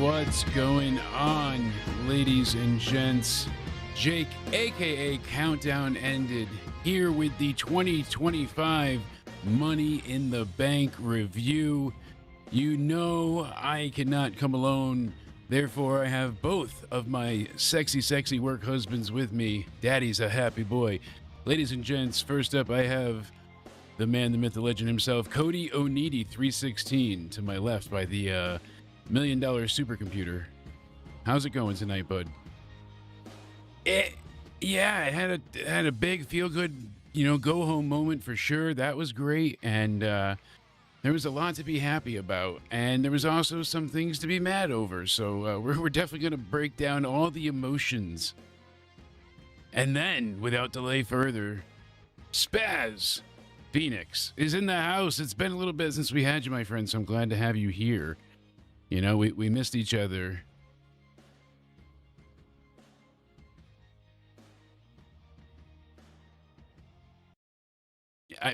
What's going on, ladies and gents? Jake, aka Countdown Ended, here with the 2025 Money in the Bank review. You know I cannot come alone, therefore I have both of my sexy work husbands with me. Daddy's a happy boy. Ladies and gents, first up I have the man, the myth, the legend himself, Cody Oneidi 316, to my left by the $1 million supercomputer. How's it going tonight, bud? It had a big feel good, go home moment for sure. That was great, and there was a lot to be happy about, and there was also some things to be mad over. So we're definitely gonna break down all the emotions. And then, without delay further, Spaz Phoenix is in the house. It's been a little bit since we had you, my friend, so I'm glad to have you here. You know, we missed each other.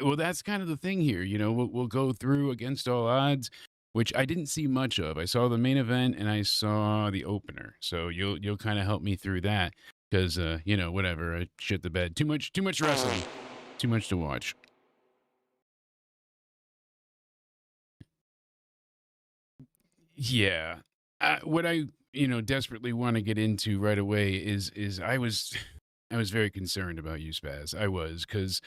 Well, that's kind of the thing here. We'll go through Against All Odds, which I didn't see much of. I saw the main event and I saw the opener. So you'll kind of help me through that because whatever. I shit the bed. Too much wrestling. Too much to watch. Yeah. What I desperately want to get into right away is I was very concerned about you, Spaz. I was, because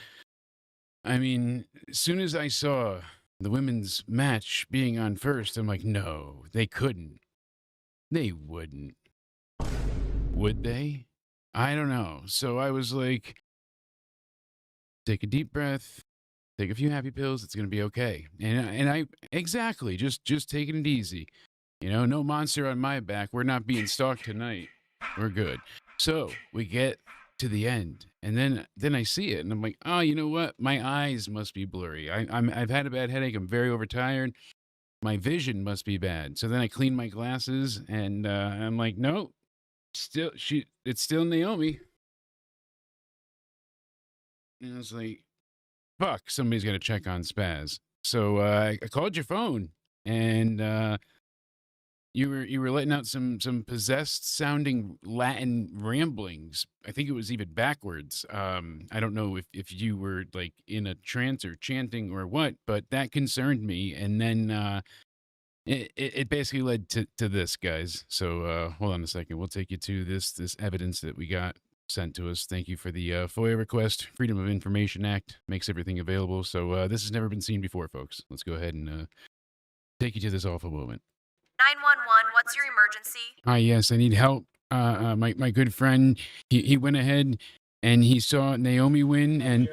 I mean, as soon as I saw the women's match being on first, I'm like, no, they couldn't. They wouldn't. Would they? I don't know. So I was like, take a deep breath, take a few happy pills. It's gonna be okay. And I exactly just taking it easy. No monster on my back. We're not being stalked tonight. We're good. So we get to the end, and then I see it, and I'm like, oh, you know what? My eyes must be blurry. I've had a bad headache. I'm very overtired. My vision must be bad. So then I clean my glasses, and I'm like, no, it's still Naomi. And I was like, fuck, somebody's gonna check on Spaz. So I called your phone, and you were letting out some possessed sounding Latin ramblings. I think it was even backwards. I don't know if you were like in a trance or chanting or what, but that concerned me. And then it basically led to this, guys. So hold on a second. We'll take you to this evidence that we got sent to us. Thank you for the FOIA request. Freedom of Information Act makes everything available. So this has never been seen before, folks. Let's go ahead and take you to this awful moment. 911, what's your emergency? Hi, yes, I need help. My good friend, he went ahead and he saw Naomi win, and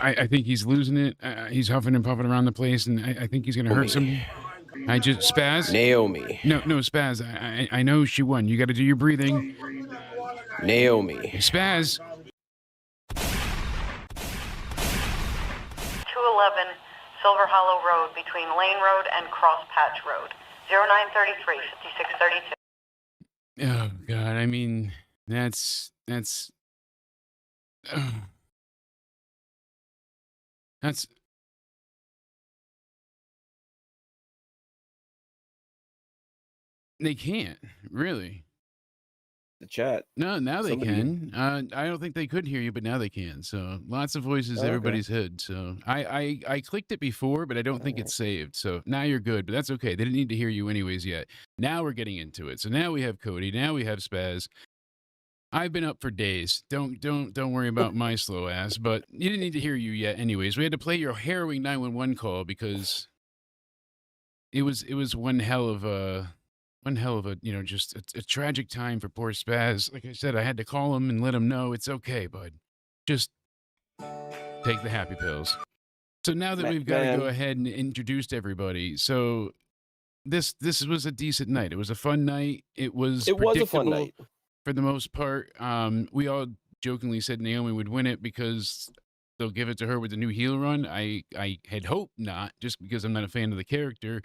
I think he's losing it. He's huffing and puffing around the place, and I think he's gonna hurt some. I just Spaz. Naomi. No, Spaz. I know she won. You got to do your breathing. Naomi. Spaz. 211 Silver Hollow Road between Lane Road and Cross Patch Road. 0933 5632. Oh God, I mean that's they can't really. The chat. No, now they can. I don't think they could hear you, but now they can. So lots of voices, everybody's heard. So I clicked it before, but I don't think it's saved. So now you're good, but that's okay. They didn't need to hear you anyways yet. Now we're getting into it. So now we have Cody. Now we have Spaz. I've been up for days. Don't worry about my slow ass. But you didn't need to hear you yet, anyways. We had to play your harrowing 911 call because it was one hell of a. Just a tragic time for poor Spaz. Like I said, I had to call him and let him know it's okay, bud. Just take the happy pills. So now that we've got to go ahead and introduce everybody, so this was a decent night. It was a fun night. It was a fun night for the most part. We all jokingly said Naomi would win it because they'll give it to her with the new heel run. I had hoped not, just because I'm not a fan of the character.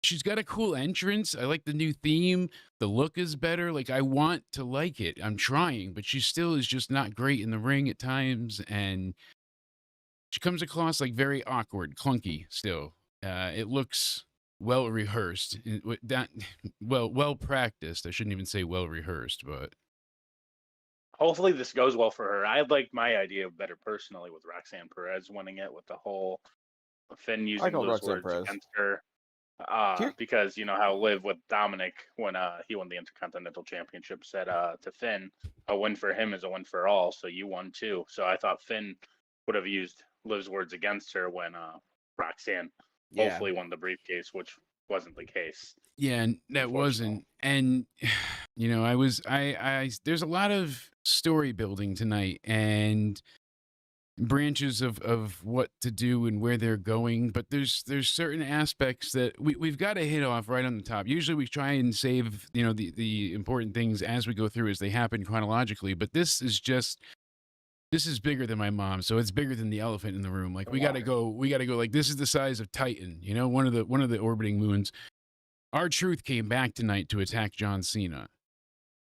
She's got a cool entrance. I like the new theme. The look is better. Like, I want to like it. I'm trying, but she still is just not great in the ring at times. And she comes across like very awkward, clunky still. It looks well rehearsed. Well practiced. I shouldn't even say well rehearsed, but Hopefully this goes well for her. I like my idea better personally with Roxanne Perez winning it with the whole Finn using call those Roxanne words Perez. against her. Because you know how Liv with Dominic when he won the Intercontinental Championship said to Finn, a win for him is a win for all, so you won too. So I thought Finn would have used Liv's words against her when Roxanne hopefully won the briefcase, which wasn't the case. Yeah, that wasn't. And you know, I there's a lot of story building tonight and branches of what to do and where they're going, but there's certain aspects that we've got to hit off right on the top. Usually we try and save, you know, the important things as we go through as they happen chronologically, but this is bigger than my mom, so it's bigger than the elephant in the room. Like we got to go like this is the size of Titan, you know, one of the orbiting moons. R-Truth came back tonight to attack John Cena.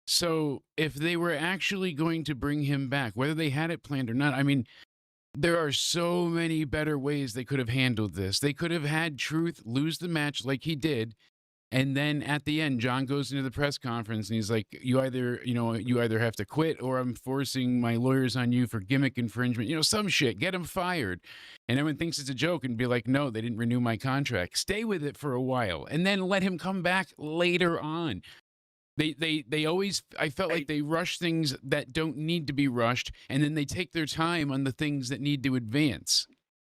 So if they were actually going to bring him back, whether they had it planned or not, I mean, there are so many better ways they could have handled this. They could have had Truth lose the match like he did. And then at the end, John goes into the press conference and he's like, you either have to quit or I'm forcing my lawyers on you for gimmick infringement, you know, some shit, get him fired. And everyone thinks it's a joke and be like, no, they didn't renew my contract. Stay with it for a while and then let him come back later on. They always, I felt like they rush things that don't need to be rushed, and then they take their time on the things that need to advance.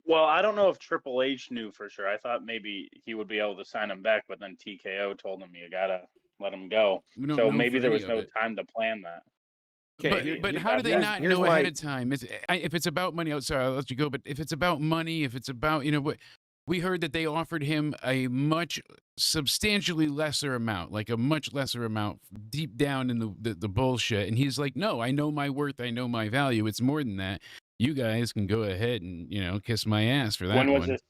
Well, I don't know if Triple H knew for sure. I thought maybe he would be able to sign him back, but then TKO told him you gotta let him go. So maybe there was no time to plan that. Okay, but how do they not know ahead of time? If it's about money, sorry, I'll let you go. But if it's about money, if it's about, you know, what we heard that they offered him a substantially lesser amount, like a much lesser amount deep down in the bullshit. And he's like, no, I know my worth. I know my value. It's more than that. You guys can go ahead and, you know, kiss my ass for that. When was this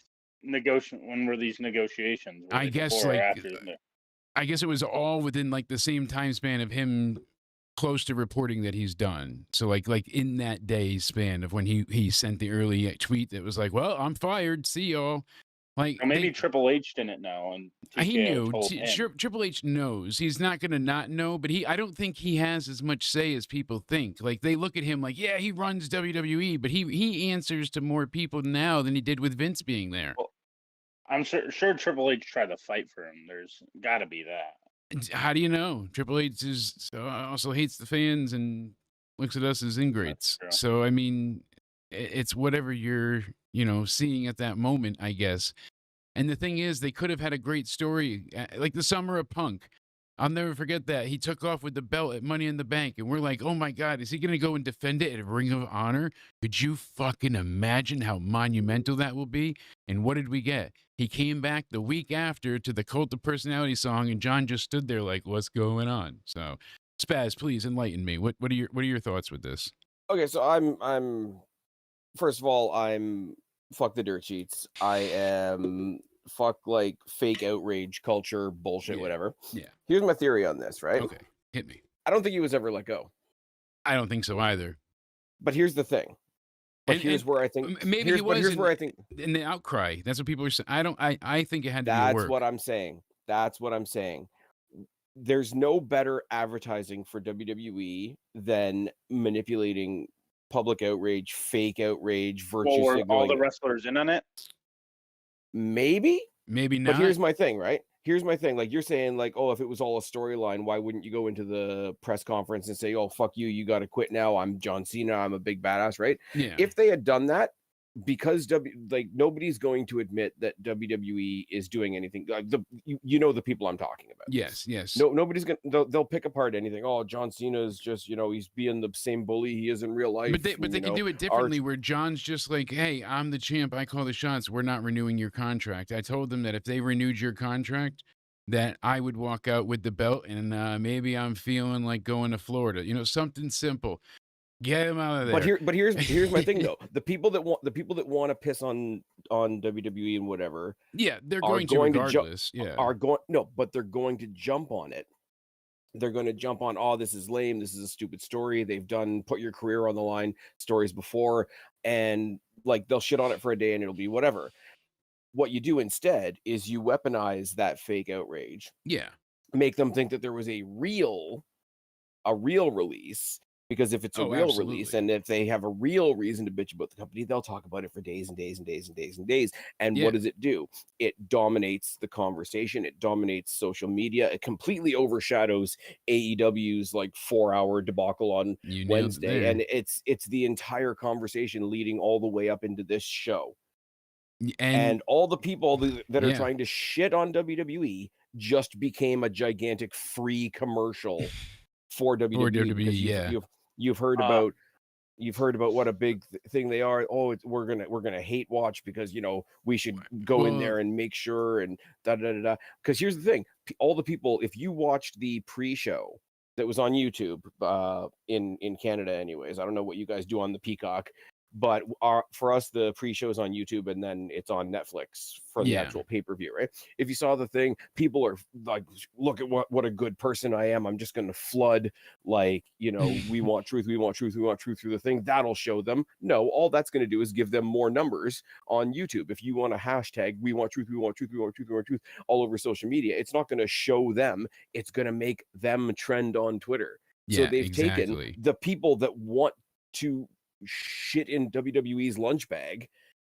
when were these negotiations? I guess I guess it was all within like the same time span of him close to reporting that he's done. So like in that day span of when he sent the early tweet that was like, well, I'm fired. See y'all. Like, or maybe Triple H didn't know, and TKO he knew. Told him. Triple H knows. He's not going to not know, but I don't think he has as much say as people think. Like, they look at him like, yeah, he runs WWE, but he answers to more people now than he did with Vince being there. Well, I'm sure Triple H tried to fight for him. There's got to be that. How do you know? Triple H also hates the fans and looks at us as ingrates. So, I mean, it's whatever you're, you know, seeing at that moment, I guess. And the thing is, they could have had a great story, like the Summer of Punk. I'll never forget that. He took off with the belt at Money in the Bank, and we're like, oh my God, is he going to go and defend it at Ring of Honor? Could you fucking imagine how monumental that will be? And what did we get? He came back the week after to the Cult of Personality song, and John just stood there like, what's going on? So, Spaz, please enlighten me. What are your thoughts with this? Okay, so I'm first of all, I'm fuck the dirt sheets. I am fuck like fake outrage culture bullshit, whatever. Yeah. Here's my theory on this, right? Okay, hit me. I don't think he was ever let go. I don't think so either. But here's the thing. But here's where I think maybe he was. Here's where I think in the outcry. That's what people are saying. I think it had to be That's work. what I'm saying. That's what I'm saying. There's no better advertising for WWE than manipulating public outrage, fake outrage, virtue signaling. All the wrestlers in on it? Maybe not. But here's my thing, right? Here's my thing. Like, you're saying, like, oh, if it was all a storyline, why wouldn't you go into the press conference and say, oh, fuck you, you got to quit now. I'm John Cena. I'm a big badass, right? Yeah. If they had done that, because nobody's going to admit that WWE is doing anything. Like you know the people I'm talking about. Yes. No, nobody's gonna. They'll pick apart anything. Oh, John Cena is just, you know, he's being the same bully he is in real life. But they can do it differently. Where John's just like, hey, I'm the champ. I call the shots. We're not renewing your contract. I told them that if they renewed your contract, that I would walk out with the belt, and maybe I'm feeling like going to Florida. You know, something simple. Get him out of there. But here's my thing though. The people that want to piss on WWE and whatever. Yeah, they're going to regardless. But they're going to jump on it. They're going to jump on, oh, this is lame. This is a stupid story. They've done put your career on the line stories before, and like they'll shit on it for a day and it'll be whatever. what you do instead is you weaponize that fake outrage, Yeah. make them think that there was a real release, because if it's a Oh, real release absolutely. and if they have a real reason to bitch about the company, they'll talk about it for days and days and days and days and days. And Yeah. what does it do? It dominates the conversation, it dominates social media, it completely overshadows AEW's like 4-hour debacle on You nailed it Wednesday, there. and it's the entire conversation leading all the way up into this show. And all the people that are yeah. trying to shit on WWE just became a gigantic free commercial for For WWE, because WWE, you've heard Um, about what a big thing they are. Oh, we're gonna hate watch because we should go in Well, there and make sure and da da da da. Because here's the thing: all the people, if you watched the pre-show that was on YouTube, in Canada, anyways, I don't know what you guys do on the Peacock, but for us the pre-show is on YouTube and then it's on Netflix for the Yeah. actual pay-per-view, right? If you saw the thing, people are like, look at what a good person I am, I'm just going to flood, like, we want truth, we want truth, we want truth through the thing. That'll show them. No, all that's going to do is give them more numbers on YouTube. If you want a hashtag we want truth, we want truth, we want truth, we want truth all over social media, it's not going to show them, it's going to make them trend on Twitter. So yeah, they've taken exactly. the people that want to shit in WWE's lunch bag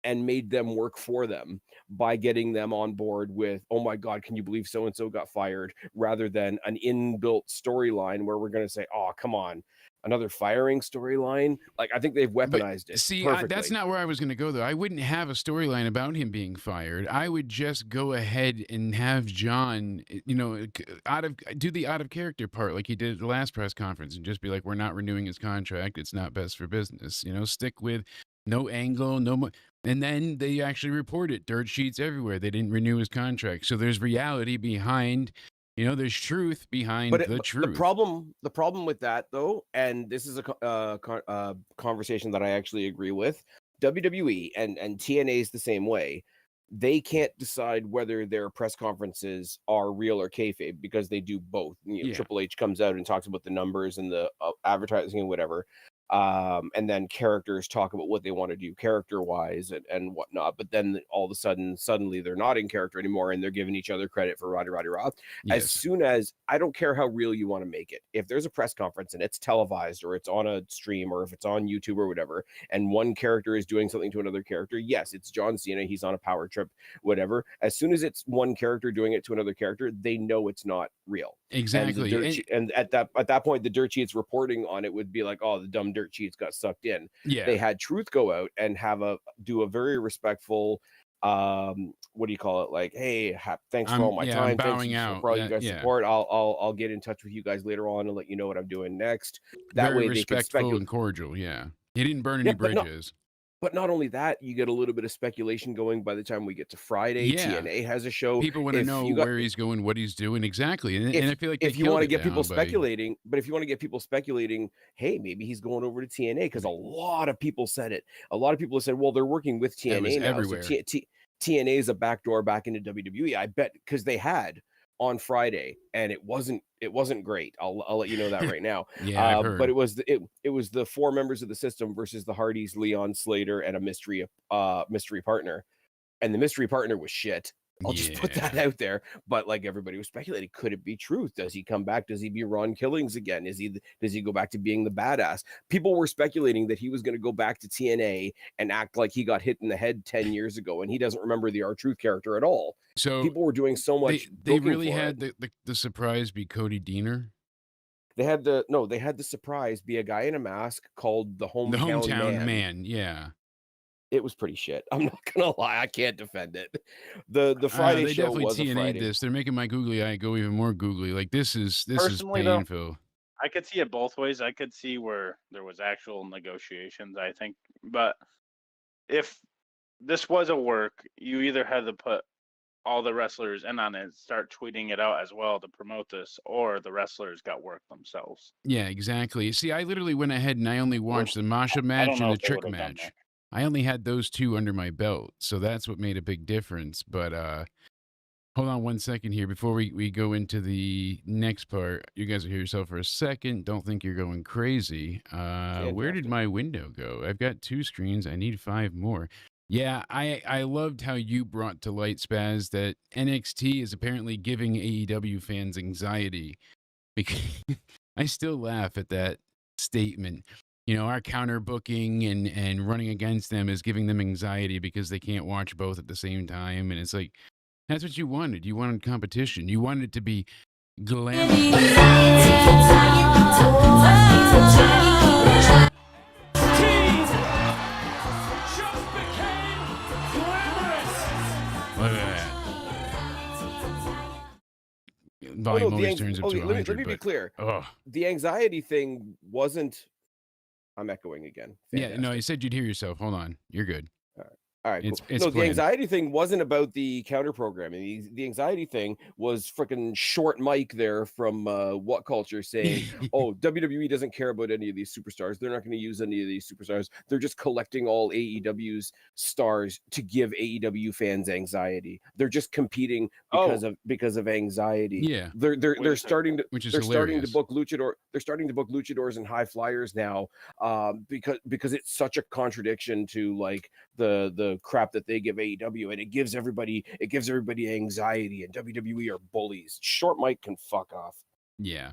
and made them work for them by getting them on board with, oh my God, can you believe so and so got fired, rather than an inbuilt storyline where we're going to say, oh, come on, another firing storyline. Like, I think they've But weaponized it see, perfectly. that's not where I was going to go, though. I wouldn't have a storyline about him being fired. I would just go ahead and have John, do the out of character part like he did at the last press conference, and just be like, we're not renewing his contract. It's not best for business. Stick with no angle, no more. And then they actually report it. Dirt sheets everywhere. They didn't renew his contract. So there's reality behind. There's truth behind But the truth. the problem with that, though, and this is a conversation that I actually agree with, WWE and TNA is the same way. They can't decide whether their press conferences are real or kayfabe, because they do both. Yeah. Triple H comes out and talks about the numbers and the advertising and whatever. And then characters talk about what they want to do character wise and whatnot. But then all of a suddenly they're not in character anymore, and they're giving each other credit for Roddy Raw. Yes. As soon as, I don't care how real you want to make it, if there's a press conference and it's televised or it's on a stream or if it's on YouTube or whatever, and one character is doing something to another character, yes, it's John Cena, he's on a power trip, whatever. As soon as it's one character doing it to another character, they know it's not real. Exactly. And at that point, the dirt sheets reporting on it would be like, oh, the dumb dirt sheets got sucked in. Yeah. They had Truth go out and do a very respectful, what do you call it? Like, hey, thanks for all my time. I'm bowing Thanks out. for all you guys Yeah. support. I'll get in touch with you guys later on and let you know what I'm doing next. That Very way they can respectful speculate. and cordial. Yeah. He didn't burn any bridges. But not only that, you get a little bit of speculation going by the time we get to Friday. Yeah. TNA has a show. People want to know where he's going, what he's doing. Exactly. And I feel like if you want to get people speculating, hey, maybe he's going over to TNA, because a lot of people said it. A lot of people have said, well, they're working with TNA now. Everywhere. So TNA is a backdoor back into WWE. I bet, because they had on Friday and it wasn't great. I'll let you know that right now. Yeah, I've heard. But it was the four members of the system versus the Hardys, Leon Slater, and a mystery partner. And the mystery partner was shit. I'll just put that out there. But like, everybody was speculating, could it be Truth? Does he come back? Does he be Ron Killings again? Does he go back to being the badass? People were speculating that he was going to go back to TNA and act like he got hit in the head 10 years ago and he doesn't remember the R-Truth character at all. So people were doing so much. They really had the surprise be Cody Deaner. They had the surprise be a guy in a mask called the hometown man. Yeah. It was pretty shit. I'm not gonna lie, I can't defend it. The Friday show was a Friday. This. They're making my googly eye go even more googly. Like, this is painful. Though, I could see it both ways. I could see where there was actual negotiations, I think. But if this was a work, you either had to put all the wrestlers in on it, start tweeting it out as well to promote this, or the wrestlers got work themselves. Yeah, exactly. See, I literally went ahead and I only watched the Masha match and the Trick match. I only had those two under my belt, so that's what made a big difference. But hold on one second here before we go into the next part. You guys will hear yourself for a second. Don't think you're going crazy. Where did my window go? I've got 2 screens. I need 5 more. Yeah, I loved how you brought to light, Spaz, that NXT is apparently giving AEW fans anxiety. Because I still laugh at that statement. You know, our counter booking and running against them is giving them anxiety because they can't watch both at the same time. And it's like, that's what you wanted. You wanted competition. You wanted it to be glamorous. Look at that. Volume always turns up to 100. Let me be clear. Oh. The anxiety thing wasn't. I'm echoing again. Fantastic. Yeah, no, I said you'd hear yourself. Hold on. You're good. All right, cool. It's no, planned. The anxiety thing wasn't about the counter programming. The anxiety thing was freaking Short Mike there from What Culture saying, "Oh, WWE doesn't care about any of these superstars. They're not going to use any of these superstars. They're just collecting all AEW's stars to give AEW fans anxiety. They're just competing because of anxiety. Yeah, they're starting to starting to book luchadors and high flyers now, because it's such a contradiction to like the crap that they give AEW, and it gives everybody anxiety, and WWE are bullies. Short Mike can fuck off. Yeah.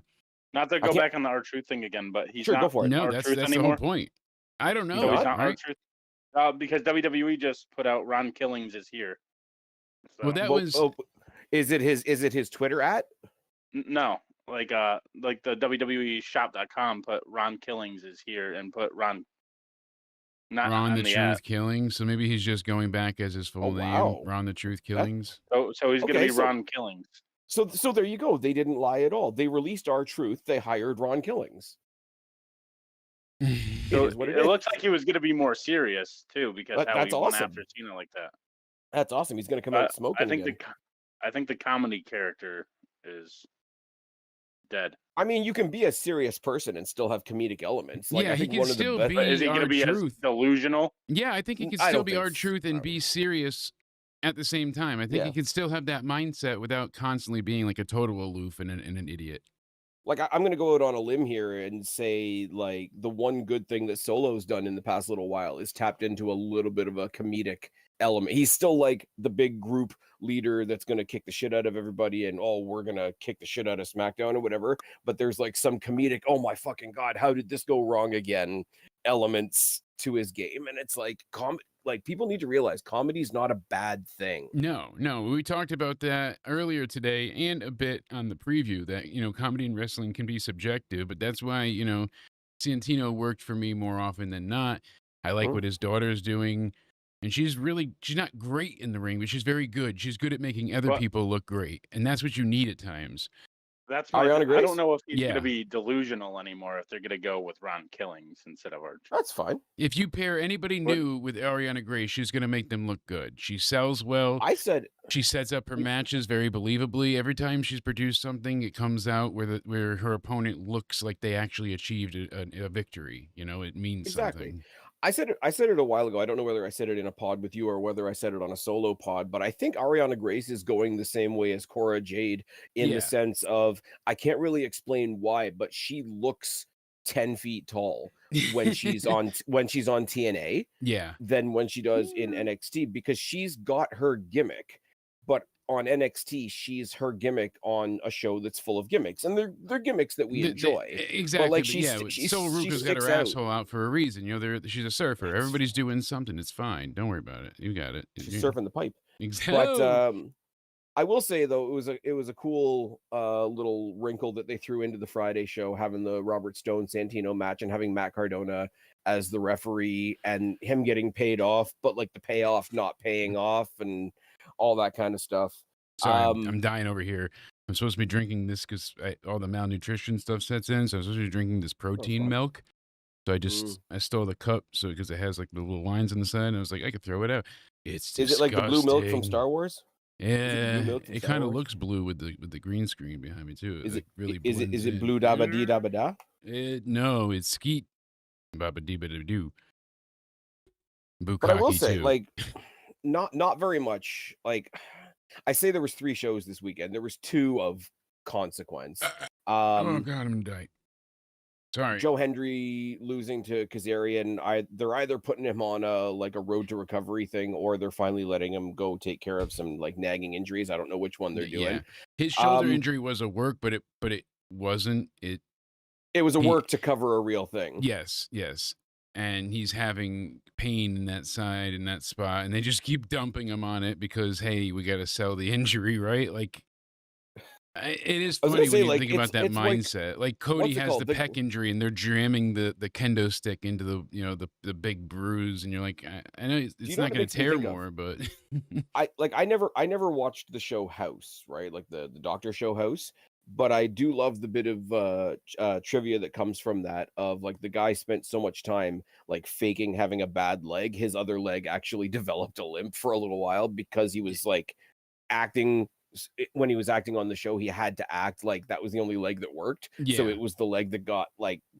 Not to go back on the R-Truth thing again, but he's sure, not go for it. No, that's the whole point. I don't know. So he's not R-Truth. Because WWE just put out Ron Killings is here. So. Well, that was. Is it his Twitter at? No, like the WWE shop.com put Ron Killings is here and put Ron. Not Ron the Truth app. Killings. So maybe he's just going back as his full name. Ron the Truth Killings. So he's going to be Ron Killings. So there you go. They didn't lie at all. They released R-Truth. They hired Ron Killings. So it looks like he was going to be more serious too, because that's went awesome. after Cena like that. That's awesome. He's going to come out smoking. I think the comedy character is dead. I mean, you can be a serious person and still have comedic elements. Like, yeah, I think he can still be. Is he going to be as delusional? Yeah, I think he can still be R-Truth and be serious at the same time. I think he can still have that mindset without constantly being like a total aloof and an idiot. Like, I'm going to go out on a limb here and say, like, the one good thing that Solo's done in the past little while is tapped into a little bit of a comedic element. He's still like the big group leader that's going to kick the shit out of everybody, and we're going to kick the shit out of SmackDown or whatever. But there's like some comedic, oh my fucking God, how did this go wrong again? Elements to his game. And it's like, people need to realize comedy's not a bad thing. No, we talked about that earlier today and a bit on the preview that, comedy and wrestling can be subjective, but that's why, Santino worked for me more often than not. I like what his daughter's doing, and she's not great in the ring, but she's very good. She's good at making other people look great, and that's what you need at times. That's I don't know if he's going to be delusional anymore if they're going to go with Ron Killings instead of R-Truth. That's fine. If you pair anybody new with Ariana Grace, she's going to make them look good. She sells well. She sets up her matches very believably. Every time she's produced something, it comes out where her opponent looks like they actually achieved a victory. It means something. I said it a while ago. I don't know whether I said it in a pod with you or whether I said it on a solo pod, but I think Ariana Grace is going the same way as Cora Jade in the sense of, I can't really explain why, but she looks 10 feet tall when she's on TNA than when she does in NXT, because she's got her gimmick, but on NXT, she's her gimmick on a show that's full of gimmicks, and they're gimmicks that we enjoy. Exactly. But like Ruka's got her asshole out for a reason. She's a surfer. Everybody's doing something. It's fine. Don't worry about it. You got it. She's surfing the pipe. Exactly. But I will say though, it was a cool little wrinkle that they threw into the Friday show, having the Robert Stone Santino match and having Matt Cardona as the referee and him getting paid off, but like the payoff not paying off and all that kind of stuff. Sorry, I'm dying over here. I'm supposed to be drinking this because all the malnutrition stuff sets in. So I'm supposed to be drinking this protein milk. So I stole the cup because it has like the little lines on the side. And I was like, I could throw it out. It's disgusting. Is it like the blue milk from Star Wars? Yeah, it kind of looks blue with the green screen behind me too. Is it really? Is it blue dabba dee dabba da? No, it's skeet baba dee bada doo. But I will say, like, not very much. Like, I say there was 3 shows this weekend. There was 2 of consequence. Oh God, I'm gonna die. Sorry. Joe Hendry losing to Kazarian, they're either putting him on a road to recovery thing, or they're finally letting him go take care of some nagging injuries. I don't know which one they're doing. His shoulder injury was a work, but it wasn't. It was a work to cover a real thing. Yes. And he's having pain in that side, in that spot, and they just keep dumping him on it because, hey, we got to sell the injury, right? Like, it is funny when you think about that mindset. Like Cody has the pec injury, and they're jamming the kendo stick into the big bruise, and you're like, I know it's not going to tear more, but I never watched the show House, right? Like the doctor show House. But I do love the bit of trivia that comes from that, of like the guy spent so much time like faking having a bad leg. His other leg actually developed a limp for a little while because he was like acting. When he was acting on the show, he had to act like that was the only leg that worked. So it was the leg that got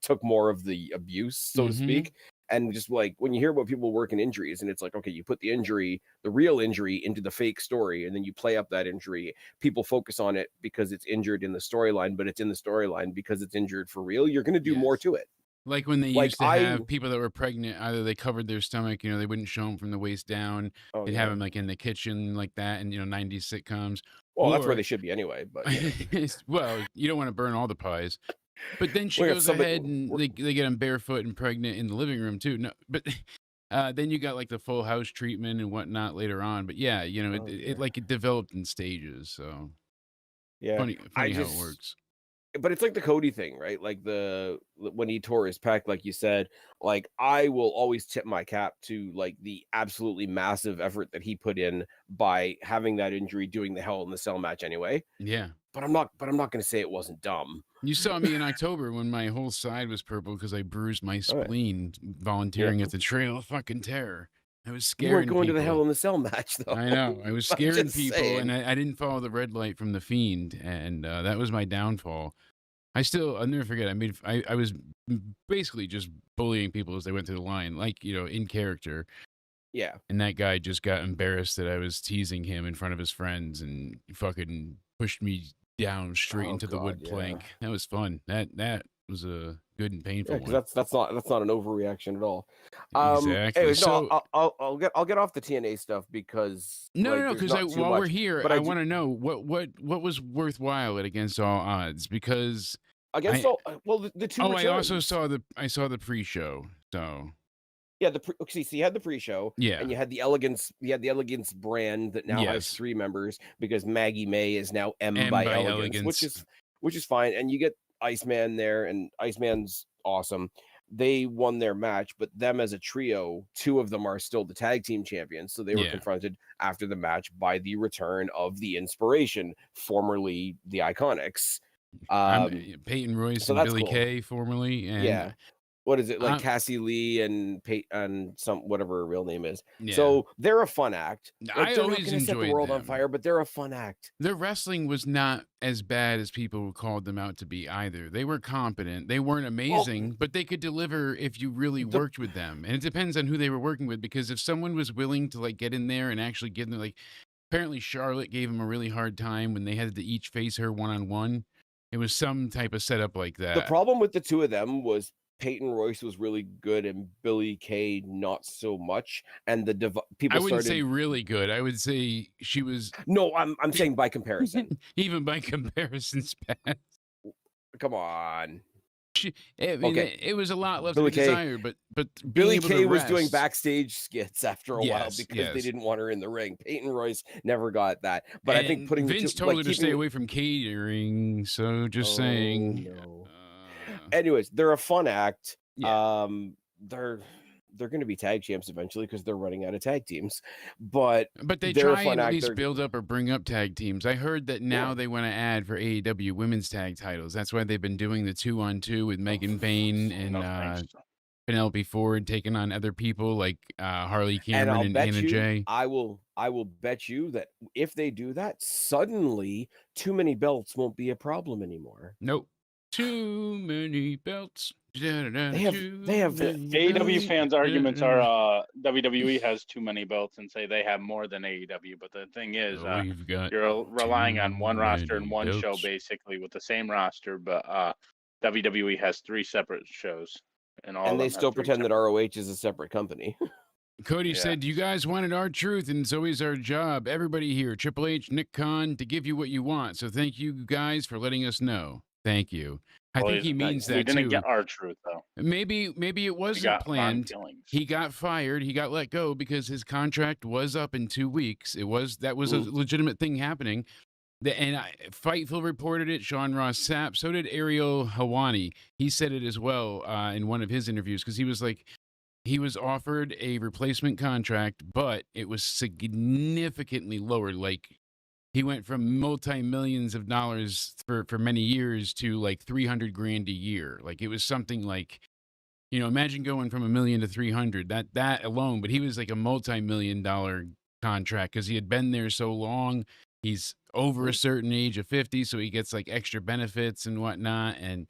took more of the abuse, so to speak. And just like when you hear about people working injuries, and it's like, okay, you put the real injury into the fake story, and then you play up that injury. People focus on it because it's injured in the storyline, but it's in the storyline because it's injured for real. You're going to do more to it. Like when they used to have people that were pregnant, either they covered their stomach, they wouldn't show them from the waist down. They'd have them like in the kitchen like that, and 90s sitcoms. Well, that's where they should be anyway. But well, you don't want to burn all the pies. But then she goes ahead and they get them barefoot and pregnant in the living room too. No, but then you got like the Full House treatment and whatnot later on. But yeah, it developed in stages. So yeah, funny how it works. But it's like the Cody thing, right? Like when he tore his pec, like you said, like I will always tip my cap to like the absolutely massive effort that he put in by having that injury, doing the Hell in the Cell match anyway. Yeah. But I'm not going to say it wasn't dumb. You saw me in October when my whole side was purple because I bruised my spleen volunteering at the Trail of Fucking Terror. I was scaring people. You weren't going to the Hell in the Cell match, though. I know. I was scaring people, and I didn't follow the red light from the Fiend, and that was my downfall. I'll never forget. I was basically just bullying people as they went through the line, like, in character. Yeah. And that guy just got embarrassed that I was teasing him in front of his friends and fucking pushed me down straight into the wood plank. That was fun. That was a good and painful one. Because that's not an overreaction at all. Exactly. Anyways, so I'll get off the TNA stuff because because while we're here, I want to know what was worthwhile at Against All Odds, because the two. I also saw the pre-show. So yeah, so you had the pre-show, and you had the Elegance brand that now has 3 members because Maggie May is now M by Elegance, which is fine, and you get Iceman there, and Iceman's awesome. They won their match, but them as a trio, 2 of them are still the tag team champions. So they were confronted after the match by the return of the Inspiration, formerly the Iconics. Peyton Royce and Billy Kay, formerly, and what is it, like Cassie Lee and some whatever her real name is. So they're a fun act. I always enjoyed set the world them on fire, but they're a fun act. Their wrestling was not as bad as people called them out to be either. They were competent. They weren't amazing, but they could deliver if you really worked with them. And it depends on who they were working with, because if someone was willing to like get in there and actually get them, like apparently Charlotte gave them a really hard time when they had to each face her one-on-one. It was some type of setup like that. The problem with the 2 of them was Peyton Royce was really good and Billy Kay not so much. And I wouldn't say really good. I would say she was. No, I'm saying by comparison. Even by comparison, Spaz. Come on. It was a lot left to be desired, but Billy Kay was doing backstage skits after a while because they didn't want her in the ring. Peyton Royce never got that, but I think Vince told her to stay away from catering. So just saying. No. Anyways, they're a fun act. They're going to be tag champs eventually because they're running out of tag teams. But they try and at least build up or bring up tag teams. I heard that now they want to add for AEW women's tag titles. That's why they've been doing the 2-on-2 with Megan Payne and Penelope Ford taking on other people like Harley Cameron and Anna Jay. I will bet you that if they do that, suddenly too many belts won't be a problem anymore. Nope. Too many belts. They have AEW fans' arguments are WWE has too many belts and say they have more than AEW. But the thing is, you're relying on one roster and one show basically with the same roster. But WWE has 3 separate shows, and all of they them still have 3 pretend that separate. ROH is a separate company. Cody Yeah. said, you guys wanted our truth, and it's always our job. Everybody here, Triple H, Nick Khan, to give you what you want. So thank you guys for letting us know. Thank you. I think he means We that didn't too. get our truth though. Maybe it We wasn't got planned. feelings. He got fired. He got let go because his contract was up in 2 weeks. That was a legitimate thing happening. And Fightful reported it. Sean Ross Sapp. So did Ariel Hawani. He said it as well in one of his interviews because he was like, he was offered a replacement contract, but it was significantly lower. Like he went from multi-millions of dollars for many years to like 300 grand a year. Like it was something like, imagine going from $1 million to 300. That alone. But he was like a multi-million-dollar contract because he had been there so long. He's over a certain age of 50, so he gets like extra benefits and whatnot. And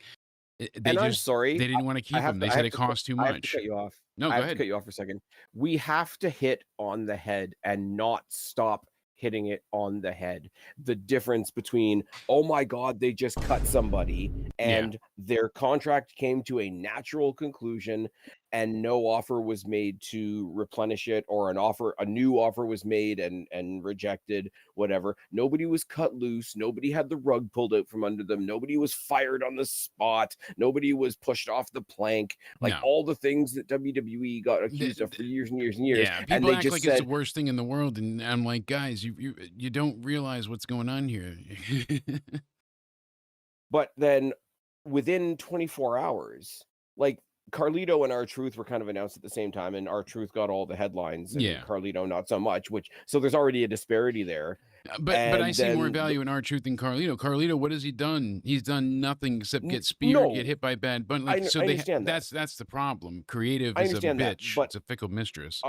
I'm sorry, they didn't want to keep him. They said it cost too much. I have to cut you off. No, go I have ahead. to cut you off for a second. We have to hit on the head and not stop hitting it on the head. The difference between, oh my God, they just cut somebody and their contract came to a natural conclusion and no offer was made to replenish it, or a new offer was made and rejected, whatever. Nobody was cut loose. Nobody had the rug pulled out from under them. Nobody was fired on the spot. Nobody was pushed off the plank. Like all the things that WWE got accused of for years and years and years. Yeah, people and they act just like said, it's the worst thing in the world, and I'm like, guys, you don't realize what's going on here. But then within 24 hours, like Carlito and R-Truth were kind of announced at the same time, and R-Truth got all the headlines, and Carlito not so much. So there's already a disparity there. But I see more value in R-Truth than Carlito. Carlito, what has he done? He's done nothing except get speared, get hit by Bad Bunny. Like, I understand that's the problem. Creative I is a understand bitch. but it's a fickle mistress.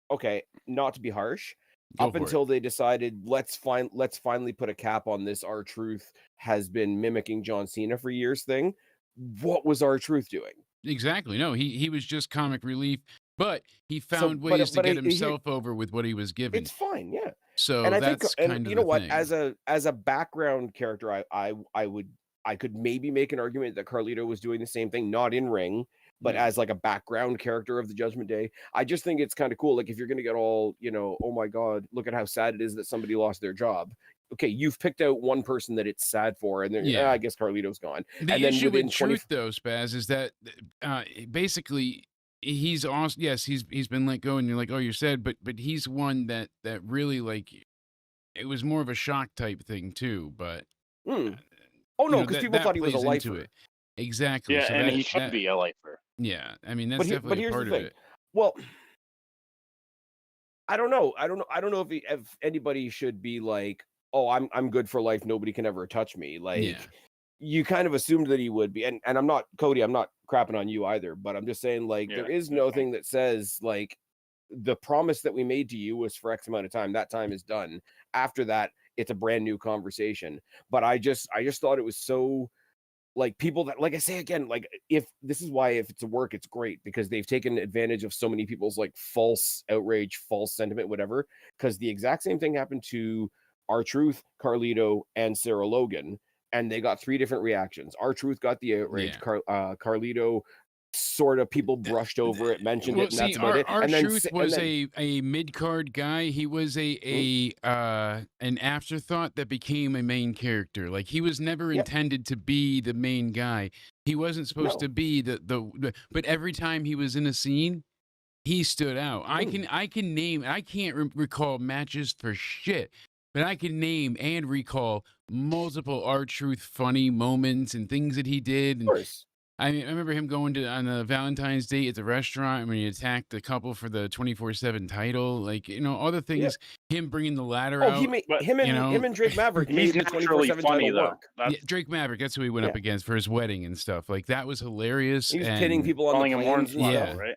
Okay, not to be harsh. Go Up for until it. they decided, let's finally put a cap on this R-Truth has been mimicking John Cena for years thing. What was R-Truth doing? Exactly. No, he was just comic relief, but he found ways to get himself over with what he was given. It's fine, yeah. So and I that's think, kind of you know the what, thing. as a background character, I could maybe make an argument that Carlito was doing the same thing, not in ring, but as like a background character of the Judgment Day. I just think it's kind of cool. Like if you're going to get all, oh my God, look at how sad it is that somebody lost their job. Okay, you've picked out one person that it's sad for, and then I guess Carlito's gone. The and then issue within with Truth, though, Spaz, is that basically he's awesome. Yes, he's been let go, and you're like, oh, you're sad, but he's one that really, like, it was more of a shock type thing too. But oh no, because people thought he was a lifer. Exactly. Yeah, so and he should be a lifer. Yeah, I mean that's definitely a part of it. Well, I don't know. I don't know if anybody should be like, oh, I'm good for life. Nobody can ever touch me. Like you kind of assumed that he would be. And I'm not, Cody, I'm not crapping on you either, but I'm just saying, like, there is no thing that says, like, the promise that we made to you was for X amount of time. That time is done. After that, it's a brand new conversation. But I just thought it was so, like, people that, like I say again, like, if this is why, if it's a work, it's great, because they've taken advantage of so many people's, like, false outrage, false sentiment, whatever. Because the exact same thing happened to R-Truth, Carlito, and Sarah Logan, and they got 3 different reactions. R-Truth got the outrage. Carlito, sort of, people brushed over it, mentioned it, and that's about it. And then R-Truth was a mid-card guy. He was an afterthought that became a main character. Like, he was never intended to be the main guy. He wasn't supposed to be the but every time he was in a scene, he stood out. I can name, I can't recall matches for shit, but I can name and recall multiple R-Truth funny moments and things that he did. And of course. I remember him going on a Valentine's date at the restaurant when he attacked the couple for the 24/7 title. Like, other things. Him bringing the ladder out. Him and Drake Maverick. He's naturally funny though. Drake Maverick. That's who he went up against for his wedding and stuff. Like, that was hilarious. He was pinning people on the planes, right?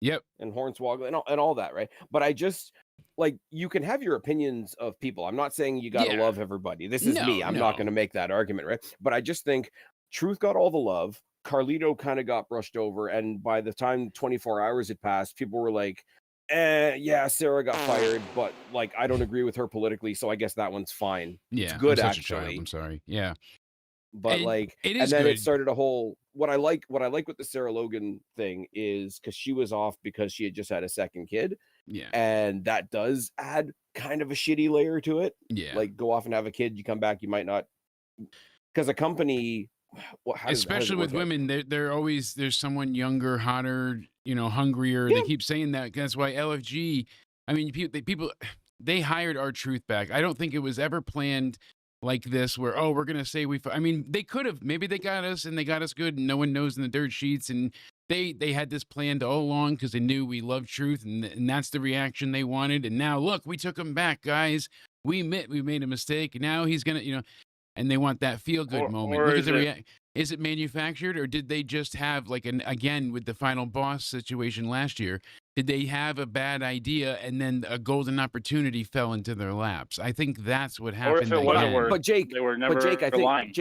Yep. And Hornswoggle and all that, right? But I just, like, you can have your opinions of people. I'm not saying you got to love everybody. This is me. I'm not going to make that argument, right? But I just think Truth got all the love. Carlito kind of got brushed over. And by the time 24 hours had passed, people were like, yeah, Sarah got fired, but, like, I don't agree with her politically, so I guess that one's fine. Yeah, it's good, I'm such actually. a child. I'm sorry. Yeah. But like, it and is then good. it started a whole. What I like with the Sarah Logan thing is because she was off because she had just had a second kid, Yeah. and that does add kind of a shitty layer to it. Yeah. Like, go off and have a kid, you come back, you might not, because a company. Especially with women, they're always there's someone younger, hotter, hungrier. Yeah. They keep saying that. That's why LFG. I mean, people they hired R-Truth back. I don't think it was ever planned like this, where we're gonna say I mean, they could have. Maybe they got us and they got us good, and no one knows in the dirt sheets. And they had this planned all along because they knew we love truth, and that's the reaction they wanted. And now look, we took him back, guys. We admit we made a mistake. Now he's gonna, and they want that feel good moment. Look at the reaction. Is it manufactured, or did they just have again with the final boss situation last year? Did they have a bad idea and then a golden opportunity fell into their laps? I think that's what happened. Or if it was a word, but Jake, they were never I think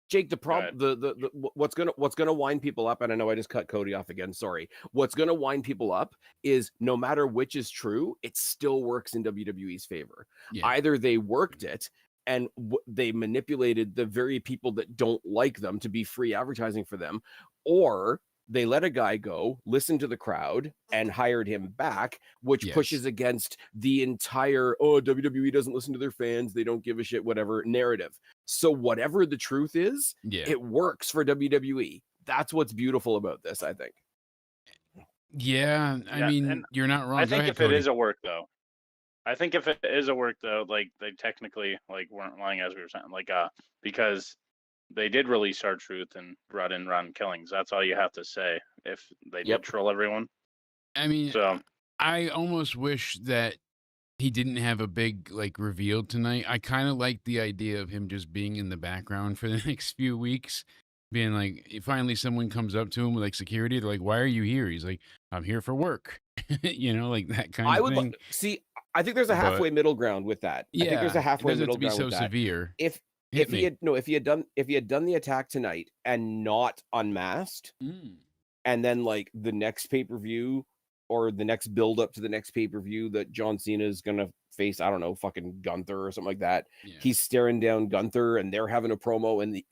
Jake, the problem, the what's gonna wind people up, and I know I just cut Cody off again. Sorry. What's gonna wind people up is no matter which is true, it still works in WWE's favor. Yeah. Either they worked it and they manipulated the very people that don't like them to be free advertising for them, or they let a guy go, listen to the crowd, and hired him back, which pushes against the entire, WWE doesn't listen to their fans, they don't give a shit, whatever narrative. So whatever the truth is, it works for WWE. That's what's beautiful about this, I think. Yeah, I mean, you're not wrong. I think if it is a work, though, like they technically weren't lying, as we were saying, because they did release R-Truth and brought in Ron Killings. That's all you have to say if they did troll everyone. I mean, I almost wish that he didn't have a big reveal tonight. I kind of like the idea of him just being in the background for the next few weeks, being finally someone comes up to him with security. They're like, "Why are you here?" He's like, "I'm here for work." That kind of thing. See, I think there's a halfway middle ground with that. I think there's a halfway middle ground with that. Severe. If he had done the attack tonight and not unmasked, and then the next pay-per-view or the next build up to the next pay-per-view that John Cena is gonna face, I don't know, fucking Gunther or something like that. Yeah. He's staring down Gunther and they're having a promo, and the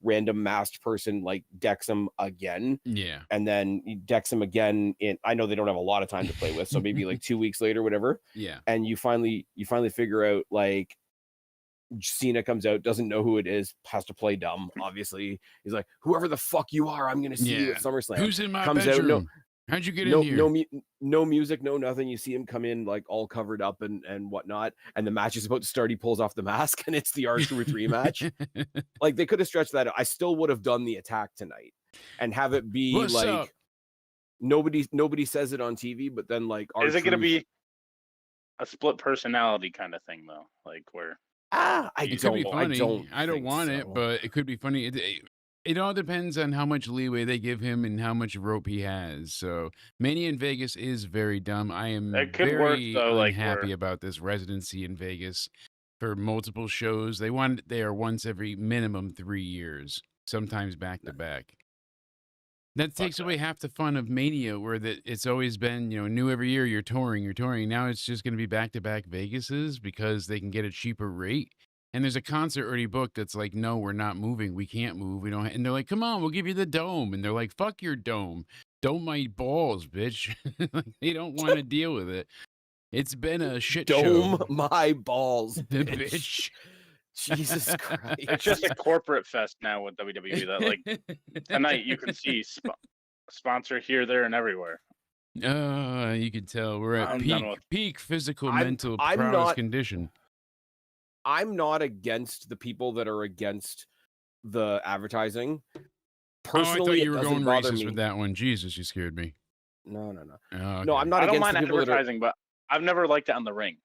random masked person decks him again. Yeah. And then he decks him again I know they don't have a lot of time to play with, so maybe 2 weeks later, whatever. Yeah. And you finally figure out Cena comes out, doesn't know who it is, has to play dumb. Obviously, he's like, "Whoever the fuck you are, I'm gonna see you at SummerSlam." Who's in my bedroom? How'd you get in here? No music, no nothing. You see him come in all covered up and whatnot, and the match is about to start. He pulls off the mask, and it's the R-Truth rematch. They could have stretched that out. I still would have done the attack tonight and have it be What's up? Nobody says it on TV, but then R-Truth, is it gonna be a split personality kind of thing though, where? It could be funny. I don't want it, but it could be funny. It all depends on how much leeway they give him and how much rope he has. So Mania in Vegas is very dumb. I am very unhappy about this residency in Vegas for multiple shows. They want it there once every minimum 3 years, sometimes back to back. That takes away half the fun of Mania, where it's always been, new every year, you're touring. Now it's just going to be back-to-back Vegases because they can get a cheaper rate. And there's a concert already booked that's like, "No, we're not moving. We can't move. We don't." And they're like, "Come on, we'll give you the dome." And they're like, "Fuck your dome. Dome my balls, bitch." They don't want to deal with it. It's been a shit show. Dome my balls, bitch. Jesus Christ. It's just a corporate fest now with WWE that tonight you can see sponsor here, there, and everywhere. You can tell we're at peak physical, mental prowess condition. I'm not against the people that are against the advertising. Personally, I thought you were going racist with that one. Jesus, you scared me. No. Okay. No, I'm not. I don't mind the people advertising, but I've never liked it on the ring.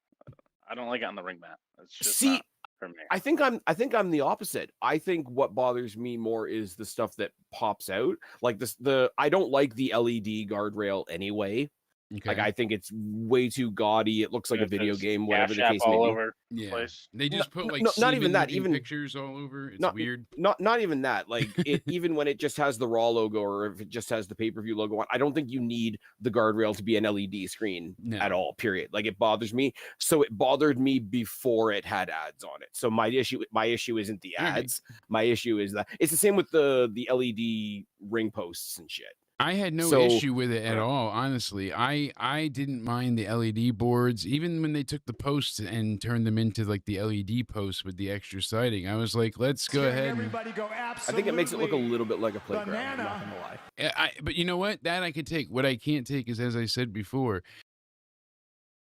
I don't like it on the ring, Matt. It's just not for me. I think I'm the opposite. I think what bothers me more is the stuff that pops out. I don't like the LED guardrail anyway. Okay. Like, I think it's way too gaudy. It looks like a video game, whatever the Cash App case may all be. over the Yeah. place. They just put like not even that, semen-looking even pictures all over. It's not weird. not even that. Like, it even when it just has the Raw logo, or if it just has the pay-per-view logo on, I don't think you need the guardrail to be an LED screen at all, period. Like, it bothers me. So it bothered me before it had ads on it. So my issue isn't the ads. My issue is that it's the same with the LED ring posts and shit. I had no issue with it at all, honestly. I didn't mind the LED boards, even when they took the posts and turned them into like the LED posts with the extra siding. I was like, let's go ahead. Everybody go I think it makes it look a little bit like a playground. Banana. I'm not gonna lie. But you know what? That I could take. What I can't take is, as I said before.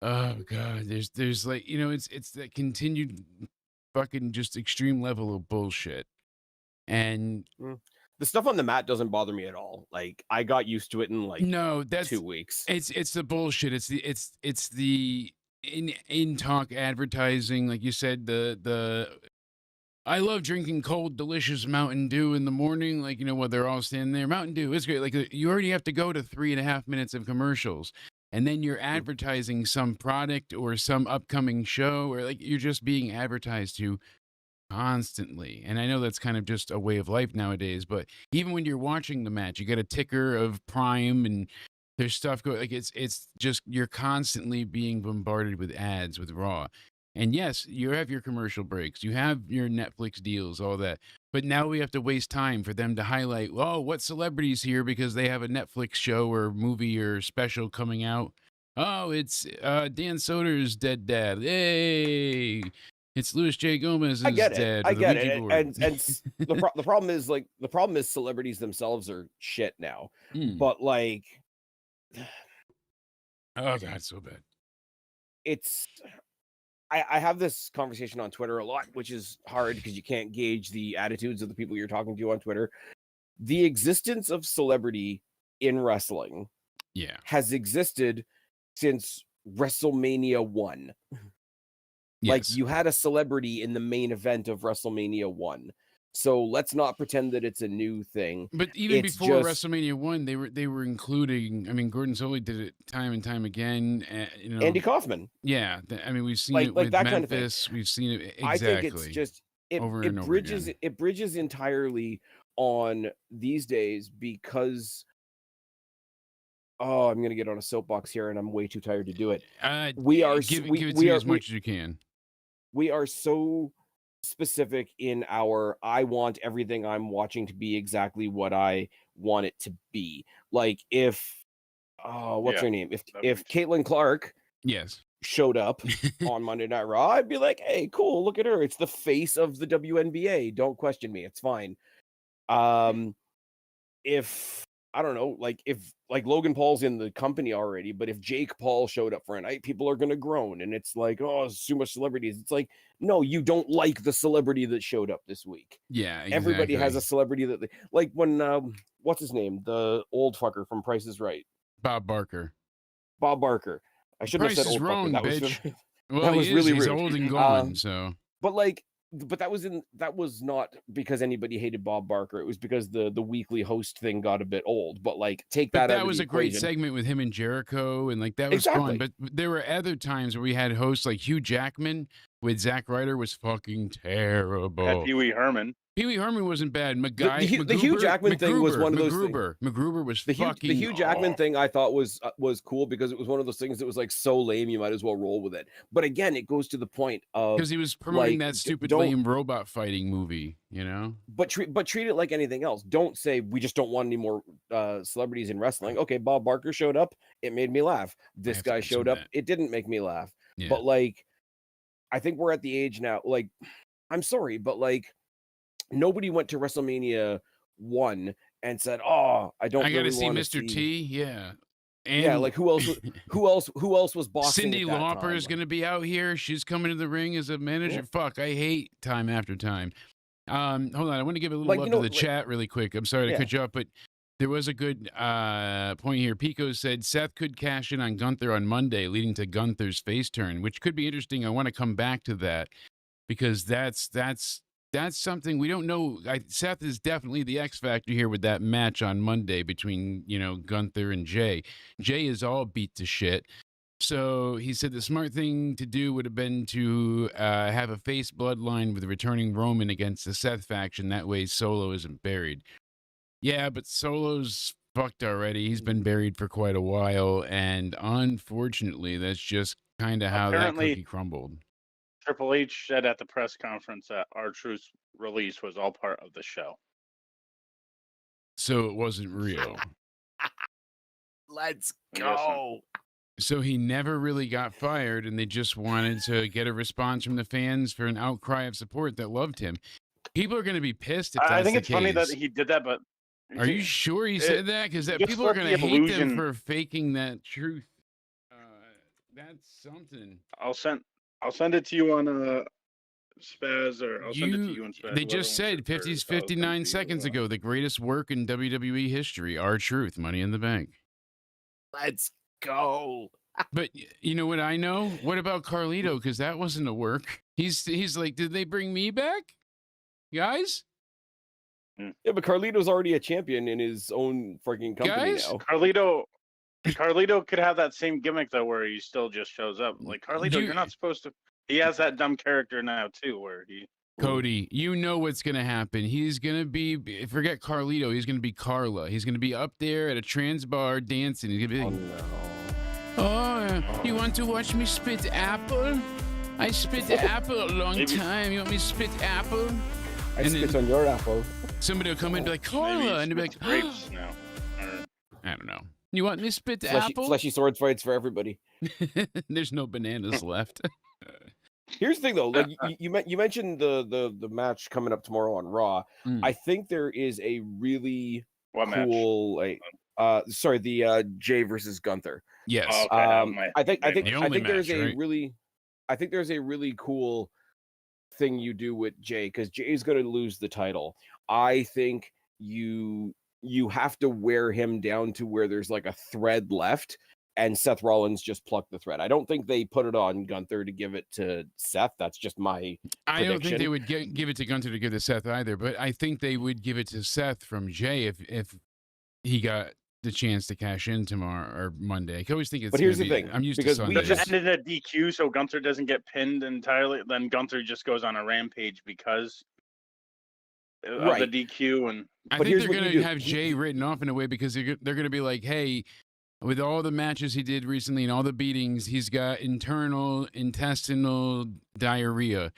Oh God, there's like, it's that continued fucking just extreme level of bullshit, and. The stuff on the mat doesn't bother me at all. Like, I got used to it in like that's 2 weeks. It's the bullshit. It's the in talk advertising, like you said. The I love drinking cold, delicious Mountain Dew in the morning. Like, while they're all standing there, Mountain Dew is great. Like, you already have to go to 3.5 minutes of commercials, and then you're advertising some product or some upcoming show, or like you're just being advertised to constantly. And I know that's kind of just a way of life nowadays, but even when you're watching the match, you get a ticker of Prime and there's stuff going, like it's just, you're constantly being bombarded with ads with Raw. And yes, you have your commercial breaks, you have your Netflix deals, all that. But now we have to waste time for them to highlight, oh, what celebrities here because they have a Netflix show or movie or special coming out. Oh, it's Dan Soder's dead dad. Hey, it's Louis J. Gomez. I get it. Dead I get it. board. And the problem is, like, the problem is celebrities themselves are shit now. But like, oh God, so bad. It's. I have this conversation on Twitter a lot, which is hard because you can't gauge the attitudes of the people you're talking to on Twitter. The existence of celebrity in wrestling, has existed since WrestleMania 1. Yes. Like, you had a celebrity in the main event of WrestleMania 1. So let's not pretend that it's a new thing. But even before WrestleMania 1, they were including, I mean, Gordon Solie did it time and time again. Andy Kaufman. Yeah. I mean, we've seen it with that Memphis. Kind of thing. We've seen it. Exactly. I think it's just, it bridges entirely on these days because, I'm going to get on a soapbox here and I'm way too tired to do it. Give it to me as much as you can. We are so specific in our, I want everything I'm watching to be exactly what I want it to be. Like, if what's her name? If Caitlin Clark showed up on Monday Night Raw, I'd be like, hey, cool, look at her. It's the face of the WNBA. Don't question me. It's fine. If I don't know, like, if like Logan Paul's in the company already, but if Jake Paul showed up for a night, people are going to groan. And it's like, oh, it's too much celebrities. It's like, no, you don't like the celebrity that showed up this week. Yeah, exactly. Everybody has a celebrity that they, like when, what's his name? The old fucker from Price is Right. Bob Barker. I shouldn't have said old wrong, fucker. Bitch. That was really rude. He's old and gone, so. But that was not because anybody hated Bob Barker. It was because the weekly host thing got a bit old. But like, that was a great segment with him and Jericho, and like that was fun. But there were other times where we had hosts like Hugh Jackman with Zack Ryder was fucking terrible. Pee Wee Herman. Pee Wee Herman wasn't bad. The Hugh Jackman thing was one of those things. MacGruber was fucking. The Hugh Jackman thing I thought was cool because it was one of those things that was like so lame you might as well roll with it. But again, it goes to the point of because he was promoting that stupid lame robot fighting movie, But treat it like anything else. Don't say we just don't want any more celebrities in wrestling. Okay, Bob Barker showed up, it made me laugh. This guy showed up, it didn't make me laugh. Yeah. But like, I think we're at the age now. Like, I'm sorry, but like, nobody went to WrestleMania 1 and said, "Oh, I got to see Mr. T." Yeah, and yeah. Like, who else? Who else was boxing? Cyndi Lauper is going to be out here. She's coming to the ring as a manager. Yeah. Fuck, I hate time after time. Hold on, I want to give a little love to the chat really quick. I'm sorry to cut you off, but there was a good point here. Pico said Seth could cash in on Gunther on Monday, leading to Gunther's face turn, which could be interesting. I want to come back to that because that's that's something we don't know. Seth is definitely the X factor here with that match on Monday between, Gunther and Jay. Jay is all beat to shit. So he said the smart thing to do would have been to have a face bloodline with returning Roman against the Seth faction. That way Solo isn't buried. Yeah, but Solo's fucked already. He's been buried for quite a while. And unfortunately, that's just kind of how that cookie crumbled. Triple H said at the press conference that R-Truth's release was all part of the show. So it wasn't real. Let's go. So he never really got fired, and they just wanted to get a response from the fans for an outcry of support that loved him. People are going to be pissed if that's I think the it's funny that case. he did that, but Are you sure he said that? Because people are going to hate them for faking that truth. That's something. I'll send it to you on Spaz, or I'll send it to you on Spaz. They just said 59 seconds ago, the greatest work in WWE history, R-Truth, Money in the Bank. Let's go. But you know what I know? What about Carlito? Because that wasn't a work. He's like, did they bring me back, guys? Yeah, but Carlito's already a champion in his own freaking company now. Carlito could have that same gimmick though, where he still just shows up. Like Carlito, you're not supposed to. He has that dumb character now too, where he. Cody, you know what's gonna happen. He's gonna be. Forget Carlito. He's gonna be Carla. He's gonna be up there at a trans bar dancing. He's gonna be like, "Oh, you want to watch me spit apple? I spit apple a long time. You want me to spit apple? I spit on your apple." Somebody will come in and be like, Carla, and they'll be like, grapes now. I don't know. You want me to spit apple? Fleshy sword fights for everybody. There's no bananas left. Here's the thing, though. Like you mentioned the match coming up tomorrow on Raw. I think there is a really cool the Jay versus Gunther. Yes. Okay, I think there's a really cool thing you do with Jay, because Jay's going to lose the title. I think you have to wear him down to where there's like a thread left, and Seth Rollins just plucked the thread. I don't think they put it on Gunther to give it to Seth. That's just my prediction. I don't think they would give it to Gunther to give to Seth either, but I think they would give it to Seth from Jay if he got the chance to cash in tomorrow or Monday. I always think it's. But here's the thing: I'm used because to Sundays. Does it end in a DQ so Gunther doesn't get pinned entirely? Then Gunther just goes on a rampage because of the DQ. And I think they're going to have Jay written off in a way, because they're going to be like, hey, with all the matches he did recently and all the beatings, he's got internal intestinal diarrhea,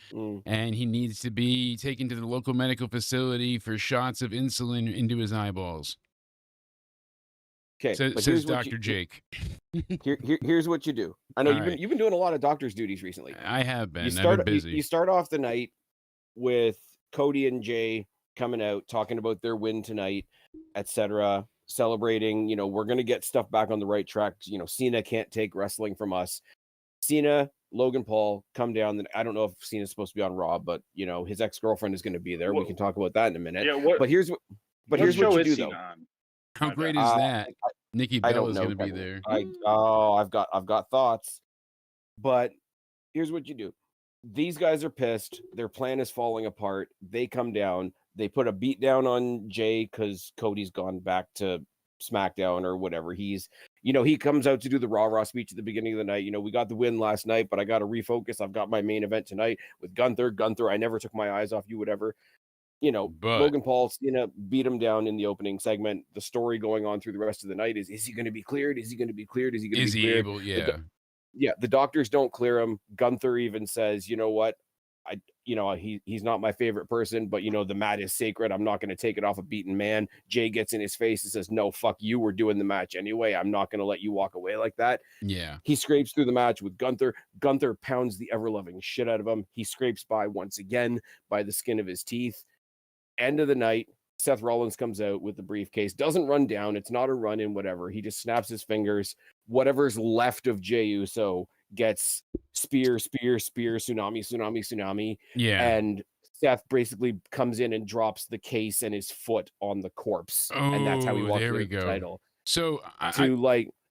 and he needs to be taken to the local medical facility for shots of insulin into his eyeballs. Okay, says Dr. Jake. Here's what you do. I know you've been doing a lot of doctor's duties recently. I have been. I've been busy. You You start off the night with Cody and Jay coming out, talking about their win tonight, etc., celebrating. We're going to get stuff back on the right track. Cena can't take wrestling from us. Cena, Logan Paul come down. I don't know if Cena's supposed to be on Raw, but his ex-girlfriend is going to be there. We can talk about that in a minute. Yeah, but here's what you do though. How great is that? Nikki Bella is going to be there. I've got thoughts, but here's what you do. These guys are pissed. Their plan is falling apart. They come down. They put a beat down on Jay because Cody's gone back to SmackDown or whatever. He comes out to do the Raw speech at the beginning of the night. We got the win last night, but I got to refocus. I've got my main event tonight with Gunther. I never took my eyes off you, whatever. But Logan Paul, beat him down in the opening segment. The story going on through the rest of the night is he going to be cleared? Is he going to be cleared? Is he going to be cleared? Able? Yeah. The doctors don't clear him. Gunther even says, you know what? He's not my favorite person, but the mat is sacred. I'm not going to take it off a beaten man. Jay gets in his face and says, no, fuck you. We're doing the match anyway. I'm not going to let you walk away like that. Yeah. He scrapes through the match with Gunther. Gunther pounds the ever-loving shit out of him. He scrapes by once again by the skin of his teeth. End of the night, Seth Rollins comes out with the briefcase, doesn't run down. It's not a run in, whatever. He just snaps his fingers. Whatever's left of Jey Uso gets spear, tsunami. Yeah. And Seth basically comes in and drops the case and his foot on the corpse. And that's how he walks away with the title. So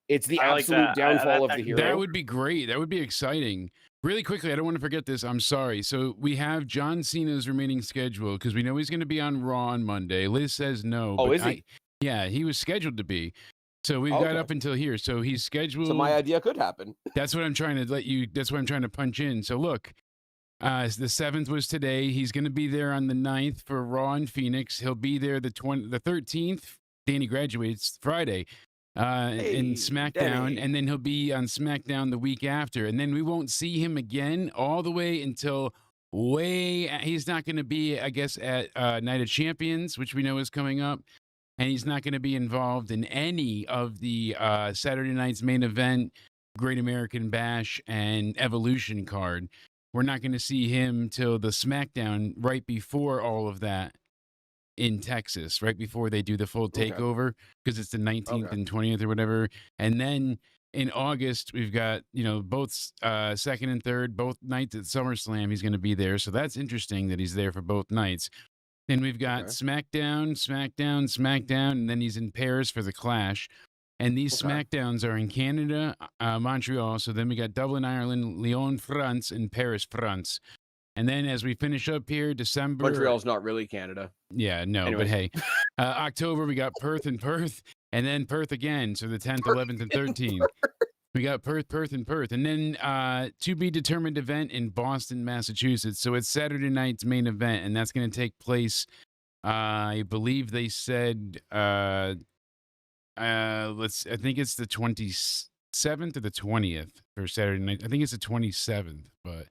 it's the absolute downfall of the hero. That would be great. That would be exciting. Really quickly, I don't want to forget this. I'm sorry. So we have John Cena's remaining schedule because we know he's going to be on Raw on Monday. Liz says no. Oh, but is he? Yeah, he was scheduled to be. So we've got up until here. So he's scheduled. So my idea could happen. That's what I'm trying to that's what I'm trying to punch in. So look, the 7th was today. He's going to be there on the 9th for Raw in Phoenix. He'll be there the 13th. Danny graduates Friday. In SmackDown, Danny. and then he'll be on SmackDown the week after, and then we won't see him again all the way until he's not going to be, I guess, at Night of Champions, which we know is coming up, and he's not going to be involved in any of the Saturday night's main event, Great American Bash, and Evolution card. We're not going to see him till the SmackDown right before all of that in Texas, right before they do the full takeover, because it's the 19th and 20th or whatever. And then in August, we've got, both second and third, both nights at SummerSlam. He's going to be there. So that's interesting that he's there for both nights. Then we've got SmackDown, and then he's in Paris for the Clash. And these SmackDowns are in Canada, Montreal. So then we got Dublin, Ireland, Lyon, France, and Paris, France. And then as we finish up here, December. Montreal's not really Canada. Yeah, no, Anyway. but hey. October, we got Perth, and then Perth again. So the 10th, 11th, and 13th. We got Perth, and then to be determined event in Boston, Massachusetts. So it's Saturday night's main event, and that's going to take place, I believe they said, I think it's the 27th or the 20th for Saturday night. I think it's the 27th, but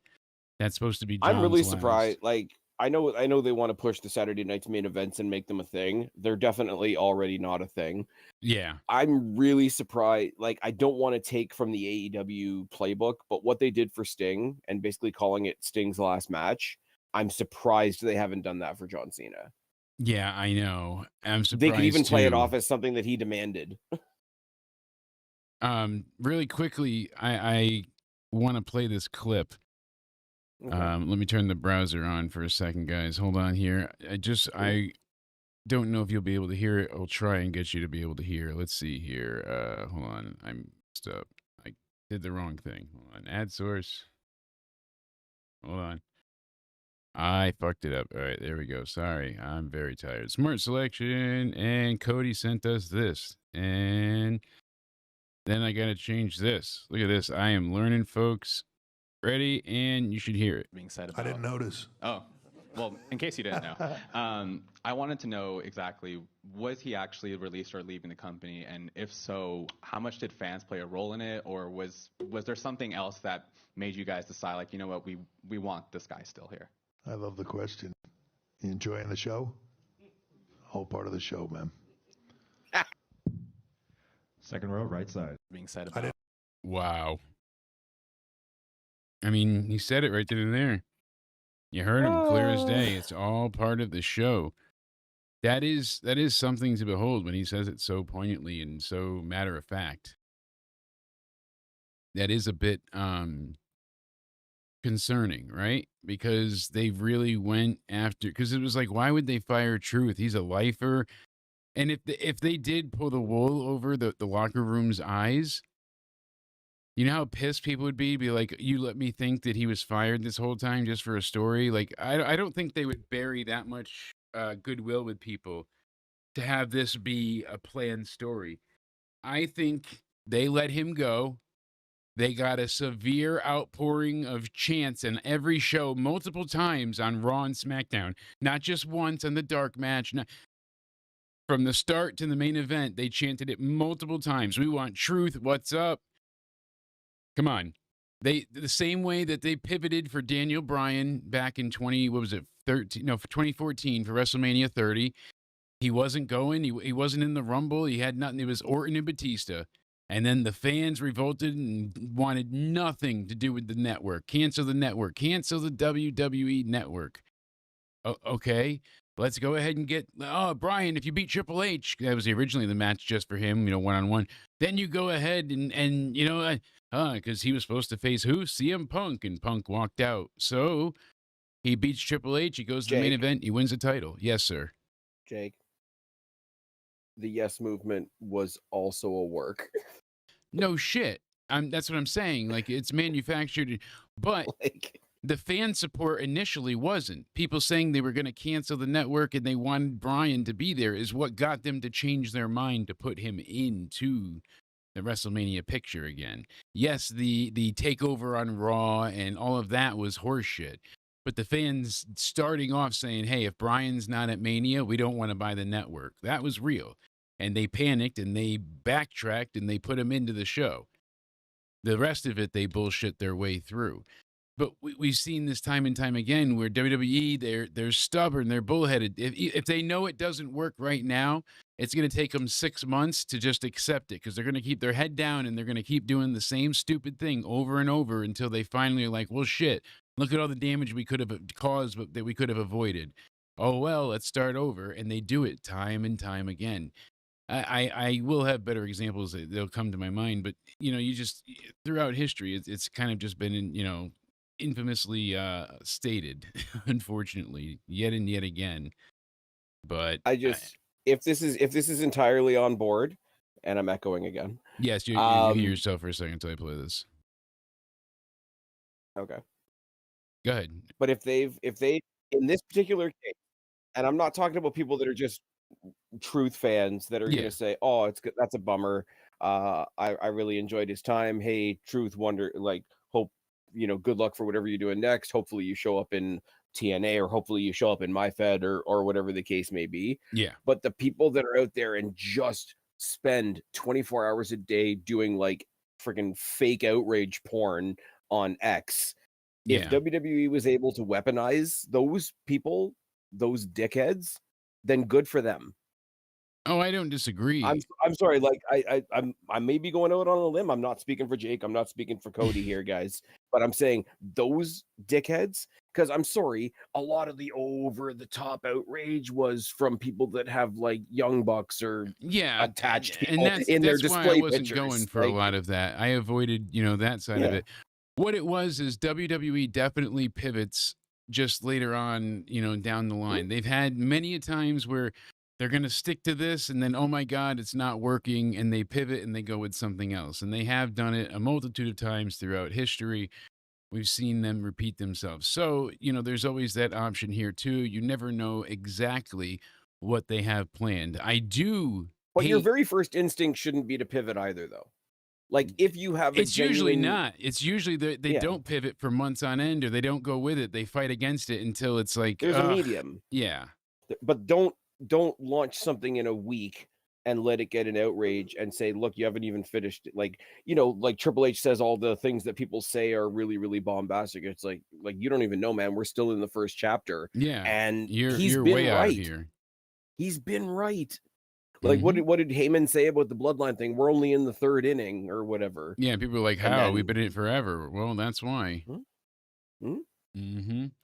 that's supposed to be John's I'm really last. surprised. Like, I know they want to push the Saturday night's main events and make them a thing. They're definitely already not a thing. Yeah. I'm really surprised. Like, I don't want to take from the AEW playbook, but what they did for Sting and basically calling it Sting's last match, I'm surprised they haven't done that for John Cena. Yeah, I know. I'm surprised They could even play it too. off as something that he demanded. Really quickly, I want to play this clip. Let me turn the browser on for a second, guys. Hold on here. I don't know if you'll be able to hear it. I'll try and get you to be able to hear. Let's see here. Hold on. I'm messed up. I did the wrong thing. Hold on. Ad source. Hold on. I fucked it up. All right, there we go. Sorry. I'm very tired. Smart selection. And Cody sent us this. And then I got to change this. Look at this. I am learning, folks. Ready, and you should hear it. Being said about. I didn't notice. Oh, well, in case you didn't know, I wanted to know exactly, was he actually released or leaving the company? And if so, how much did fans play a role in it? Or was there something else that made you guys decide, like, you know what, we want this guy still here? I love the question. You enjoying the show? Whole part of the show, man. Second row, right side. Being said about. Wow. I mean, he said it right then and there. You heard him clear as day. It's all part of the show. That is something to behold when he says it so poignantly and so matter of fact. That is a bit concerning, right? Because they really went after, because it was like, why would they fire Truth? He's a lifer. And if they did pull the wool over the locker room's eyes, you know how pissed people would be like, you let me think that he was fired this whole time just for a story? Like, I don't think they would bury that much goodwill with people to have this be a planned story. I think they let him go. They got a severe outpouring of chants in every show multiple times on Raw and SmackDown, not just once on the dark match. From the start to the main event, they chanted it multiple times. We want Truth. What's up? Come on. The same way that they pivoted for Daniel Bryan back in 2014 for WrestleMania 30. He wasn't going. He wasn't in the Rumble. He had nothing. It was Orton and Batista. And then the fans revolted and wanted nothing to do with the network. Cancel the network. Cancel the WWE network. Okay. Let's go ahead and get, Brian, if you beat Triple H, that was originally the match just for him, one-on-one. Then you go ahead and because he was supposed to face who? CM Punk, and Punk walked out. So he beats Triple H. He goes to the main event. He wins the title. Yes, sir. Jake, the Yes Movement was also a work. No shit. That's what I'm saying. Like, it's manufactured. But Like, the fan support initially wasn't. People saying they were going to cancel the network and they wanted Bryan to be there is what got them to change their mind to put him into the WrestleMania picture again. Yes, the takeover on Raw and all of that was horseshit. But the fans starting off saying, hey, if Bryan's not at Mania, we don't want to buy the network. That was real. And they panicked and they backtracked and they put him into the show. The rest of it, they bullshit their way through. But we've seen this time and time again where WWE, they're stubborn, they're bullheaded. If they know it doesn't work right now, it's going to take them 6 months to just accept it because they're going to keep their head down and they're going to keep doing the same stupid thing over and over until they finally are like, well, shit, look at all the damage we could have caused that we could have avoided. Oh, well, let's start over. And they do it time and time again. I will have better examples that'll come to my mind, but, you just, throughout history, it's kind of just been, infamously stated, unfortunately, yet and yet again. But if this is entirely on board, and I'm echoing again. Yes, you hear yourself for a second until I play this. Okay. Go ahead. But if they in this particular case, and I'm not talking about people that are just Truth fans that are going to say, "Oh, that's a bummer. I really enjoyed his time. Hey, Truth, hope good luck for whatever you're doing next. Hopefully you show up in TNA or hopefully you show up in MyFed or whatever the case may be." Yeah. But the people that are out there and just spend 24 hours a day doing like freaking fake outrage porn on X. If WWE was able to weaponize those people, those dickheads, then good for them. Oh, I don't disagree. I'm sorry. Like I may be going out on a limb. I'm not speaking for Jake. I'm not speaking for Cody here, guys. But I'm saying those dickheads, because I'm sorry, a lot of the over the top outrage was from people that have like Young Bucks or attached people in their display why I wasn't pictures. Going for a lot of that. I avoided that side of it. What it was is WWE definitely pivots just later on, down the line. They've had many a times where they're going to stick to this and then, oh my God, it's not working. And they pivot and they go with something else. And they have done it a multitude of times throughout history. We've seen them repeat themselves. So, there's always that option here too. You never know exactly what they have planned. But your very first instinct shouldn't be to pivot either, though. Like if you have it's usually not. It's usually they don't pivot for months on end or they don't go with it. They fight against it until it's like there's a medium. Yeah. But don't launch something in a week and let it get an outrage and say, look, you haven't even finished it. Like, like Triple H says all the things that people say are really, really bombastic. It's like you don't even know, man. We're still in the first chapter. Yeah. And he's been way right. Out here. He's been right. Like what did Heyman say about the bloodline thing? We're only in the third inning or whatever. Yeah, people are like, how? We've been in it forever. Well, that's why.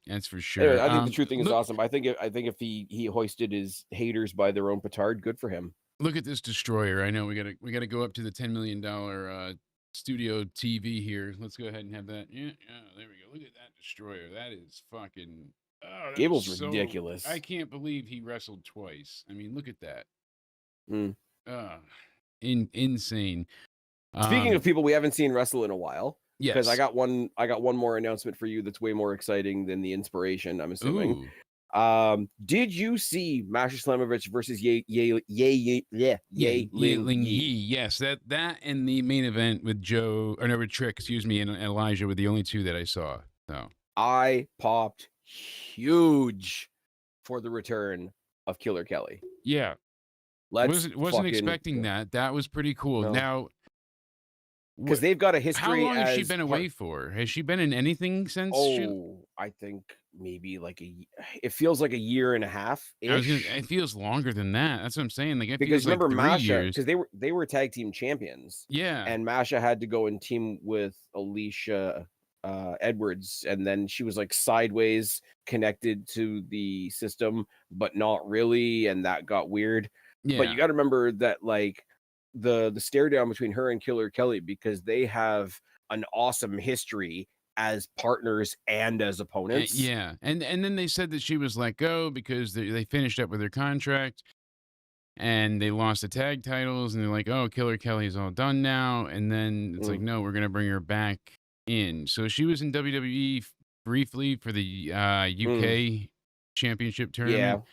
That's for sure. Anyway, I think the Truth thing is awesome. I think if he hoisted his haters by their own petard, good for him. Look at this destroyer. I know we gotta go up to the $10 million studio TV here. Let's go ahead and have that. Yeah, there we go. Look at that destroyer. That is fucking. Oh, Gable's ridiculous. I can't believe he wrestled twice. I mean, look at that. Insane. Speaking of people we haven't seen wrestle in a while, because yes, I got one more announcement for you that's way more exciting than the inspiration, I'm assuming. Did you see Masha Slamovich versus Ye Ling Yi? Yes, that and the main event with with Trick, and Elijah were the only two that I saw. So I popped huge for the return of Killer Kelly. Yeah. Wasn't expecting that. That was pretty cool. No. Now, because they've got a history. How long has she been away for? Has she been in anything since? I think maybe it feels like a year and a half. It feels longer than that. That's what I'm saying. Like because remember like Masha, because they were tag team champions. Yeah, and Masha had to go and team with Alicia Edwards, and then she was like sideways connected to the system, but not really, and that got weird. Yeah. But you got to remember that like the stare down between her and Killer Kelly, because they have an awesome history as partners and as opponents. Yeah. And then they said that she was let go because they finished up with their contract and they lost the tag titles and they're like, oh, Killer Kelly's all done now. And then it's like, no, we're going to bring her back in. So she was in WWE briefly for the UK Championship Yeah. tournament.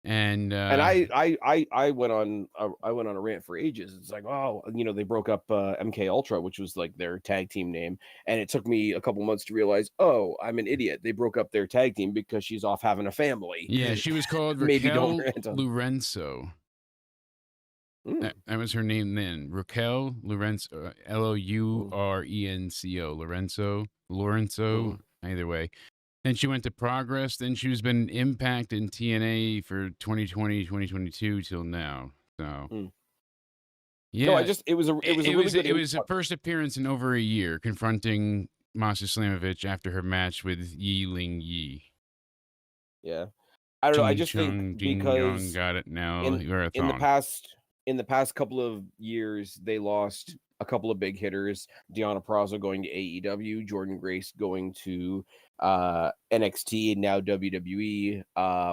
And I went on a rant for ages. It's like, oh, they broke up MK Ultra, which was like their tag team name, and it took me a couple months to realize, oh, I'm an idiot. They broke up their tag team because she's off having a family. yeah, she was called Maybe don't Raquel rant on. Lorenzo. That was her name then. Raquel Lorenzo, Lourenco, Lorenzo. Either way. Then she went to Progress. Then she's been Impact in TNA for 2020, 2022 till now. So, yeah. No, it was a first appearance in over a year, confronting Masha Slamovich after her match with Yi Ling Yi. Yeah, I don't know. I just think because got it now. In the past couple of years, they lost a couple of big hitters. Deonna Purrazzo going to AEW, Jordan Grace going to NXT, and now WWE.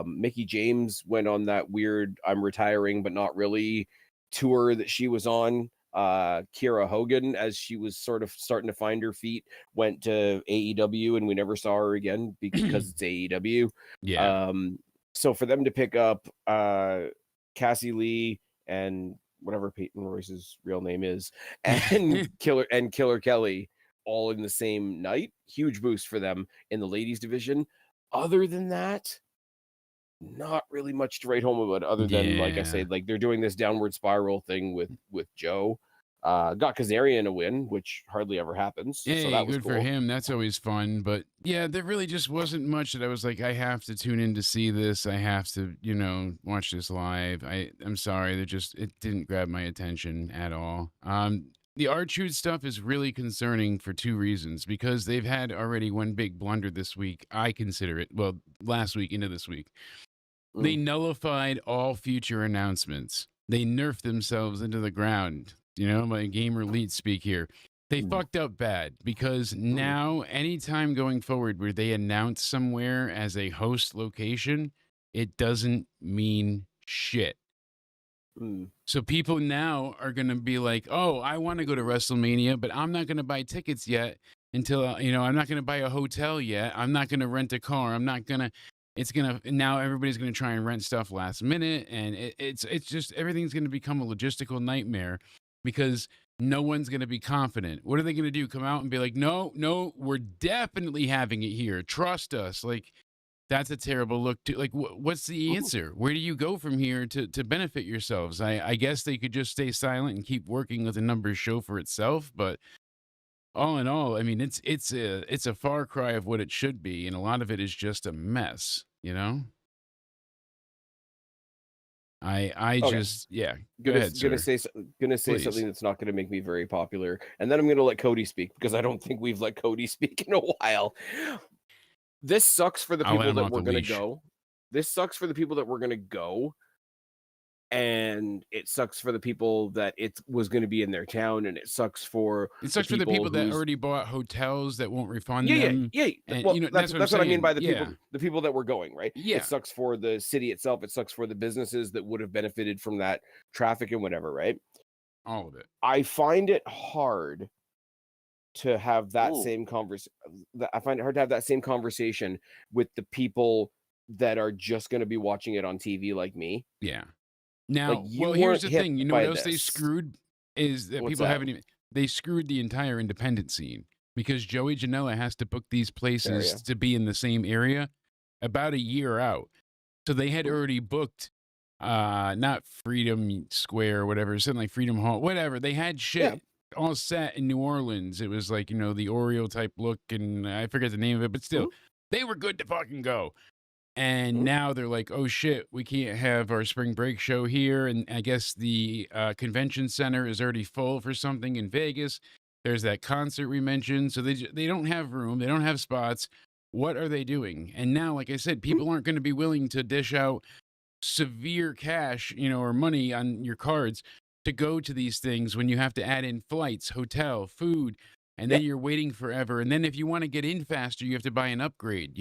Mickie James went on that weird "I'm retiring but not really" tour that she was on. Kiera Hogan, as she was sort of starting to find her feet, went to AEW, and we never saw her again because it's AEW. Yeah. So for them to pick up Cassie Lee and whatever Peyton Royce's real name is, and Killer Kelly all in the same night, huge boost for them in the ladies division. Other than that, not really much to write home about, other than, like I said, like they're doing this downward spiral thing with Joe. Got Kazarian a win, which hardly ever happens. Hey, so that was good cool for him. That's always fun. But yeah, there really just wasn't much that I was like, I have to tune in to see this. I have to, watch this live. I'm sorry, it didn't grab my attention at all. The R-Truth stuff is really concerning for two reasons. Because they've had already one big blunder this week. I consider it, well, last week into this week. They nullified all future announcements. They nerfed themselves into the ground. My gamer elite speak here. They fucked up bad, because now anytime going forward where they announce somewhere as a host location, it doesn't mean shit. So people now are going to be like, oh, I want to go to WrestleMania, but I'm not going to buy tickets yet until, I'm not going to buy a hotel yet. I'm not going to rent a car. I'm not going to. Now everybody's going to try and rent stuff last minute. And it's just, everything's going to become a logistical nightmare, because no one's going to be confident. What are they going to do? Come out and be like, no, we're definitely having it here. Trust us. Like, that's a terrible look to, like, what's the answer? Where do you go from here to benefit yourselves? I guess they could just stay silent and keep working with the numbers show for itself. But all in all, I mean, it's a far cry of what it should be. And a lot of it is just a mess, just go ahead, sir. Gonna say something that's not gonna make me very popular, and then I'm gonna let Cody speak, because I don't think we've let Cody speak in a while. This sucks for the people that we're gonna go. This sucks for the people that we're gonna go, and it sucks for the people that it was going to be in their town, and it sucks for the people that already bought hotels that won't refund them. Yeah. And, well, that's what I mean by the people that were going, right? Yeah. It sucks for the city itself. It sucks for the businesses that would have benefited from that traffic and whatever, right? All of it. I find it hard to have that same conversation. I find it hard to have that same conversation with the people that are just going to be watching it on TV, like me. Yeah. Now, here's the thing. You know what else they screwed is that What's people haven't even. They screwed the entire independent scene, because Joey Janela has to book these places to be in the same area about a year out. So they had already booked, not Freedom Square or whatever, something like Freedom Hall, whatever. They had shit all set in New Orleans. It was like, the Oreo type look, and I forget the name of it, but still, they were good to fucking go. And now they're like, oh shit, we can't have our spring break show here. And I guess the convention center is already full for something in Vegas. There's that concert we mentioned. So they don't have room. They don't have spots. What are they doing? And now, like I said, people aren't going to be willing to dish out severe cash, or money on your cards to go to these things when you have to add in flights, hotel, food, and then you're waiting forever. And then if you want to get in faster, you have to buy an upgrade,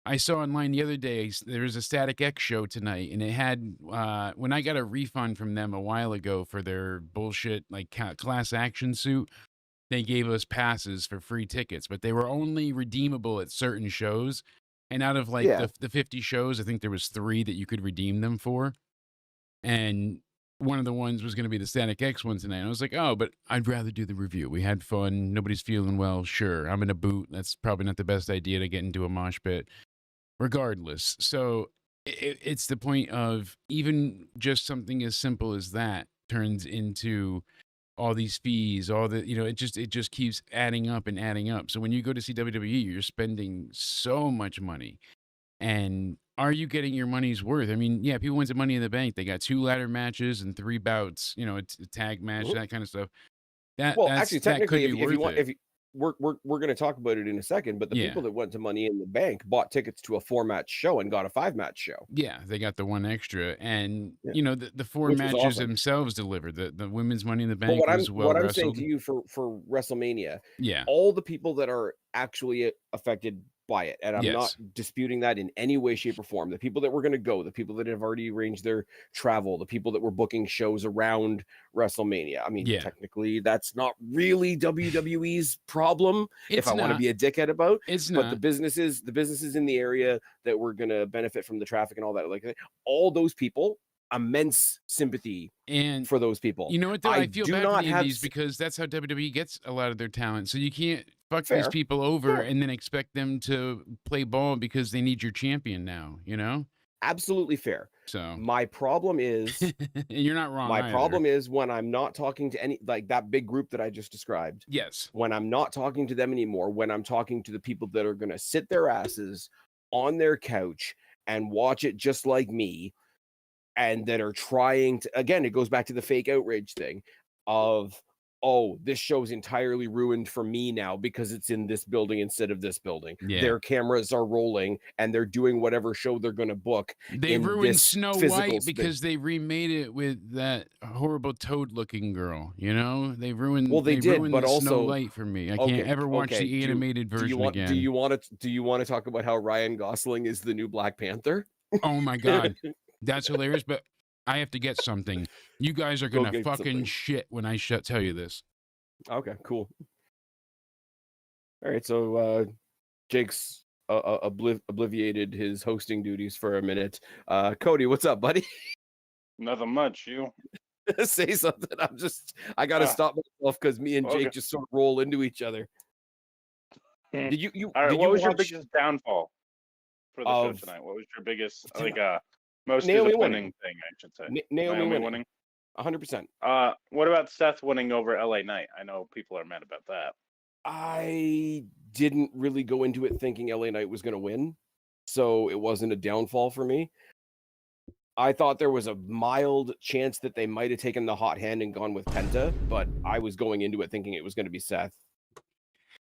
I saw online the other day, there was a Static X show tonight, and it had, when I got a refund from them a while ago for their bullshit, like, class action suit, they gave us passes for free tickets, but they were only redeemable at certain shows. And out of like Yeah. the 50 shows, I think there was 3 that you could redeem them for. And one of the ones was going to be the Static X one tonight. And I was like, oh, but I'd rather do the review. We had fun. Nobody's feeling well. Sure. I'm in a boot. That's probably not the best idea to get into a mosh pit regardless. So it's the point of even just something as simple as that turns into all these fees, all the, it just keeps adding up and adding up. So when you go to see WWE, you're spending so much money. And are you getting your money's worth? I mean, yeah, people went to Money in the Bank. They got 2 ladder matches and 3 bouts, it's a tag match, that kind of stuff. Actually, technically, that could be worth it. we're going to talk about it in a second, but the people that went to Money in the Bank bought tickets to a 4-match show and got a 5-match show. Yeah, they got the 1 extra, and the 4 matches themselves delivered. The women's Money in the Bank was well what I'm wrestled. saying to you for WrestleMania, yeah, all the people that are actually affected by it, and I'm not disputing that in any way, shape, or form. The people that were going to go, the people that have already arranged their travel, the people that were booking shows around WrestleMania. I mean, technically, that's not really WWE's problem. If I want to be a dickhead about, but the businesses in the area that were going to benefit from the traffic and all that, like all those people, immense sympathy and for those people. You know what, though? I feel bad for the indies because that's how WWE gets a lot of their talent. So you can't fuck these people over and then expect them to play ball because they need your champion now, Absolutely fair. So my problem is you're not wrong. My problem is when I'm not talking to any, like that big group that I just described. Yes. When I'm not talking to them anymore, when I'm talking to the people that are going to sit their asses on their couch and watch it just like me, and that are trying to, again, it goes back to the fake outrage thing of, oh, this show's entirely ruined for me now because it's in this building instead of this building. Yeah. Their cameras are rolling and they're doing whatever show they're going to book. They ruined Snow White because they remade it with that horrible toad-looking girl. They ruined. Well, they did, ruined but the also Snow White for me. I can't ever watch the animated version again. Do you want to talk about how Ryan Gosling is the new Black Panther? Oh my God. That's hilarious, but I have to get something. You guys are going to fucking shit when I tell you this. Okay, cool. All right, so Jake's obliviated his hosting duties for a minute. Cody, what's up, buddy? Nothing much. You say something. I got to stop myself because me and Jake just sort of roll into each other. Did you? All right, did what was your watch... biggest downfall for the show tonight? What was your biggest most Naomi disappointing winning. thing, I should say? Naomi winning. 100%. What about Seth winning over LA Knight? I know people are mad about that. I didn't really go into it thinking LA Knight was going to win, so it wasn't a downfall for me. I thought there was a mild chance that they might have taken the hot hand and gone with Penta, but I was going into it thinking it was going to be Seth.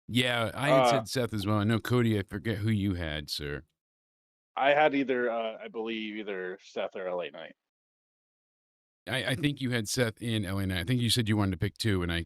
Yeah, I had said Seth as well. I know, Cody, I forget who you had, sir. I had I believe either Seth or LA Knight. I think you had Seth in LA Knight. I think you said you wanted to pick 2, and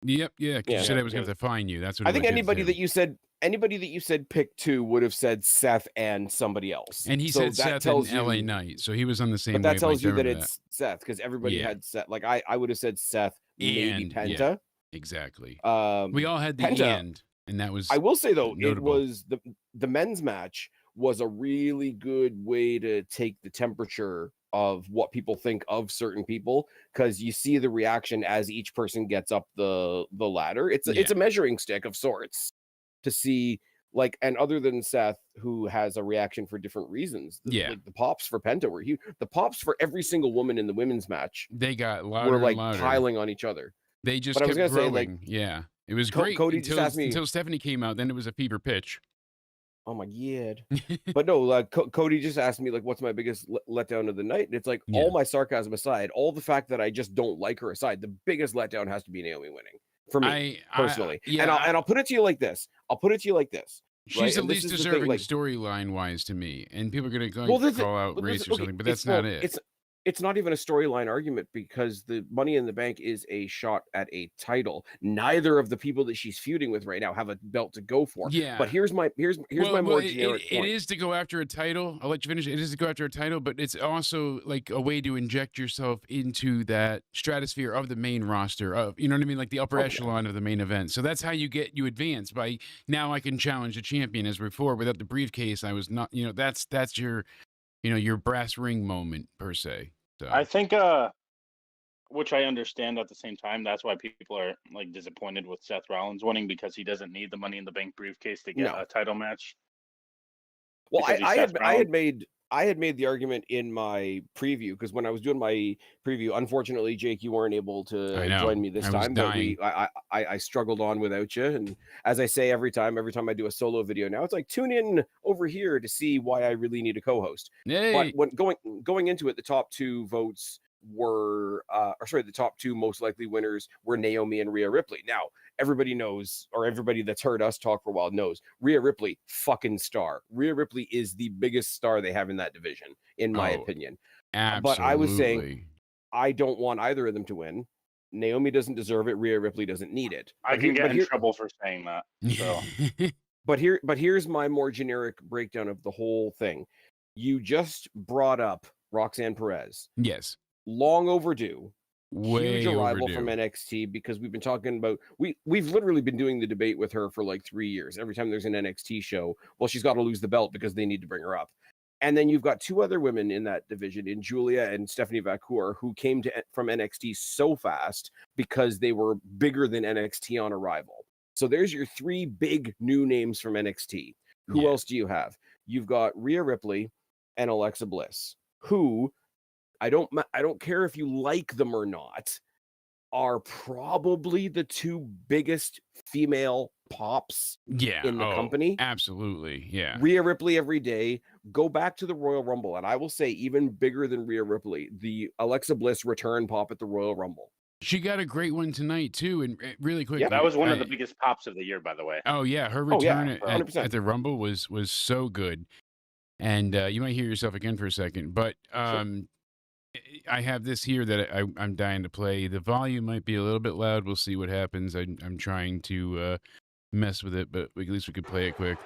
you said I was going to fine you. That's what I think anybody that you said pick 2 would have said Seth and somebody else. And he said Seth and LA Knight, so he was on the same. But that tells you that it's Seth because everybody had Seth. Like I would have said Seth, maybe Penta. Yeah, exactly. We all had the Penta, and that was. I will say though, notable. It was the men's match was a really good way to take the temperature of what people think of certain people, because you see the reaction as each person gets up the ladder. It's a measuring stick of sorts to see, like, and other than Seth, who has a reaction for different reasons. Like the pops for Penta were huge. The pops for every single woman in the women's match, they got louder, were like and louder. piling on each other. They just kept growing. Say, like, it was great. Cody just asked me until Stephanie came out. Then it was a fever pitch. Oh my God. But no, Cody just asked me, like, what's my biggest letdown of the night? And it's like, all my sarcasm aside, all the fact that I just don't like her aside, the biggest letdown has to be Naomi winning for me personally. And I'll put it to you like this. She's the least deserving storyline wise to me. And people are going to call out race or something, but that's not it. it's not even a storyline argument because the Money in the Bank is a shot at a title. Neither of the people that she's feuding with right now have a belt to go for. Yeah. But here's my more generic point. It is to go after a title. I'll let you finish. It is to go after a title, but it's also like a way to inject yourself into that stratosphere of the main roster of, you know what I mean? Like the upper echelon of the main event. So that's how you advance by now I can challenge a champion. As before, without the briefcase, I was not, that's your, your brass ring moment per se. So. I think, which I understand at the same time, that's why people are like disappointed with Seth Rollins winning, because he doesn't need the Money in the Bank briefcase to get a title match. Well, I had made the argument in my preview, because when I was doing my preview, unfortunately, Jake, you weren't able to join me this time. But I struggled on without you, and as I say every time I do a solo video now, it's like tune in over here to see why I really need a co-host. Hey. But when going into it, the top two votes were the top two most likely winners were Naomi and Rhea Ripley. Now, everybody knows, or everybody that's heard us talk for a while knows, Rhea Ripley, fucking star. Rhea Ripley is the biggest star they have in that division, in my opinion. Absolutely. But I was saying, I don't want either of them to win. Naomi doesn't deserve it. Rhea Ripley doesn't need it. I can get in trouble for saying that. So. But here's my more generic breakdown of the whole thing. You just brought up Roxanne Perez. Yes. Long overdue. Way huge arrival overdue. from NXT, because we've been talking about we've literally been doing the debate with her for like 3 years. Every time there's an NXT show, well, she's got to lose the belt because they need to bring her up. And then you've got two other women in that division, in Julia and Stephanie Vacour, who came from NXT so fast because they were bigger than NXT on arrival. So there's your three big new names from NXT. Who else do you have? You've got Rhea Ripley and Alexa Bliss, who I don't care if you like them or not, are probably the two biggest female pops in the company. Absolutely. Yeah. Rhea Ripley every day. Go back to the Royal Rumble, and I will say even bigger than Rhea Ripley, the Alexa Bliss return pop at the Royal Rumble. She got a great one tonight too, and really quick. Yeah, that was one of the biggest pops of the year, by the way. Oh yeah, her return at the Rumble was so good. And you might hear yourself again for a second, but Sure. I have this here that I'm dying to play. The volume might be a little bit loud. We'll see what happens. I'm trying to mess with it, but at least we could play it quick.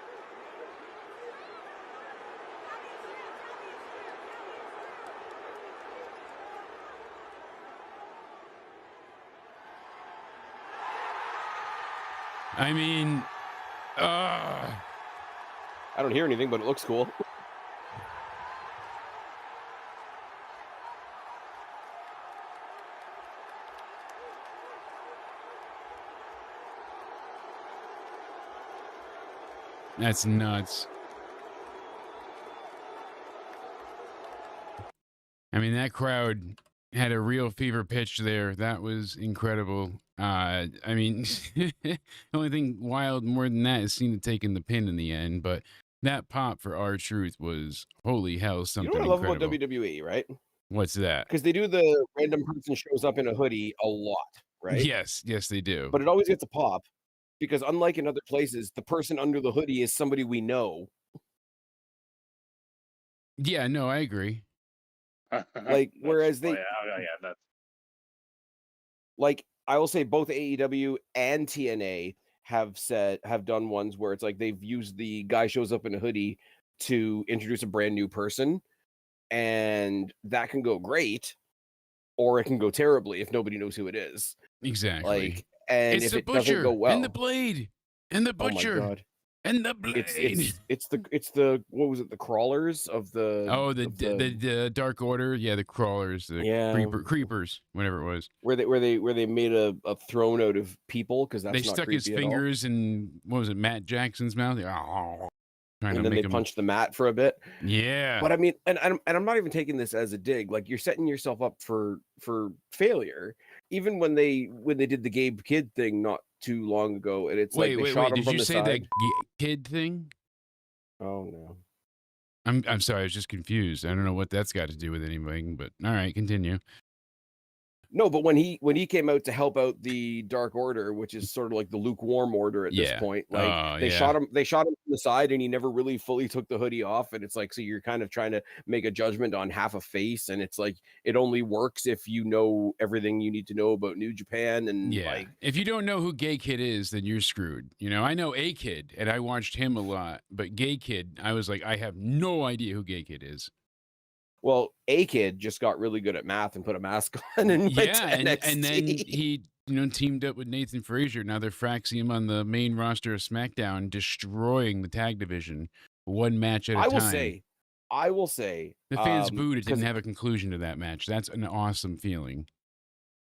I mean, I don't hear anything, but it looks cool. That's nuts. I mean, that crowd had a real fever pitch there. That was incredible. I mean, the only thing wild more than that is Cena taking the pin in the end, but that pop for R-Truth was, holy hell, something You know what I love incredible. about WWE, right? What's that? Because they do the random person shows up in a hoodie a lot, right? Yes, they do. But it always gets a pop, because unlike in other places, the person under the hoodie is somebody we know. Yeah, no, I agree. Like, whereas they, that's like, I will say both AEW and TNA have done ones where it's like they've used the guy shows up in a hoodie to introduce a brand new person, and that can go great, or it can go terribly if nobody knows who it is. Exactly. Like, and it's if the it doesn't Butcher go well, and the Blade and the Butcher. Oh my God. And the Blade. It's the what was it? The crawlers of the the Dark Order. Yeah, the crawlers, the creepers, whatever it was. Where they made a throne out of people, because that's they not stuck his creepy at all. fingers in, what was it, Matt Jackson's mouth? And then they punched the mat for a bit. Yeah. But I mean, and I'm not even taking this as a dig. Like, you're setting yourself up for failure. Even when they did the Gabe Kidd thing not too long ago, and it's like they shot him from the side. Did you say that Kidd thing? Oh no. I'm sorry, I was just confused. I don't know what that's got to do with anything, but all right, continue. No, but when he came out to help out the Dark Order, which is sort of like the lukewarm order at this point, like they shot him from the side, and he never really fully took the hoodie off, and it's like, so you're kind of trying to make a judgment on half a face, and it's like it only works if you know everything you need to know about New Japan, and like if you don't know who Gay Kid is, then you're screwed. You know, I know A Kid, and I watched him a lot, but Gay Kid, I was like, I have no idea who Gay Kid is. Well, A Kid just got really good at math and put a mask on and went to NXT. And then he, teamed up with Nathan Frazier. Now they're fraxing him on the main roster of SmackDown, destroying the tag division one match at a time. I will say the fans booed. It didn't have a conclusion to that match. That's an awesome feeling.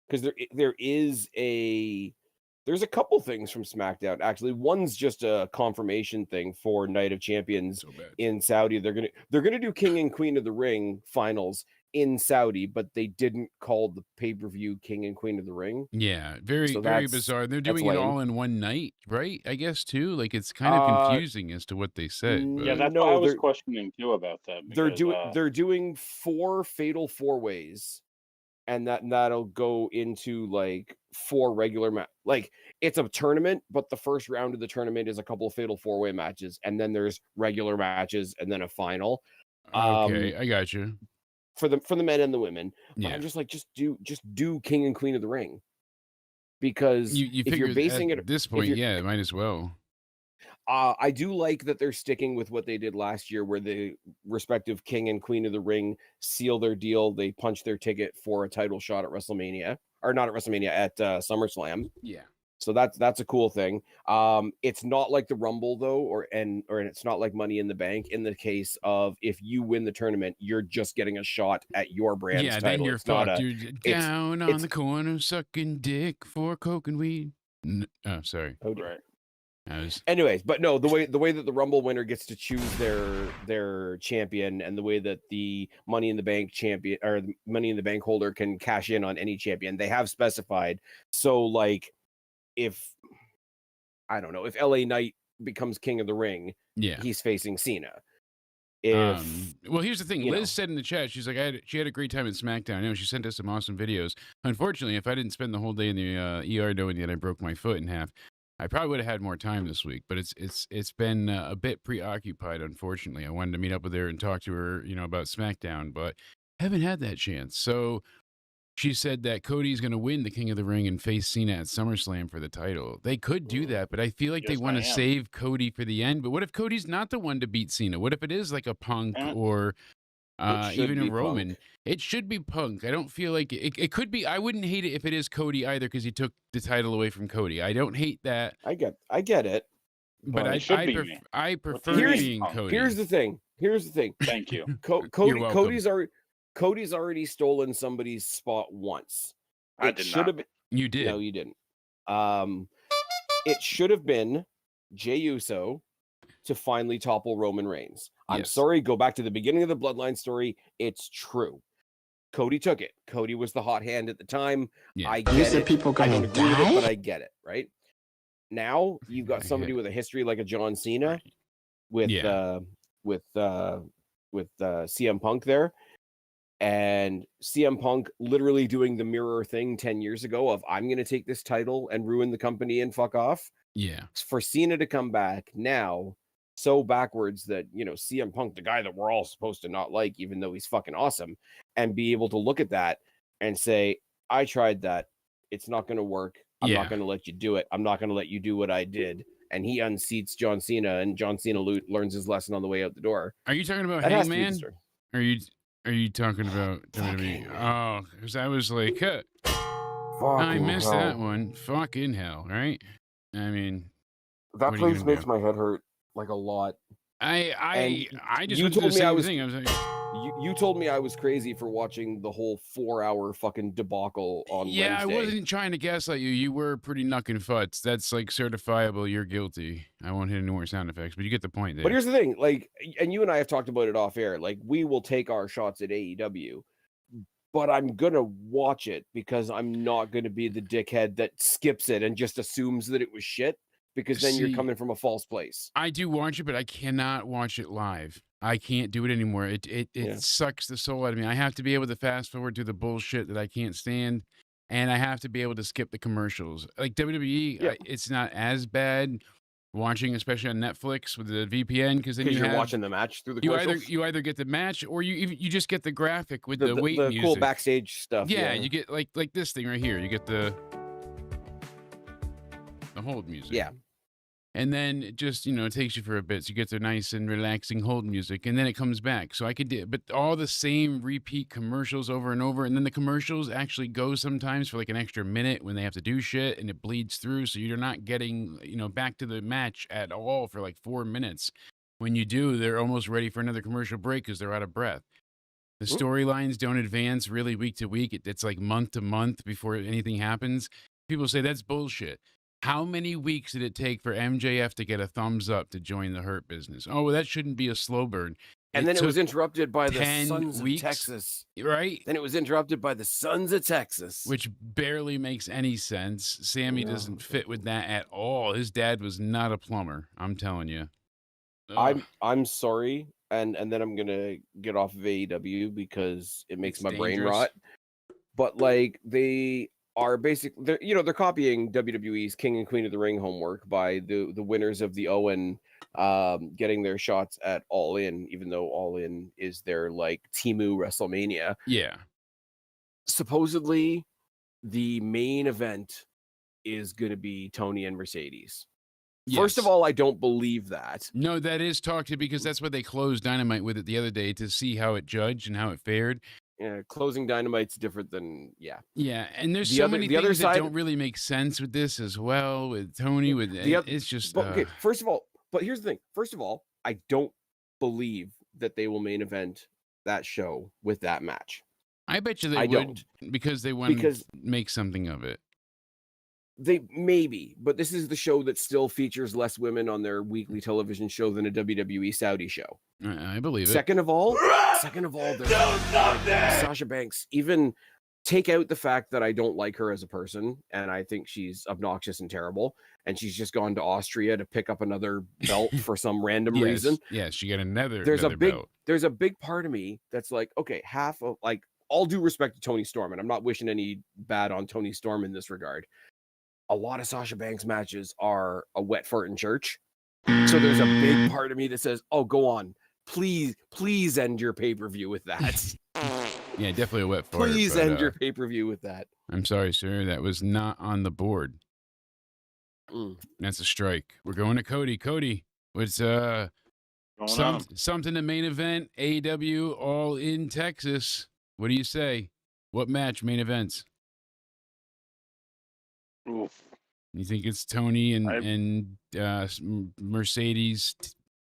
Because there's a couple things from SmackDown. Actually, one's just a confirmation thing for Night of Champions in Saudi. They're gonna do King and Queen of the Ring finals in Saudi, but they didn't call the pay-per-view King and Queen of the Ring. Yeah, very bizarre. They're doing it all in one night, right? I guess too. Like it's kind of confusing as to what they said. But. Yeah, that's what I was questioning too about that. Because, they're doing 4 fatal 4-ways. And that'll go into like 4 regular like it's a tournament, but the first round of the tournament is a couple of fatal 4-way matches, and then there's regular matches, and then a final. Okay, I got you. For the men and the women, yeah. I'm just like, just do King and Queen of the Ring, because you if you're basing it at this point, yeah, might as well. I do like that they're sticking with what they did last year, where the respective King and Queen of the Ring seal their deal. They punch their ticket for a title shot at WrestleMania, or not at WrestleMania, at SummerSlam. Yeah. So that's a cool thing. It's not like the Rumble though, or it's not like Money in the Bank. In the case of if you win the tournament, you're just getting a shot at your brand's title. Then you're fucked. You're down on the corner sucking dick for coke and weed. Oh, sorry. Oh, right. Was... Anyways, but no, the way that the Rumble winner gets to choose their champion, and the way that the Money in the Bank champion or the Money in the Bank holder can cash in on any champion, they have specified. So like, if I don't know, if LA Knight becomes King of the Ring, he's facing Cena. Well, here's the thing. Liz said in the chat, she's like, she had a great time at SmackDown. She sent us some awesome videos. Unfortunately, if I didn't spend the whole day in the ER knowing that I broke my foot in half, I probably would have had more time this week, but it's been a bit preoccupied, unfortunately. I wanted to meet up with her and talk to her, about SmackDown, but haven't had that chance. So she said that Cody's going to win the King of the Ring and face Cena at SummerSlam for the title. They could do that, but I feel like they want to save Cody for the end. But what if Cody's not the one to beat Cena? What if it is like a Punk or even a Roman? Punk. It should be Punk. I don't feel like it could be. I wouldn't hate it if it is Cody either, because he took the title away from Cody. I don't hate that. I get it. But I prefer being Cody. Here's the thing. Thank you. Cody's already stolen somebody's spot once. I did not. You did. No, you didn't. It should have been Jey Uso to finally topple Roman Reigns. I'm sorry, go back to the beginning of the Bloodline story. It's true. Cody took it. Cody was the hot hand at the time. Yeah. I get it. People I don't agree with it, but I get it, right? Now you've got somebody with a history like a John Cena with CM Punk there. And CM Punk literally doing the mirror thing 10 years ago of, I'm going to take this title and ruin the company and fuck off. Yeah. For Cena to come back now so backwards that, CM Punk, the guy that we're all supposed to not like, even though he's fucking awesome, and be able to look at that and say, I tried that. It's not going to work. I'm not going to let you do it. I'm not going to let you do what I did. And he unseats John Cena, and John Cena learns his lesson on the way out the door. Are you talking about Hangman? Are you talking about WWE? Oh, because I was like, I missed that one. Fucking hell, right? I mean, that place makes my head hurt like a lot. I just went through the same thing. I was like, you told me I was crazy for watching the whole 4-hour fucking debacle on Wednesday. I wasn't trying to gaslight you. You were pretty knuckin' futs. That's like certifiable. You're guilty. I won't hit any more sound effects, but you get the point there. But here's the thing, like, and you and I have talked about it off air. Like, we will take our shots at AEW, but I'm gonna watch it because I'm not gonna be the dickhead that skips it and just assumes that it was shit. Because then you're coming from a false place. I do watch it, but I cannot watch it live. I can't do it anymore. It sucks the soul out of me. I have to be able to fast forward to the bullshit that I can't stand. and I have to be able to skip the commercials. Like WWE, it's not as bad watching, especially on Netflix with the VPN, because then you're watching the match through the commercials. You either get the match or you just get the graphic with the wait music. Cool backstage stuff. Yeah, you get like this thing right here. You get the hold music. Yeah. And then it just, it takes you for a bit. So you get the nice and relaxing hold music, and then it comes back. So I could do, but all the same repeat commercials over and over. And then the commercials actually go sometimes for like an extra minute when they have to do shit, and it bleeds through. So you're not getting, back to the match at all for like 4 minutes. When you do, they're almost ready for another commercial break because they're out of breath. The storylines don't advance really week to week. It's like month to month before anything happens. People say that's bullshit. How many weeks did it take for MJF to get a thumbs up to join the Hurt Business? Oh, well, that shouldn't be a slow burn. And then it was interrupted by the 10 Sons weeks, of Texas. Right? Then it was interrupted by the Sons of Texas. Which barely makes any sense. Sammy doesn't fit with that at all. His dad was not a plumber, I'm telling you. I'm sorry, and then I'm gonna get off of AEW because it makes my brain rot. But like they are basically they're copying WWE's King and Queen of the Ring homework by the winners of the Owen getting their shots at All In, even though All In is their like Temu WrestleMania. Yeah. Supposedly the main event is going to be Tony and Mercedes. Yes. First of all, I don't believe that. No, that is talked to because that's what they closed Dynamite with it the other day to see how it judged and how it fared. Yeah, closing Dynamite's different than Yeah, and there's so many things that don't really make sense with this as well. With Tony, it's just. Okay, first of all, but here's the thing. First of all, I don't believe that they will main event that show with that match. I bet you they would because they want to make something of it. They maybe, but this is the show that still features less women on their weekly television show than a WWE Saudi show. I believe it. Second of all, Sasha Banks, even take out the fact that I don't like her as a person, and I think she's obnoxious and terrible, and she's just gone to Austria to pick up another belt for some random reason. Yes, she got another belt. There's a big part of me that's like, okay, half of like all due respect to Toni Storm, and I'm not wishing any bad on Toni Storm in this regard. A lot of Sasha Banks matches are a wet fart in church. So there's a big part of me that says, oh, go on. Please end your pay-per-view with that. Yeah, definitely a wet fart. Please end your pay-per-view with that. I'm sorry, sir. That was not on the board. That's a strike. We're going to Cody. Cody, what's something to main event? AEW All in Texas. What do you say? What match main events? Oof. You think it's Tony and Mercedes,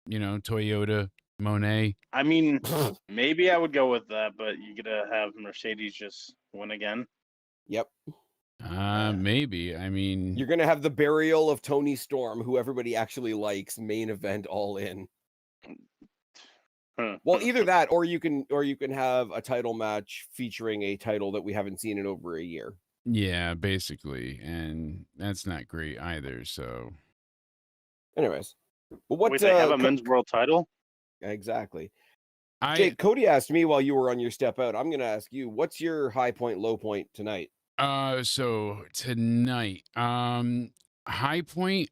Toyota, Monet? I mean, maybe I would go with that, but you gotta have Mercedes just win again. Yep. Maybe. I mean, you're gonna have the burial of Toni Storm, who everybody actually likes, main event All In. Well, either that, or you can have a title match featuring a title that we haven't seen in over a year. Yeah, basically, and that's not great either. So, anyways, but what? Wait, they have a men's world title? Exactly. Jake, Cody asked me while you were on your step out. I'm going to ask you, what's your high point, low point tonight? So tonight, high point.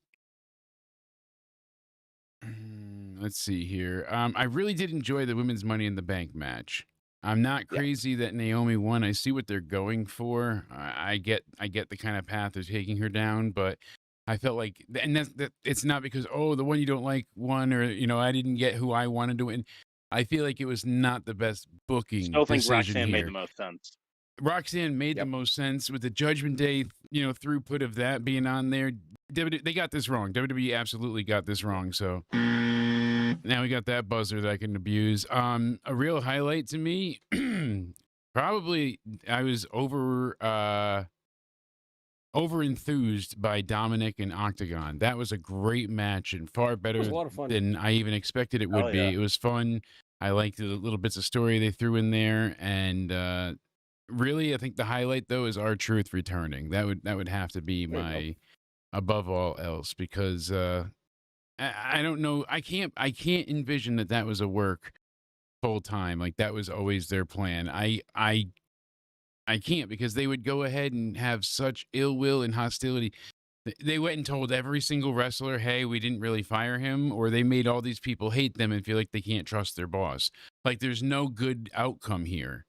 Let's see here. I really did enjoy the women's Money in the Bank match. I'm not crazy that Naomi won. I see what they're going for. I get the kind of path they're taking her down, but I felt like, and that it's not because the one you don't like won, or I didn't get who I wanted to win. I feel like it was not the best booking. Still think decision Roxanne here. made the most sense. Roxanne made the most sense with the Judgment Day, throughput of that being on there. They got this wrong. WWE absolutely got this wrong. So now we got that buzzer that I can abuse. A real highlight to me, probably I was over enthused by Dominic and Octagon. That was a great match and far better than I even expected it would be. It was fun. I liked the little bits of story they threw in there, and really, I think the highlight though is R-Truth returning. That would have to be my above all else, because I don't know. I can't envision that was a work full time. Like that was always their plan. I I can't, because they would go ahead and have such ill will and hostility. They went and told every single wrestler, hey, we didn't really fire him, or they made all these people hate them and feel like they can't trust their boss. Like, there's no good outcome here.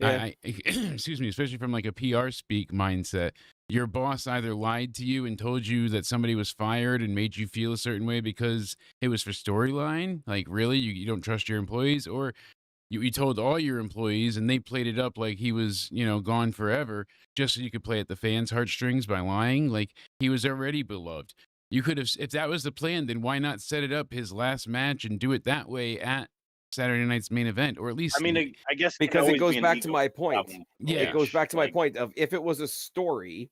Yeah. Excuse me, especially from like a PR speak mindset. Your boss either lied to you and told you that somebody was fired and made you feel a certain way because it was for storyline. Like, really, you don't trust your employees, or you told all your employees and they played it up like he was, gone forever, just so you could play at the fans' heartstrings by lying. Like, he was already beloved. You could have, if that was the plan, then why not set it up his last match and do it that way at Saturday night's main event, or at least. I mean, I guess because it goes back to my point. Yeah, it goes back to my point of if it was a story,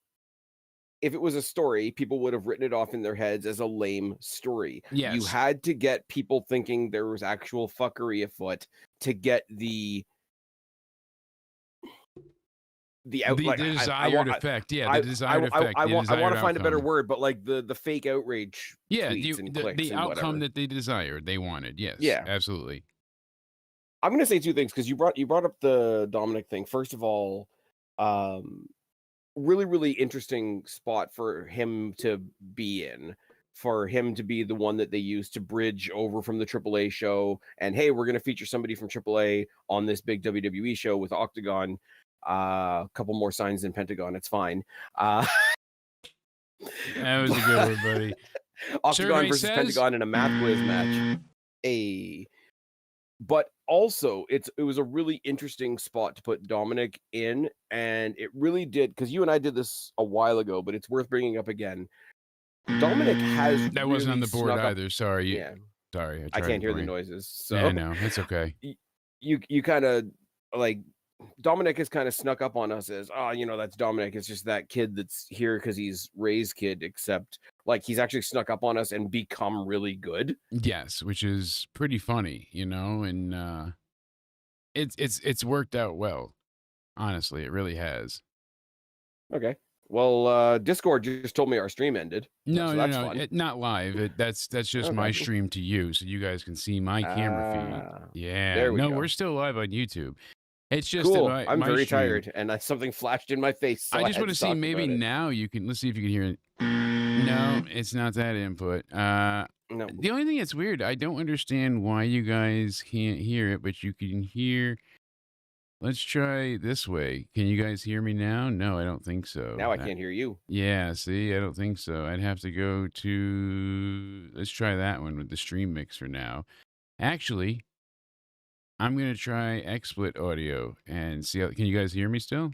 people would have written it off in their heads as a lame story. Yes. You had to get people thinking there was actual fuckery afoot to get the desired effect. Yeah, the desired effect. I want to find a better word, but like the fake outrage. Yeah, tweets and clicks the and outcome whatever that they desired, they wanted. Yes. Yeah, absolutely. I'm going to say two things because you brought up the Dominic thing. First of all, really, really interesting spot for him to be in, for him to be the one that they use to bridge over from the AAA show. And hey, we're going to feature somebody from AAA on this big WWE show with Octagon. A couple more signs than Pentagon. It's fine. That was a good one, buddy. Octagon versus Pentagon in a math quiz match. But also, it was a really interesting spot to put Dominic in, and it really did, because you and I did this a while ago, but it's worth bringing up again. Dominic has that wasn't on the board either. Sorry. Yeah, sorry. I can't hear the noises. So yeah, no, it's okay. You kind of like Dominic has kind of snuck up on us as, that's Dominic. It's just that kid that's here because he's Ray's kid, except like he's actually snuck up on us and become really good. Yes, which is pretty funny, and it's worked out well. Honestly, it really has. Okay. Well, Discord just told me our stream ended. No, not live. That's just my stream to you, so you guys can see my camera feed. Yeah. There we go. We're still live on YouTube. It's just cool. That I'm very stream, tired, and something flashed in my face. So I just want to see, maybe now you can. Let's see if you can hear it. No, it's not that input. No. The only thing that's weird, I don't understand why you guys can't hear it, but you can hear. Let's try this way. Can you guys hear me now? No, I don't think so. Now I can't hear you. Yeah, see, I don't think so. I'd have to go to. Let's try that one with the stream mixer now. Actually, I'm going to try XSplit audio and see how. Can you guys hear me still?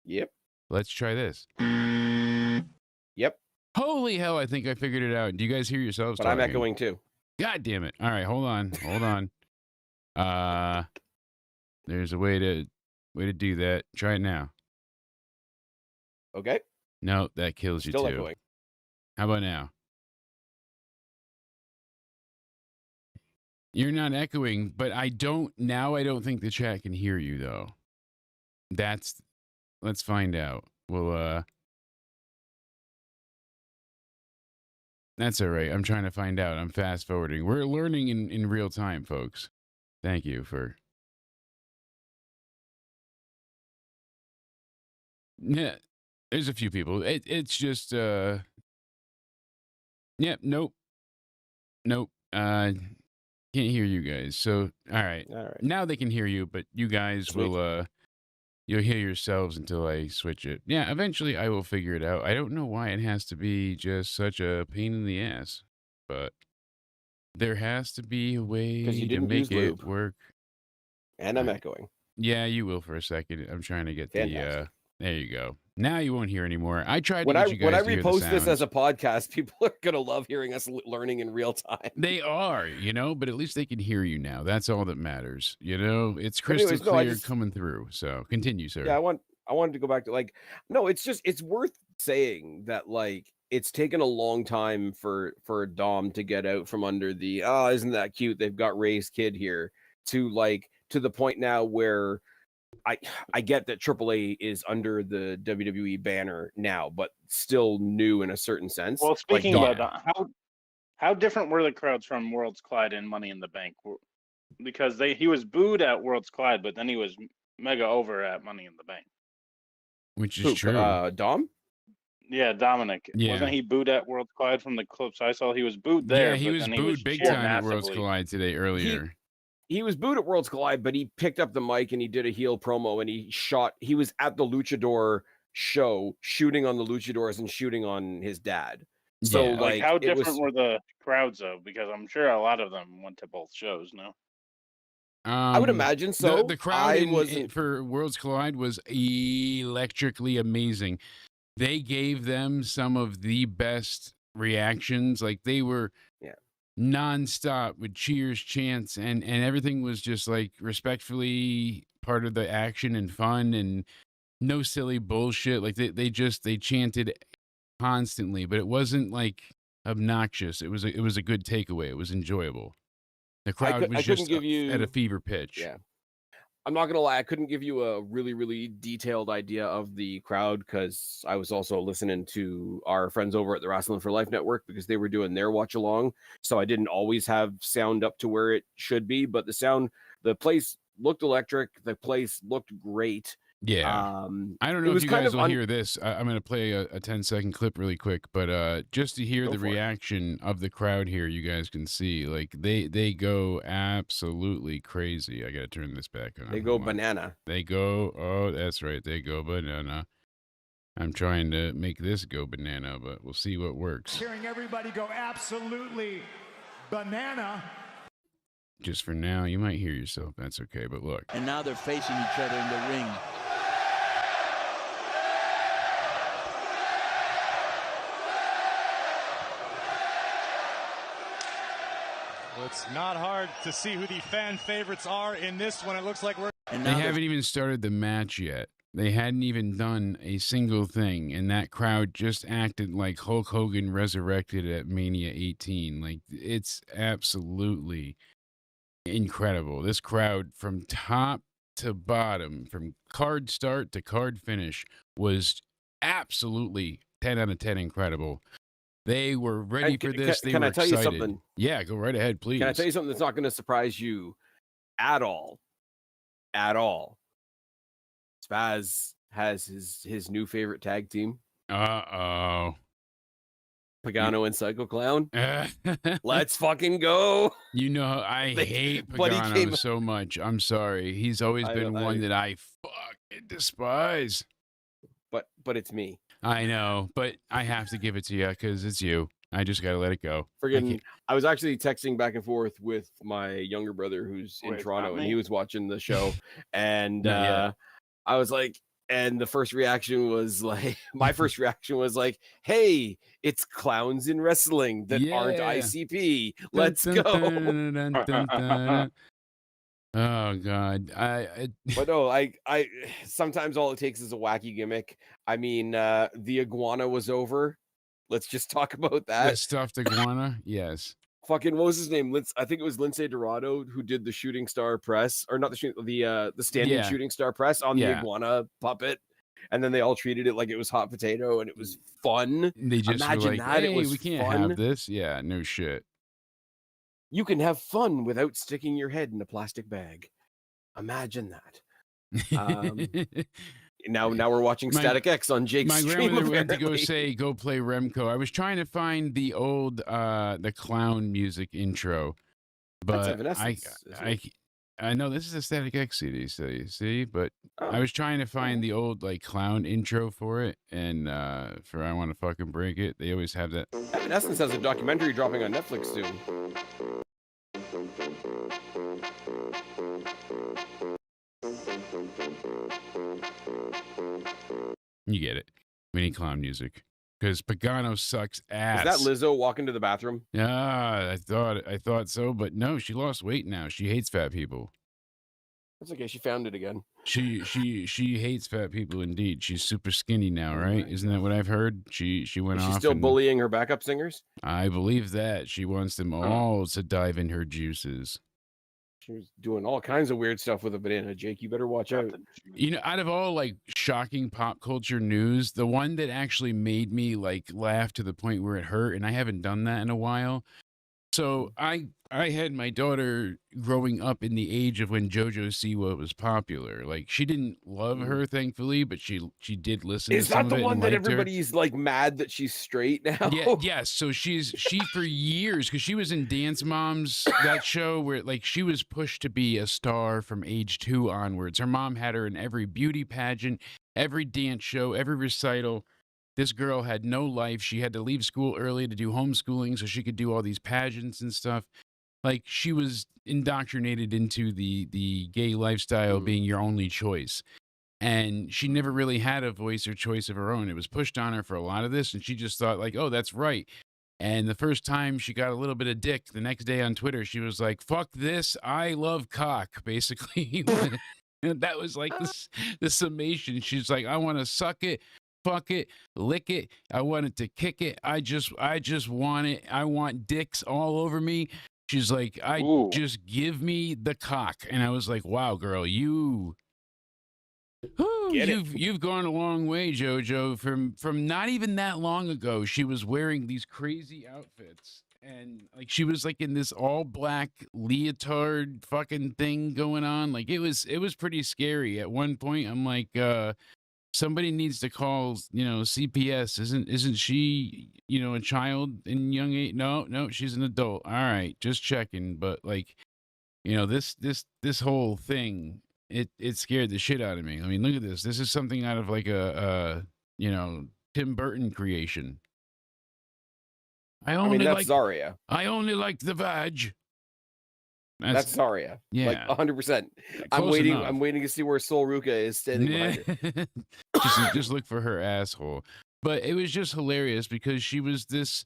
Yep. Let's try this. Yep. Holy hell, I think I figured it out. Do you guys hear yourselves But talking? I'm echoing too. God damn it. All right, hold on. There's a way to do that. Try it now. Okay. No, that kills you Still too. Echoing. How about now? You're not echoing, but I don't think the chat can hear you though. Let's find out. Well, that's all right. I'm trying to find out. I'm fast forwarding. We're learning in real time, folks. Thank you for. Yeah, there's a few people. It's just yeah, nope. Can't hear you guys. So all right. Now they can hear you, but you guys will you'll hear yourselves until I switch it. Yeah, eventually I will figure it out. I don't know why it has to be just such a pain in the ass, but there has to be a way to make it work. And I'm echoing. Yeah, you will for a second. I'm trying to get the there you go. Now you won't hear anymore. I tried to when get you guys when I to hear repost the this sounds. as a podcast, people are gonna love hearing us learning in real time. They are, but at least they can hear you now. That's all that matters. It's crystal clear coming through. So continue, sir. Yeah, I wanted to go back to it's worth saying that it's taken a long time for Dom to get out from under the isn't that cute? They've got Ray's kid here to the point now where I get that AAA is under the WWE banner now, but still new in a certain sense. Well, speaking about that, how different were the crowds from Worlds Collide and Money in the Bank? Because he was booed at Worlds Collide, but then he was mega over at Money in the Bank. Which is true. Dom? Yeah, Dominic. Yeah. Wasn't he booed at Worlds Collide from the clips I saw? He was booed there. Yeah, he but was then booed he was big cheered time at Worlds massively. Collide today earlier. He was booed at Worlds Collide, but he picked up the mic and he did a heel promo and he was at the Luchador show shooting on the Luchadors and shooting on his dad. So Yeah. Like how different were the crowds though? Because I'm sure a lot of them went to both shows, no? I would imagine so. The crowd for Worlds Collide was electrically amazing. They gave them some of the best reactions. Like they were nonstop with cheers, chants, and everything was just like respectfully part of the action and fun and no silly bullshit. Like they chanted constantly, but it wasn't like obnoxious. It was a good takeaway. It was enjoyable. The crowd was just at a fever pitch. Yeah. I'm not going to lie. I couldn't give you a really, really detailed idea of the crowd because I was also listening to our friends over at the Wrestling for Life Network because they were doing their watch along. So I didn't always have sound up to where it should be, but the place looked electric. The place looked great. Yeah. I don't know if you guys will hear this. I'm going to play a 10-second clip really quick, but just to hear the reaction of the crowd here, you guys can see like they go absolutely crazy. I got to turn this back on. They go banana. They go, oh, that's right. They go banana. I'm trying to make this go banana, but we'll see what works. Hearing everybody go absolutely banana. Just for now, you might hear yourself. That's okay, but look. And now they're facing each other in the ring. Well, it's not hard to see who the fan favorites are in this one. It looks like they haven't even started the match yet. They hadn't even done a single thing, and that crowd just acted like Hulk Hogan resurrected at Mania 18. Like, it's absolutely incredible. This crowd from top to bottom, from card start to card finish, was absolutely 10 out of 10 incredible. They were ready for this. They were excited. Can I tell you something? Yeah, go right ahead, please. Can I tell you something that's not going to surprise you at all? At all. Spaz has his new favorite tag team. Uh-oh. Pagano and Psycho Clown. Let's fucking go. You know, I hate Pagano so much. I'm sorry. He's always been one that I fucking despise. But it's me. I know, but I have to give it to you because it's you. I just got to let it go. I was actually texting back and forth with my younger brother who's in Toronto, and he was watching the show. And I was like, and the first reaction was like, my first reaction was like, hey, it's clowns in wrestling that aren't ICP. Let's go. Oh God. But no, I sometimes all it takes is a wacky gimmick. I mean, the iguana was over. Let's just talk about that. The stuffed iguana, yes. Fucking what was his name? I think it was Lindsay Dorado who did the shooting star press, or not the standing shooting star press on the iguana puppet, and then they all treated it like it was hot potato, and it was fun. They just imagine were like, that. hey, it was we can't fun. have this. Yeah, no shit. You can have fun without sticking your head in a plastic bag. Imagine that. Now we're watching Static X on Jake's stream. My grandmother went to go play Remco. I was trying to find the old the clown music intro, but I know this is a Static X CD, so you see, but I was trying to find the old like clown intro for it, and for I Want to Fucking Break It, they always have that. Evanescence has a documentary dropping on Netflix soon. You get it. We need clown music because Pagano sucks ass. Is that Lizzo walking to the bathroom? Yeah, I thought so, but no, she lost weight now. She hates fat people. That's okay. She found it again. She hates fat people indeed. She's super skinny now, right? Isn't that what I've heard? She went off. She's still bullying her backup singers? I believe that. She wants them all to dive in her juices. She was doing all kinds of weird stuff with a banana, Jake. You better watch out. You know, out of all like shocking pop culture news, the one that actually made me like laugh to the point where it hurt, and I haven't done that in a while, So I had my daughter growing up in the age of when JoJo Siwa was popular. Like she didn't love her, thankfully, but she did listen to Is some that of the it one and that liked her. everybody's like mad that she's straight now? Yeah, yes. So she for years, because she was in Dance Moms, that show where like she was pushed to be a star from age 2 onwards. Her mom had her in every beauty pageant, every dance show, every recital. This girl had no life. She had to leave school early to do homeschooling so she could do all these pageants and stuff. Like she was indoctrinated into the gay lifestyle being your only choice. And she never really had a voice or choice of her own. It was pushed on her for a lot of this, and she just thought like, "Oh, that's right." And the first time she got a little bit of dick, the next day on Twitter, she was like, "Fuck this, I love cock." Basically, and that was like the summation. She's like, "I want to suck it, fuck it, lick it. I want it to kick it. I just want it. I want dicks all over me." She's like, just give me the cock." And I was like, "Wow, girl, you've gone a long way, JoJo. From not even that long ago, she was wearing these crazy outfits, and like she was like in this all black leotard fucking thing going on. Like it was pretty scary. At one point, I'm like, somebody needs to call, CPS. Isn't she, a child in young age? No, she's an adult. All right, just checking. But like, this whole thing. It scared the shit out of me. I mean, look at this. This is something out of like a Tim Burton creation. That's Zarya. I only like the vag. That's Zarya. Yeah, like 100%. I'm waiting to see where Sol Ruka is standing behind her. just look for her asshole. But it was just hilarious because she was this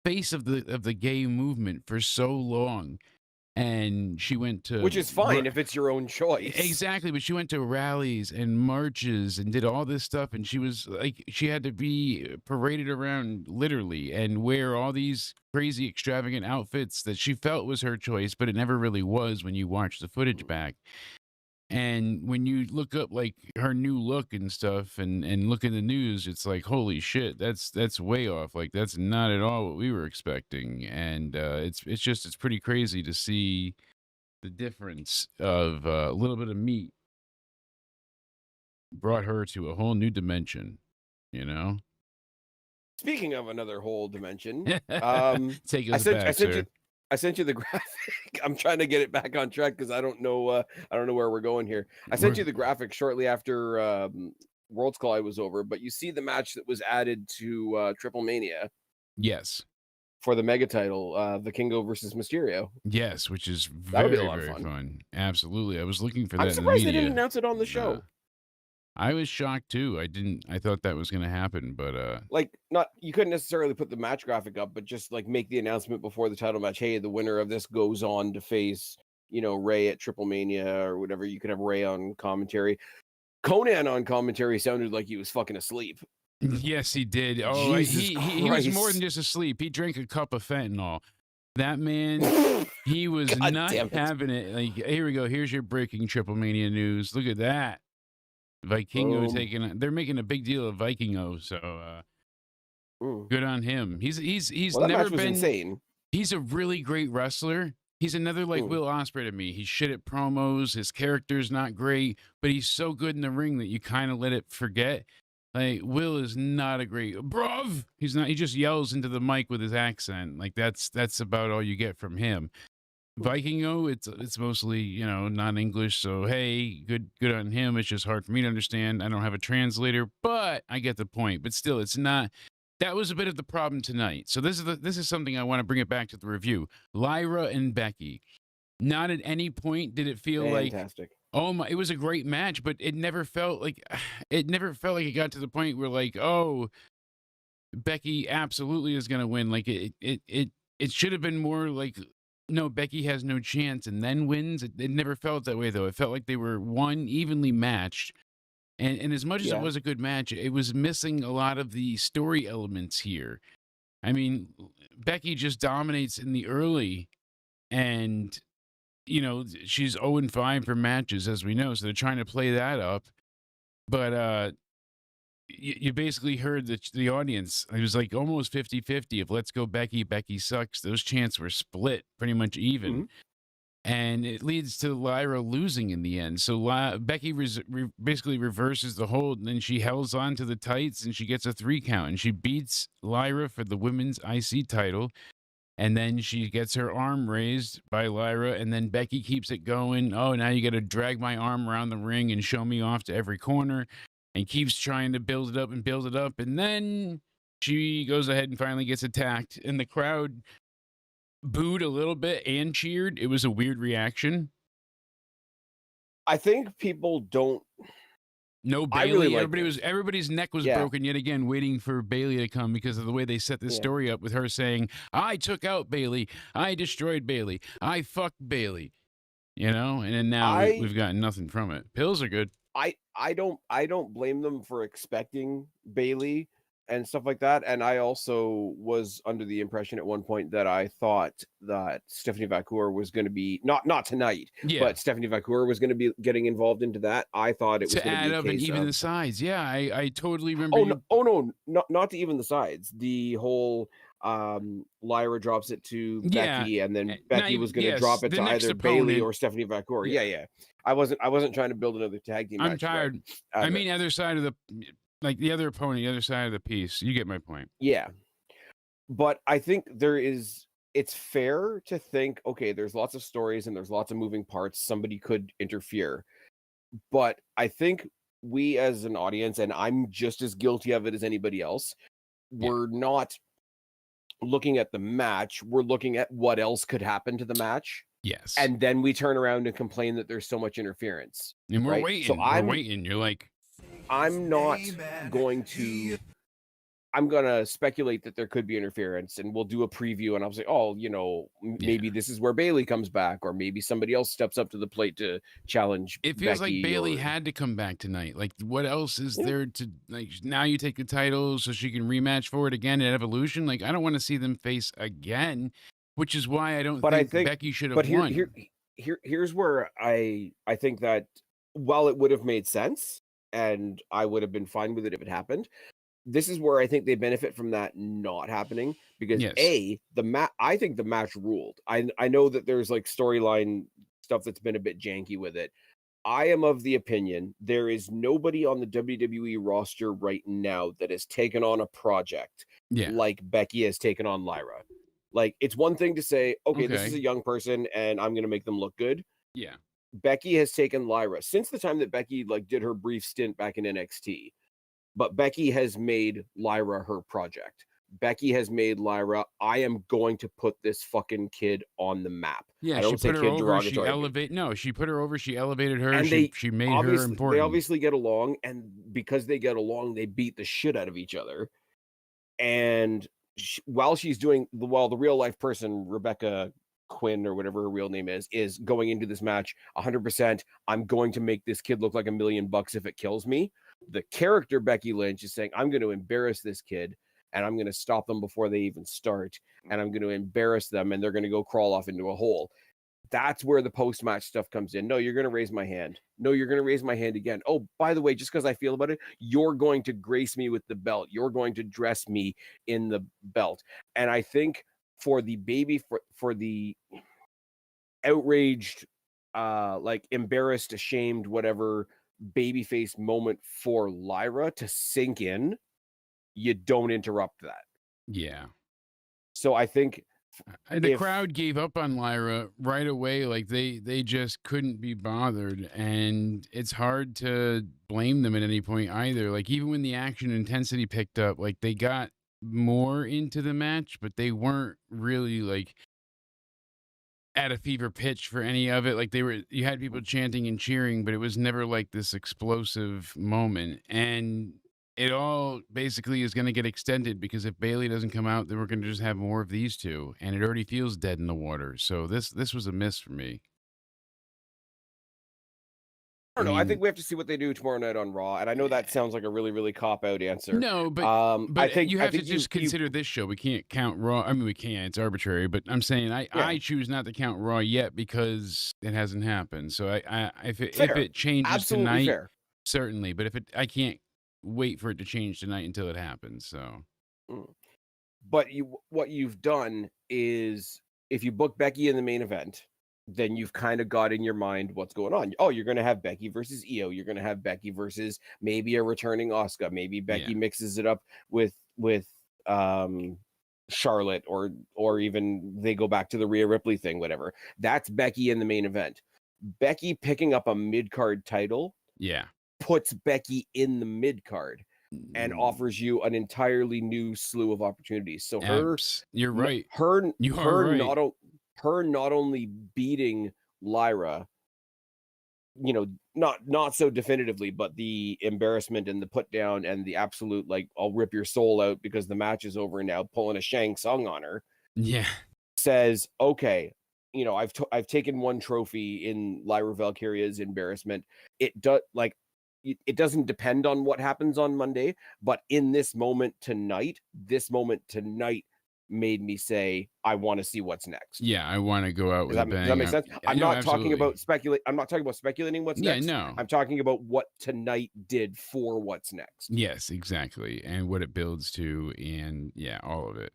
face of the gay movement for so long. And she went to... Which is fine if it's your own choice. Exactly, but she went to rallies and marches and did all this stuff, and she was like, she had to be paraded around literally and wear all these crazy extravagant outfits that she felt was her choice, but it never really was when you watch the footage back. And when you look up like her new look and stuff and look in the news, it's like, holy shit, that's way off. Like that's not at all what we were expecting. And it's pretty crazy to see the difference of a little bit of meat brought her to a whole new dimension, Speaking of another whole dimension, take us back, sir. I sent you the graphic. I'm trying to get it back on track because I don't know where we're going here. I sent you the graphic shortly after Worlds Collide was over, but you see the match that was added to Triple Mania. Yes. For the mega title, Vikingo versus Mysterio. Yes, which is very, very fun. Absolutely. I was looking for that. I'm surprised in the they didn't announce it on the show. I was shocked too. I thought that was going to happen, but you couldn't necessarily put the match graphic up, but just like make the announcement before the title match. Hey, the winner of this goes on to face, Ray at Triple Mania or whatever. You could have Ray on commentary. Conan on commentary sounded like he was fucking asleep. Yes, he did. Oh, he was more than just asleep. He drank a cup of fentanyl. That man, he was not having it. Like, here we go. Here's your breaking Triple Mania news. Look at that. Vikingo they're making a big deal of Vikingo, so good on him. He's never been insane. He's a really great wrestler. He's another like Will Ospreay to me. He's shit at promos. His character's not great, but he's so good in the ring that you kind of let it forget. Like Will is not a great bruv. He's not. He just yells into the mic with his accent. Like that's about all you get from him. Vikingo, it's mostly non-English, so hey, good on him. It's just hard for me to understand. I don't have a translator, but I get the point. But still, it's not. That was a bit of the problem tonight. So this is something I want to bring it back to the review. Lyra and Becky. Not at any point did it feel fantastic. Oh my! It was a great match, but it never felt like it got to the point where like, oh, Becky absolutely is going to win. Like it should have been more like, no, Becky has no chance and then wins. It never felt that way, though. It felt like they were evenly matched. And as much as it was a good match, it was missing a lot of the story elements here. I mean, Becky just dominates in the early, and, she's 0-5 for matches, as we know. So they're trying to play that up. But you basically heard the audience. It was like almost 50-50 of let's go Becky, Becky sucks. Those chants were split pretty much even. Mm-hmm. And it leads to Lyra losing in the end. So Becky basically reverses the hold, and then she holds on to the tights, and she gets a 3 count, and she beats Lyra for the women's IC title. And then she gets her arm raised by Lyra, and then Becky keeps it going. Oh, now you got to drag my arm around the ring and show me off to every corner, and keeps trying to build it up and build it up. And then she goes ahead and finally gets attacked, and the crowd booed a little bit and cheered. It was a weird reaction. I think people don't. No Bailey. Really everybody's neck was broken yet again, waiting for Bailey to come because of the way they set this story up with her saying, "I took out Bailey, I destroyed Bailey, I fucked Bailey," you know. And then now we've gotten nothing from it. Pills are good. I don't blame them for expecting Bailey and stuff like that. And I also was under the impression at one point that I thought that Stephanie Vacour was going to be not tonight, but Stephanie Vacour was going to be getting involved into that. I thought it was to add up and even the sides. Yeah, I totally remember. Not to even the sides. The whole Lyra drops it to Becky, and then Becky was going to drop it to either Bailey or Stephanie Vacour. Yeah. I wasn't trying to build another tag team. I'm tired. I mean, other side of the. Like the other opponent, the other side of the piece. You get my point. Yeah. But I think it's fair to think, okay, there's lots of stories and there's lots of moving parts. Somebody could interfere. But I think we as an audience, and I'm just as guilty of it as anybody else, we're not looking at the match. We're looking at what else could happen to the match. Yes. And then we turn around and complain that there's so much interference. And we're waiting. So we're waiting. You're like... I'm not going to. I'm gonna speculate that there could be interference, and we'll do a preview, and I'll say, "Oh, maybe this is where Bailey comes back, or maybe somebody else steps up to the plate to challenge." It feels Becky like Bailey had to come back tonight. Like, what else is there to like? Now you take the title so she can rematch for it again at Evolution. Like, I don't want to see them face again, which is why I don't think Becky should have won. Here's where I think that while it would have made sense. And I would have been fine with it if it happened. This is where I think they benefit from that not happening because I think the match ruled. I know that there's like storyline stuff that's been a bit janky with it. I am of the opinion there is nobody on the WWE roster right now that has taken on a project like Becky has taken on Lyra. Like, it's one thing to say, okay, this is a young person and I'm going to make them look good. Yeah. Becky has taken Lyra since the time that Becky did her brief stint back in NXT, but Becky has made Lyra her project. Becky has made Lyra, I am going to put this fucking kid on the map. Yeah, she put her over, she put her over, she elevated her, and she made her important. They obviously get along, and because they get along, they beat the shit out of each other. And while the real life person, Rebecca Quinn or whatever her real name is going into this match 100%. I'm going to make this kid look like $1 million if it kills me. The character Becky Lynch is saying, I'm going to embarrass this kid and I'm going to stop them before they even start, and I'm going to embarrass them and they're going to go crawl off into a hole. That's where the post-match stuff comes in. No, you're going to raise my hand. No, you're going to raise my hand again. Oh, by the way, just because I feel about it, you're going to grace me with the belt. You're going to dress me in the belt. And I think for the for the outraged, embarrassed, ashamed, whatever babyface moment for Lyra to sink in, you don't interrupt that. Yeah. So I think the crowd gave up on Lyra right away. Like they just couldn't be bothered, and it's hard to blame them at any point either. Like, even when the action intensity picked up, like, they got more into the match, but they weren't really like at a fever pitch for any of it. Like, you had people chanting and cheering, but it was never like this explosive moment. And it all basically is going to get extended because if Bailey doesn't come out, then we're going to just have more of these two, and it already feels dead in the water. So this was a miss for me. I don't know. I think we have to see what they do tomorrow night on Raw, and I know that sounds like a really, really cop-out answer. No, but I think you have to just consider this show. We can't count Raw. I mean, we can. It's arbitrary, but I'm saying I choose not to count Raw yet because it hasn't happened. So if it changes tonight, certainly. But if I can't wait for it to change tonight until it happens. So, but what you've done is, if you book Becky in the main event, then you've kind of got in your mind what's going on. Oh, you're going to have Becky versus Io. You're going to have Becky versus maybe a returning Asuka. Maybe Becky mixes it up with Charlotte, or even they go back to the Rhea Ripley thing, whatever. That's Becky in the main event. Becky picking up a mid-card title puts Becky in the mid-card and offers you an entirely new slew of opportunities. So you're right. Her not only beating Lyra, not so definitively, but the embarrassment and the put down and the absolute, like, I'll rip your soul out because the match is over now, pulling a Shang Tsung on her. Yeah. Says, okay, I've taken one trophy in Lyra Valkyria's embarrassment. It doesn't depend on what happens on Monday, but in this moment tonight made me say, I want to see what's next. Yeah, I want to go out with a bang. Does that make sense? I'm not talking about speculating what's next. No. I'm talking about what tonight did for what's next. Yes, exactly. And what it builds to, and all of it.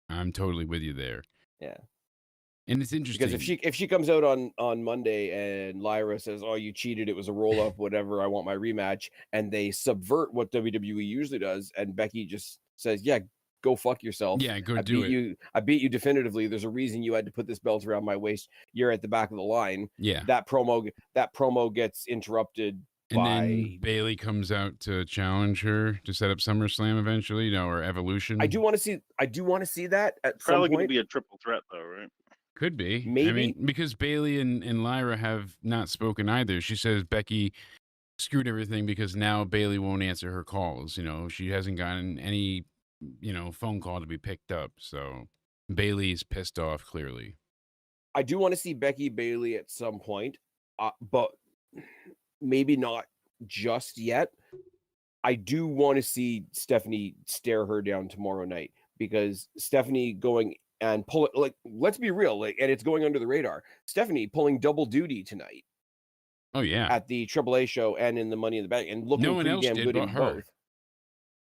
I'm totally with you there. Yeah. And it's interesting because if she comes out on Monday and Lyra says, "Oh, you cheated, it was a roll up, whatever, I want my rematch," and they subvert what WWE usually does, and Becky just says, "Yeah, go fuck yourself. Yeah, go do it. I beat you definitively. There's a reason you had to put this belt around my waist. You're at the back of the line." Yeah. That promo gets interrupted. And then Bayley comes out to challenge her to set up SummerSlam eventually, or Evolution. I do want to see that at some Probably point. going to be a triple threat, though, right? Could be. Maybe. I mean, because Bayley and Lyra have not spoken either. She says Becky screwed everything because now Bayley won't answer her calls. She hasn't gotten any, phone call to be picked up. So Bayley's pissed off, clearly. I do want to see Becky Bayley at some point, but maybe not just yet. I do want to see Stephanie stare her down tomorrow night, because Stephanie going and pull it, like, let's be real, and it's going under the radar. Stephanie pulling double duty tonight. Oh yeah, at the AAA show and in the Money in the Bank, and looking pretty damn good in both.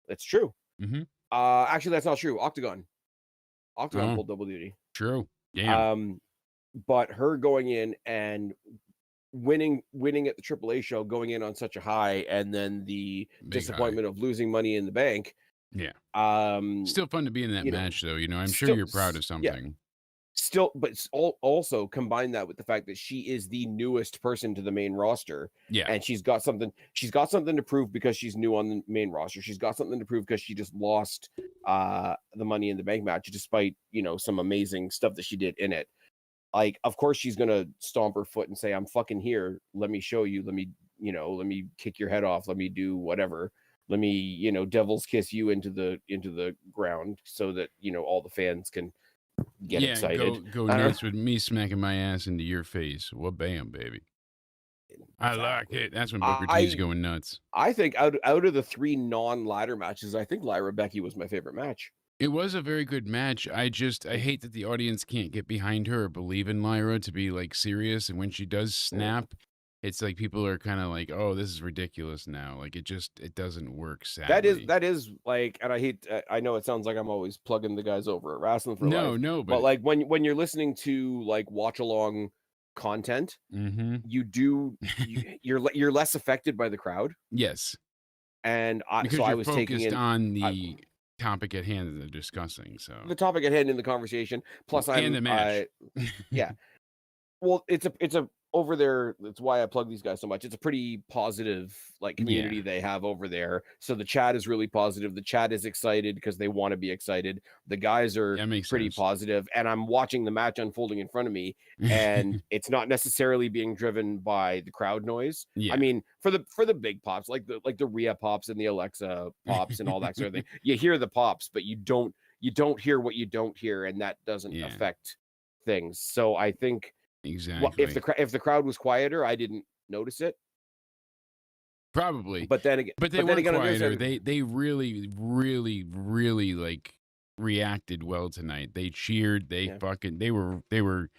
That's true. Mm-hmm. Actually, that's not true. Octagon pulled double duty. True. Damn. But her going in and winning at the AAA show, going in on such a high, and then the disappointment of losing Money in the Bank. Yeah. Still fun to be in that match, though. I'm sure you're proud of something. Yeah. Still, but also combine that with the fact that she is the newest person to the main roster. Yeah. And she's got something to prove because she's new on the main roster. She's got something to prove because she just lost the Money in the Bank match, despite, some amazing stuff that she did in it. Like, of course she's gonna stomp her foot and say, "I'm fucking here. Let me show you. Let me kick your head off. Let me do whatever. Let me, devil's kiss you into the ground so that, all the fans can get excited." Go nuts with me smacking my ass into your face. Well, bam, baby. I like it. That's when Booker T's going nuts. I think out of the 3 non-ladder matches, I think Lyra Becky was my favorite match. It was a very good match. I hate that the audience can't get behind her or believe in Lyra to be, like, serious. And when she does snap, it's like people are kind of like, "Oh, this is ridiculous now." Like, it doesn't work. Sadly. That is like, and I know it sounds like I'm always plugging the guys over at Wrestling for Life. No, but like when you're listening to, like, watch along content, you're less affected by the crowd. Yes. And because I was taking on the topic at hand that they're discussing. So the topic at hand in the conversation, plus the match. Yeah. Well, it's a over there. That's why I plug these guys so much. It's a pretty positive, like, community they have over there. So the chat is really positive. The chat is excited because they want to be excited. The guys are pretty positive, and I'm watching the match unfolding in front of me, and it's not necessarily being driven by the crowd noise. Yeah. I mean, for the big pops, like the Rhea pops and the Alexa pops and all that sort of thing, you hear the pops, but you don't hear what you don't hear, and that doesn't affect things. So I think. Exactly. If the crowd was quieter, I didn't notice it. Probably. But then again, they weren't quieter. They really, really, really, like, reacted well tonight. They cheered. They were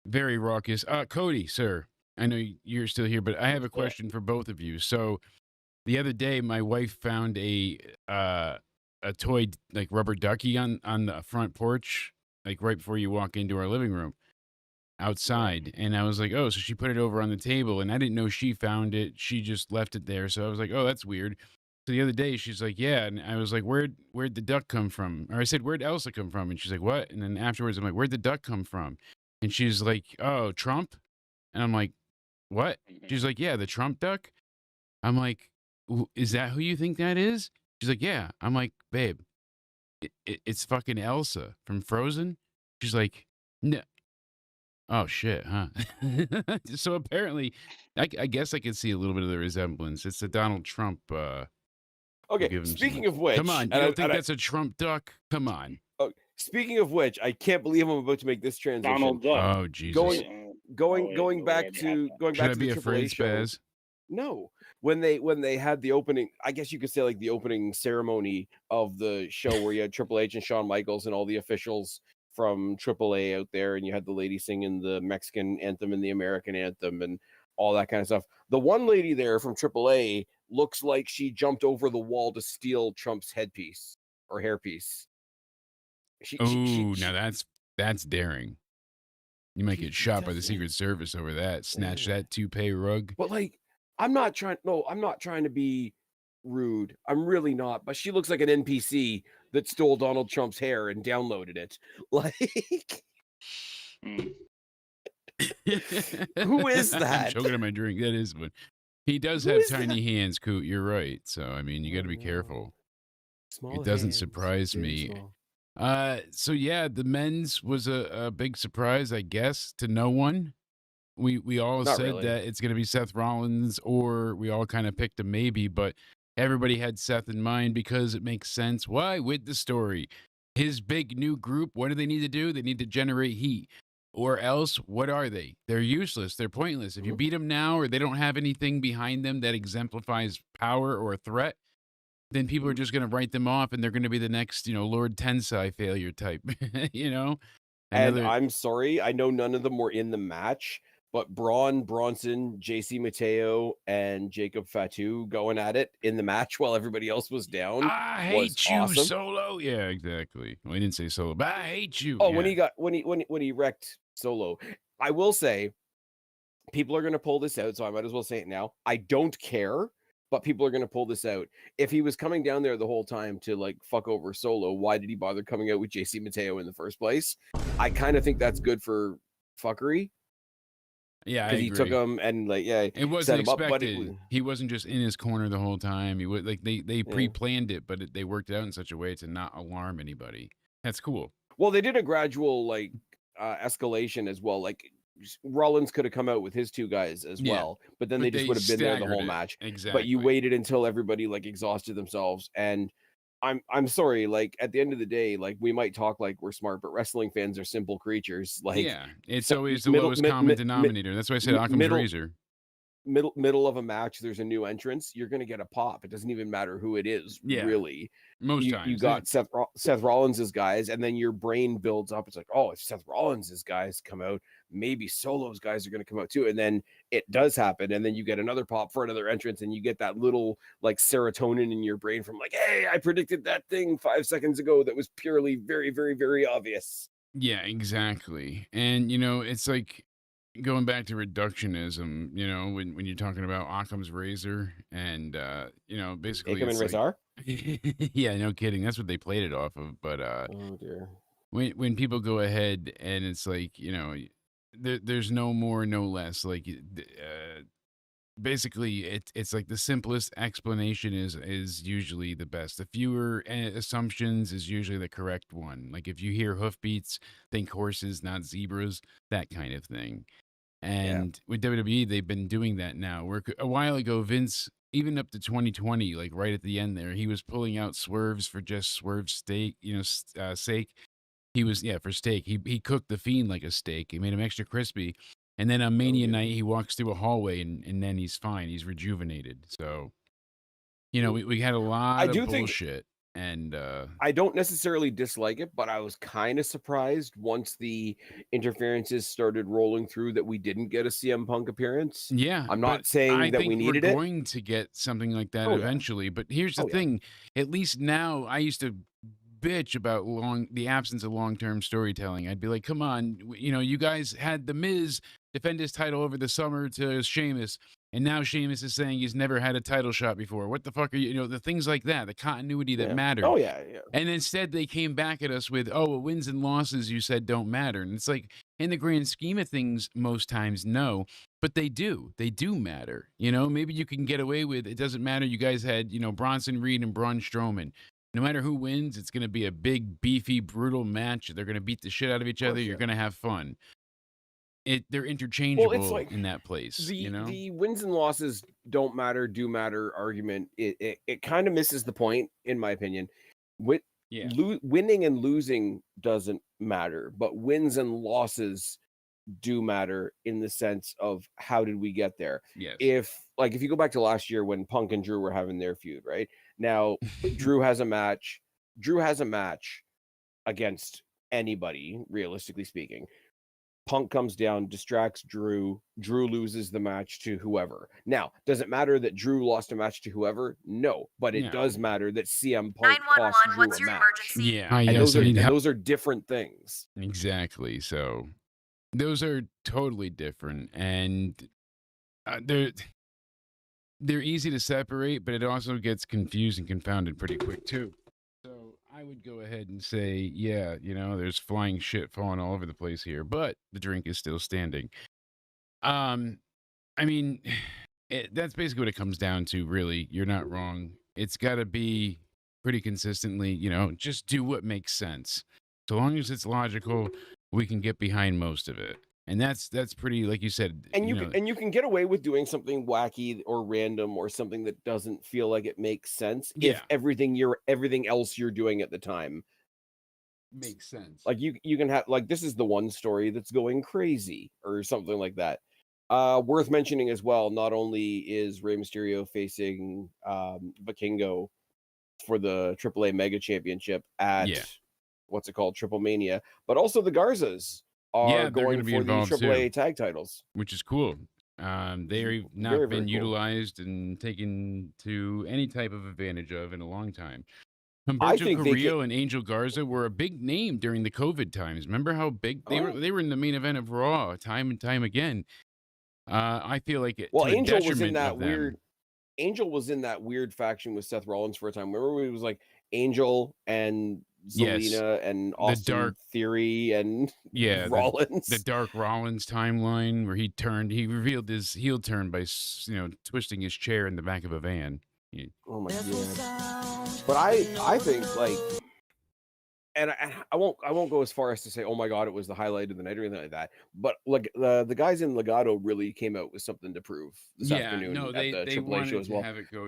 very raucous. Cody, sir, I know you're still here, but I have a question for both of you. So The other day, my wife found a toy like rubber ducky on the front porch, like right before you walk into our living room outside. And I was like, oh, so she put it over on the table, and I didn't know she found it. She just left it there. So I was like, oh, that's weird. So the other day, she's like, yeah. And I was like, where'd the duck come from? Or I said, where'd Elsa come from? And she's like, what? And then afterwards, I'm like, where'd the duck come from? And she's like, oh, Trump? And I'm like, what? She's like, yeah, the Trump duck. I'm like, is that who you think that is? She's like, yeah. I'm like, babe, it's fucking Elsa from Frozen. She's like, no. Oh shit, huh? So apparently, I guess I could see a little bit of the resemblance. It's the Donald Trump. Okay, speaking of which, come on, you don't think that's a Trump duck? Come on. Oh, speaking of which, I can't believe I'm about to make this transition. Donald Duck. Oh Jesus. Going back to Should I be the afraid, AAA show. Spaz? No, when they had the opening, I guess you could say like the opening ceremony of the show where you had Triple H and Shawn Michaels and all the officials from AAA out there, and you had the lady singing the Mexican anthem and the American anthem and all that kind of stuff. The one lady there from AAA looks like she jumped over the wall to steal Trump's headpiece or hairpiece. Now that's daring. You might get shot by the Secret Service over that. Snatch that toupee rug. But like, I'm not trying to be rude. I'm really not. But she looks like an NPC that stole Donald Trump's hair and downloaded it. Like, who is that? I'm choking on my drink. That is one. He does have tiny hands, Coot. You're right. So I mean, you got to be careful. Small it doesn't hands, surprise very me. small. So yeah, the men's was a big surprise, I guess, to no one. We all Not said really. that it's going to be Seth Rollins, or we all kind of picked a maybe, but everybody had Seth in mind because it makes sense. Why? With the story. His big new group, what do they need to do? They need to generate heat. Or else, what are they? They're useless. They're pointless. If you beat them now, or they don't have anything behind them that exemplifies power or a threat, then people are just going to write them off, and they're going to be the next, Lord Tensai failure type, And I'm sorry, I know none of them were in the match, but Braun Bronson, JC Mateo, and Jacob Fatu going at it in the match while everybody else was down. I hate you, awesome. Solo. Yeah, exactly. Well, he didn't say Solo, but I hate you. Oh, yeah. when he wrecked Solo, I will say, people are going to pull this out, so I might as well say it now. I don't care, but people are going to pull this out. If he was coming down there the whole time to like fuck over Solo, why did he bother coming out with JC Mateo in the first place? I kind of think that's good for fuckery. Yeah, I because he agree. took him and like It wasn't set him up, but expected. He wasn't just in his corner the whole time. He would like they pre-planned it, but they worked it out in such a way to not alarm anybody. That's cool. Well, they did a gradual like escalation as well. Like Rollins could have come out with his two guys as well, but then they just would have been there the whole match. Exactly. But you waited until everybody like exhausted themselves. And I'm sorry, like at the end of the day, like we might talk like we're smart, but wrestling fans are simple creatures. Like it's always the lowest common denominator. That's why I said Occam's razor. Middle of a match, there's a new entrance, you're gonna get a pop. It doesn't even matter who it is, really. Most times you got Seth Rollins's guys, and then your brain builds up. It's like, oh, if Seth Rollins's guys come out, maybe Solo's guys are gonna come out too. And then it does happen, and then you get another pop for another entrance, and you get that little like serotonin in your brain from like, hey, I predicted that thing 5 seconds ago that was purely very, very, very obvious. Yeah, exactly. And it's like going back to reductionism, when you're talking about Occam's razor and basically Akam and it's Razor? yeah, no kidding. That's what they played it off of. But oh dear. When people go ahead and it's like, there's no more, no less. Like basically it's like the simplest explanation is usually the best. The fewer assumptions is usually the correct one. Like if you hear hoofbeats, think horses, not zebras, that kind of thing. And with WWE, they've been doing that now. Where a while ago, Vince, even up to 2020, like right at the end there, he was pulling out swerves for just swerve steak, sake. He was, for steak. He cooked the Fiend like a steak. He made him extra crispy. And then on Mania night, he walks through a hallway and then he's fine. He's rejuvenated. So, we had a lot of bullshit. And I don't necessarily dislike it, but I was kind of surprised once the interferences started rolling through that we didn't get a CM Punk appearance. yeah, I'm but not saying I that think we we're needed it. going to get something like that Oh, yeah. eventually. But here's the Oh, yeah. thing: at least now, I used to bitch about the absence of long-term storytelling. I'd be like, "Come on, you guys had the Miz defend his title over the summer to Sheamus, and now Sheamus is saying he's never had a title shot before. What the fuck are you? The things like that, the continuity that Yeah. mattered. Oh, yeah. And instead, they came back at us with, "Oh, wins and losses you said don't matter." And it's like, in the grand scheme of things, most times, no. But they do. They do matter. Maybe you can get away with, it doesn't matter. You guys had, Bronson Reed and Braun Strowman. No matter who wins, it's going to be a big, beefy, brutal match. They're going to beat the shit out of each other. You're going to have fun. They're interchangeable in that place. The wins and losses do matter argument. It kind of misses the point, in my opinion. Winning and losing doesn't matter, but wins and losses do matter in the sense of how did we get there. Yes. If you go back to last year when Punk and Drew were having their feud, right? Now Drew has a match against anybody, realistically speaking. Punk comes down, distracts Drew. Drew loses the match to whoever. Now, does it matter that Drew lost a match to whoever? No, but it does matter that CM Punk cost Drew what's a your match. emergency? Yeah. And those are different things. Exactly. So those are totally different, and they're easy to separate, but it also gets confused and confounded pretty quick too. So I would go ahead and say, yeah, there's flying shit falling all over the place here, but the drink is still standing. I mean, that's basically what it comes down to, really. You're not wrong. It's got to be pretty consistently, just do what makes sense. So long as it's logical, we can get behind most of it. And that's pretty, like you said. And you can get away with doing something wacky or random or something that doesn't feel like it makes sense if everything else you're doing at the time makes sense. Like you can have this is the one story that's going crazy or something like that. Worth mentioning as well, not only is Rey Mysterio facing Vikingo for the AAA Mega Championship at what's it called, Triple Mania, but also the Garzas are going for the AAA tag titles, which is cool. They've not been utilized and taken to any type of advantage of in a long time. Humberto Carrillo and Angel Garza were a big name during the COVID times. Remember how big they were? They were in the main event of Raw time and time again. I feel like it. Well, Angel was in that weird. Angel was in that weird faction with Seth Rollins for a time. Remember, it was like Angel and Zelina and Austin Theory and Rollins. The Dark Rollins timeline where he revealed his heel turn by twisting his chair in the back of a van. Oh my god! But I think and I won't go as far as to say, oh my god, it was the highlight of the night or anything like that. But the guys in Legato really came out with something to prove this afternoon at the AAA show as well.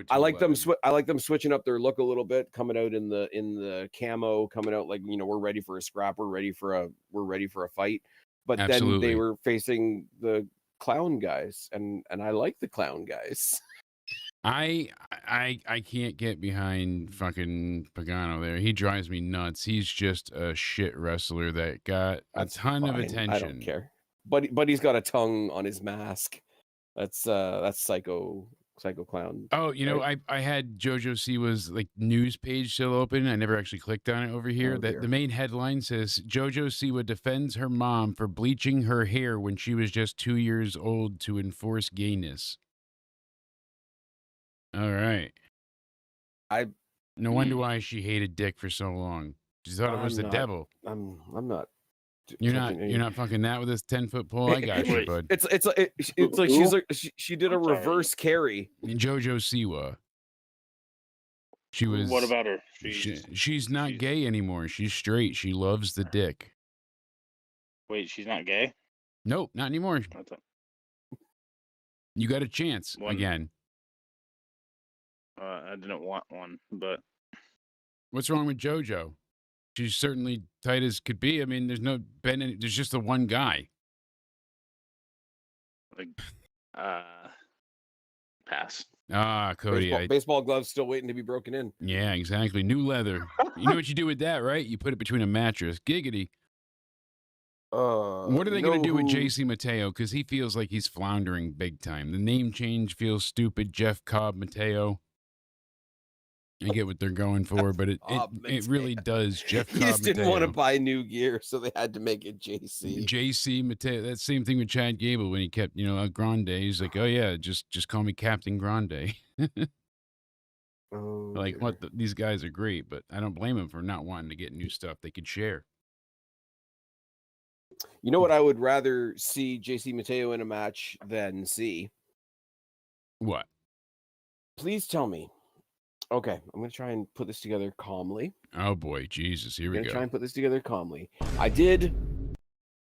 I like them. I like them switching up their look a little bit, coming out in the camo, coming out like we're ready for a scrap, we're ready for a fight. But then they were facing the clown guys, and I like the clown guys. I can't get behind fucking Pagano there. He drives me nuts. He's just a shit wrestler that got a ton of attention. I don't care. But he's got a tongue on his mask. That's Psycho Clown. Oh, right? I had JoJo Siwa's news page still open. I never actually clicked on it over here. The main headline says JoJo Siwa defends her mom for bleaching her hair when she was just 2 years old to enforce gayness. All right. No wonder why she hated Dick for so long. She thought it was the devil. I'm not. You're not fucking that with this 10-foot pole. I got you, bud. It's like she did a reverse carry. JoJo Siwa. She was. What about her? She's not gay anymore. She's straight. She loves the dick. Wait, she's not gay? Nope, not anymore. You got a chance again. I didn't want one, but what's wrong with JoJo? She's certainly tight as could be. I mean, there's just the one guy. Pass. Ah, Cody. Baseball gloves still waiting to be broken in. Yeah, exactly. New leather. You know what you do with that, right? You put it between a mattress. Giggity. What are they going to do with JC Mateo? Because he feels like he's floundering big time. The name change feels stupid. Jeff Cobb Mateo. I get what they're going for, but it really does. Jeff Cobb He just didn't Mateo. want to buy new gear, so they had to make it JC. JC Mateo. That same thing with Chad Gable when he kept, Grande. He's like, oh yeah, just call me Captain Grande. Like, these guys are great, but I don't blame them for not wanting to get new stuff they could share. You know what I would rather see JC Mateo in a match than see? What? Please tell me. Okay, I'm going to try and put this together calmly. Oh boy, Jesus, here we go. I'm going to try and put this together calmly. I did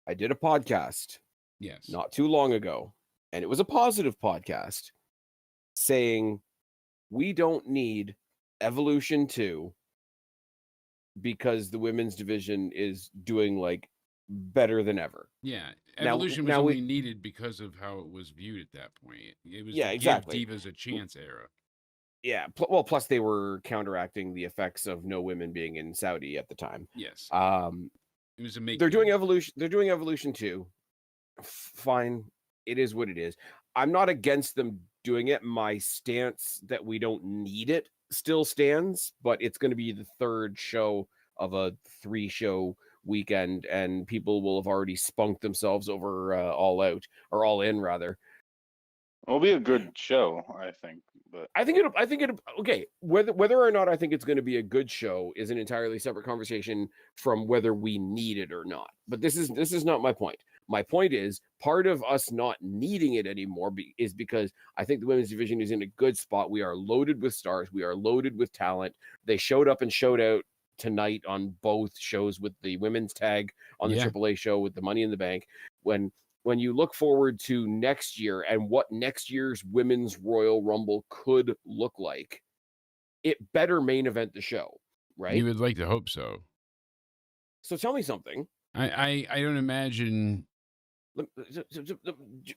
a podcast. Yes. Not too long ago, and it was a positive podcast saying we don't need Evolution 2 because the women's division is doing like better than ever. Yeah, Evolution was only needed because of how it was viewed at that point. It was exactly. Give Divas a chance era. Yeah, well, plus they were counteracting the effects of no women being in Saudi at the time. Yes. It was amazing. They're doing Evolution. They're doing Evolution 2. Fine, it is what it is. I'm not against them doing it. My stance that we don't need it still stands, but it's going to be the third show of a 3-show weekend, and people will have already spunked themselves over All Out, or All In rather. It'll be a good show, I think. But I think it'll okay. Whether or not I think it's going to be a good show is an entirely separate conversation from whether we need it or not. But this is not my point. My point is part of us not needing it anymore is because I think the women's division is in a good spot. We are loaded with stars. We are loaded with talent. They showed up and showed out tonight on both shows with the women's tag on the AAA show with the Money in the Bank. When you look forward to next year and what next year's women's Royal Rumble could look like, it better main event the show, right? You would like to hope so. So tell me something. I don't imagine.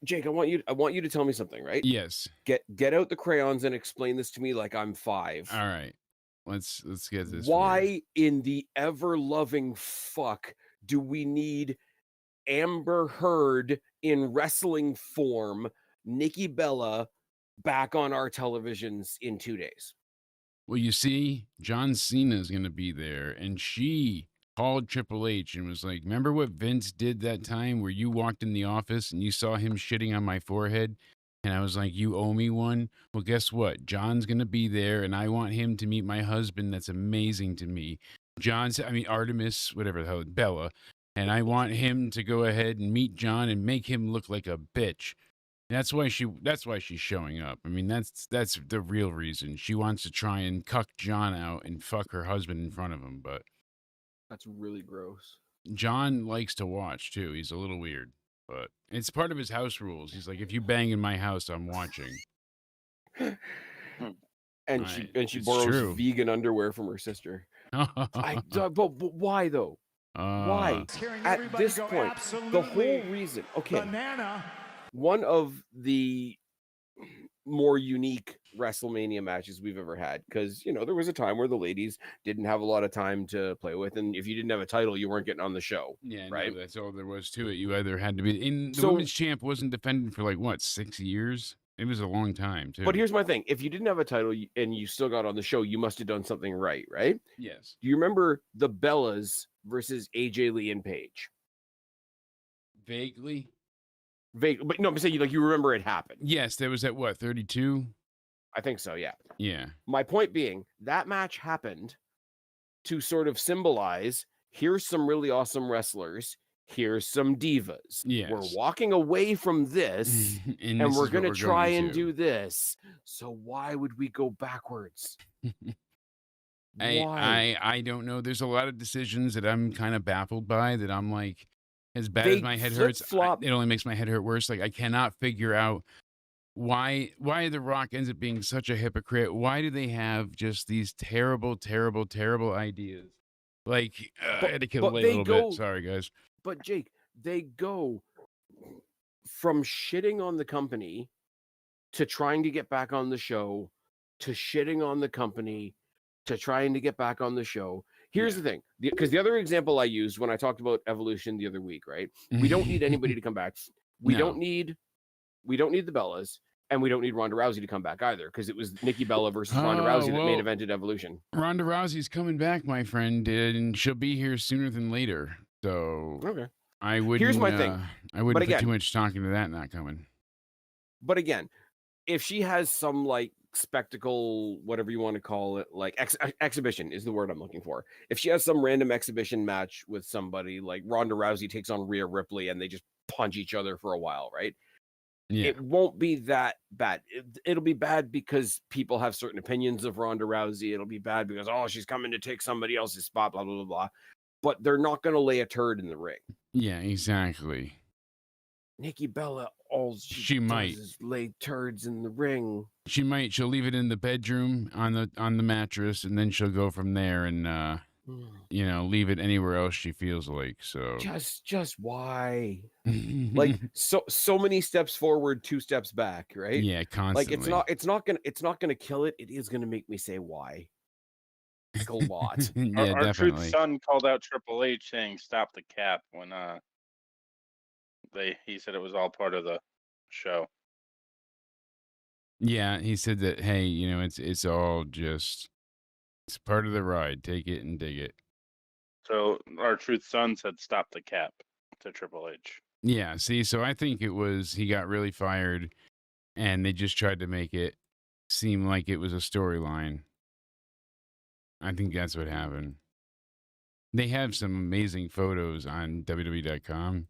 Jake, I want you to tell me something, right? Yes. Get out the crayons and explain this to me like I'm 5. All right. Let's get this. Why in the ever-loving fuck do we need Amber Heard in wrestling form, Nikki Bella, back on our televisions in 2 days? Well, you see, John Cena is going to be there, and she called Triple H and was like, remember what Vince did that time where you walked in the office and you saw him shitting on my forehead? And I was like, you owe me one? Well, guess what? John's going to be there, and I want him to meet my husband. That's amazing to me. Artemis, whatever the hell, Bella. And I want him to go ahead and meet John and make him look like a bitch. That's why she's showing up. I mean, that's the real reason. She wants to try and cuck John out and fuck her husband in front of him, but that's really gross. John likes to watch too. He's a little weird, but it's part of his house rules. He's like, if you bang in my house, I'm watching. And she borrows vegan underwear from her sister. But why though? Why? At this point, the whole reason. Okay, one of the more unique WrestleMania matches we've ever had, because there was a time where the ladies didn't have a lot of time to play with, and if you didn't have a title, you weren't getting on the show. Yeah, right. No, that's all there was to it. You either had to be in the women's champ wasn't defended for 6 years. It was a long time too. But here's my thing: if you didn't have a title and you still got on the show, you must have done something right, right? Yes. Do you remember the Bellas versus AJ Lee and Paige? Vaguely. But no, I'm saying you remember it happened. Yes, that was at what, 32? I think so, yeah. Yeah. My point being, that match happened to sort of symbolize, here's some really awesome wrestlers, here's some divas. Yes. We're walking away from this, and we're going to try and do this. So why would we go backwards? Why? I don't know. There's a lot of decisions that I'm kind of baffled by, that I'm like, as bad as my head hurts, it only makes my head hurt worse. Like, I cannot figure out why The Rock ends up being such a hypocrite. Why do they have just these terrible, terrible, terrible ideas? Like, I had to kill away a little bit. Sorry, guys. But Jake, they go from shitting on the company to trying to get back on the show, to shitting on the company, to trying to get back on the show. Here's the thing, because the other example I used when I talked about Evolution the other week, right? We don't need anybody to come back. We don't need the Bellas, and we don't need Ronda Rousey to come back either, because it was Nikki Bella versus Ronda Rousey that main evented Evolution. Ronda Rousey's coming back, my friend, and she'll be here sooner than later. So okay, I wouldn't. Here's my thing. I wouldn't put too much talking to that not coming. But again, if she has some like spectacle, whatever you want to call it, like exhibition is the word I'm looking for. If she has some random exhibition match with somebody, like Ronda Rousey takes on Rhea Ripley and they just punch each other for a while, right? Yeah. It won't be that bad. It'll be bad because people have certain opinions of Ronda Rousey. It'll be bad because, oh, she's coming to take somebody else's spot, blah, blah, blah, blah. But they're not going to lay a turd in the ring. Yeah, exactly. Nikki Bella, all she might is lay turds in the ring. She might. She'll leave it in the bedroom on the mattress, and then she'll go from there and leave it anywhere else she feels like. So just why? Like so many steps forward, 2 steps back, right? Yeah, constantly. Like it's not gonna kill it. It is gonna make me say why. Like a lot. Yeah, our definitely. Truth Son called out Triple H saying "Stop the cap" when he said it was all part of the show. Yeah, he said that, hey, it's all just, it's part of the ride. Take it and dig it. So our Truth Son said "Stop the cap" to Triple H. Yeah, see, so I think it was he got really fired, and they just tried to make it seem like it was a storyline. I think that's what happened. They have some amazing photos on WWE.com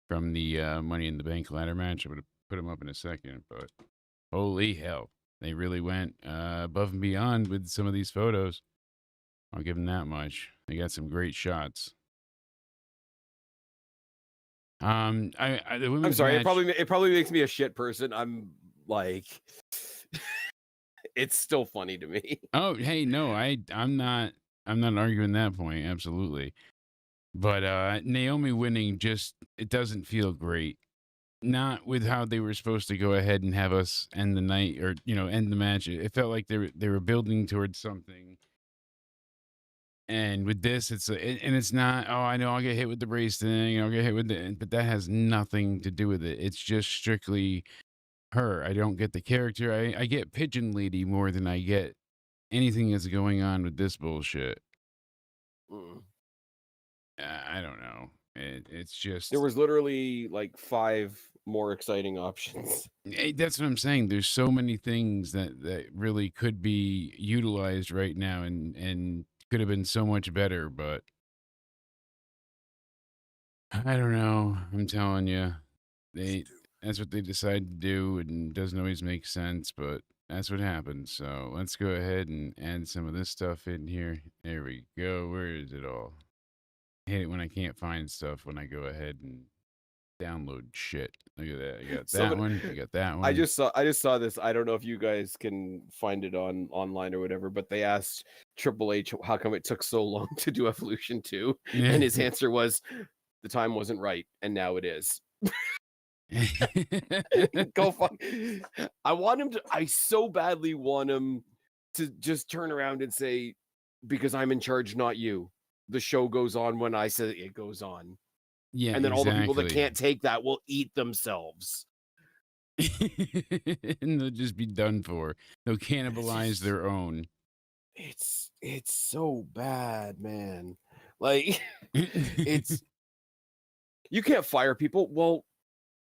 from the Money in the Bank ladder match. I'm going to put them up in a second, but holy hell. They really went above and beyond with some of these photos. I'll give them that much. They got some great shots. I'm sorry. Match, it probably makes me a shit person. I'm like, it's still funny to me. Oh, hey, no, I'm not arguing that point. Absolutely. But Naomi winning it doesn't feel great. Not with how they were supposed to go ahead and have us end the night or, end the match. It felt like they were building towards something. And with this, it's not, oh, I know I'll get hit with the brace thing. I'll get hit with but that has nothing to do with it. It's just strictly her. I don't get the character. I get Pigeon Lady more than I get anything that's going on with this bullshit. I don't know. It's just, there was literally like 5 more exciting options. That's what I'm saying. There's so many things that really could be utilized right now and could have been so much better, but I don't know. I'm telling you, that's what they decided to do, and it doesn't always make sense, but that's what happened. So let's go ahead and add some of this stuff in here. There we go. Where is it all? I hate it when I can't find stuff when I go ahead and download shit. Look at that. I got that one. I got that one. I just saw this. I don't know if you guys can find it online or whatever, but they asked Triple H how come it took so long to do Evolution 2, and his answer was the time wasn't right, and now it is. Go fuck. I so badly want him to just turn around and say, because I'm in charge, not you. The show goes on when I say it goes on. Yeah, and then all the people that can't take that will eat themselves. And they'll just be done for. They'll cannibalize their own. It's so bad, man. Like, it's... You can't fire people. Well,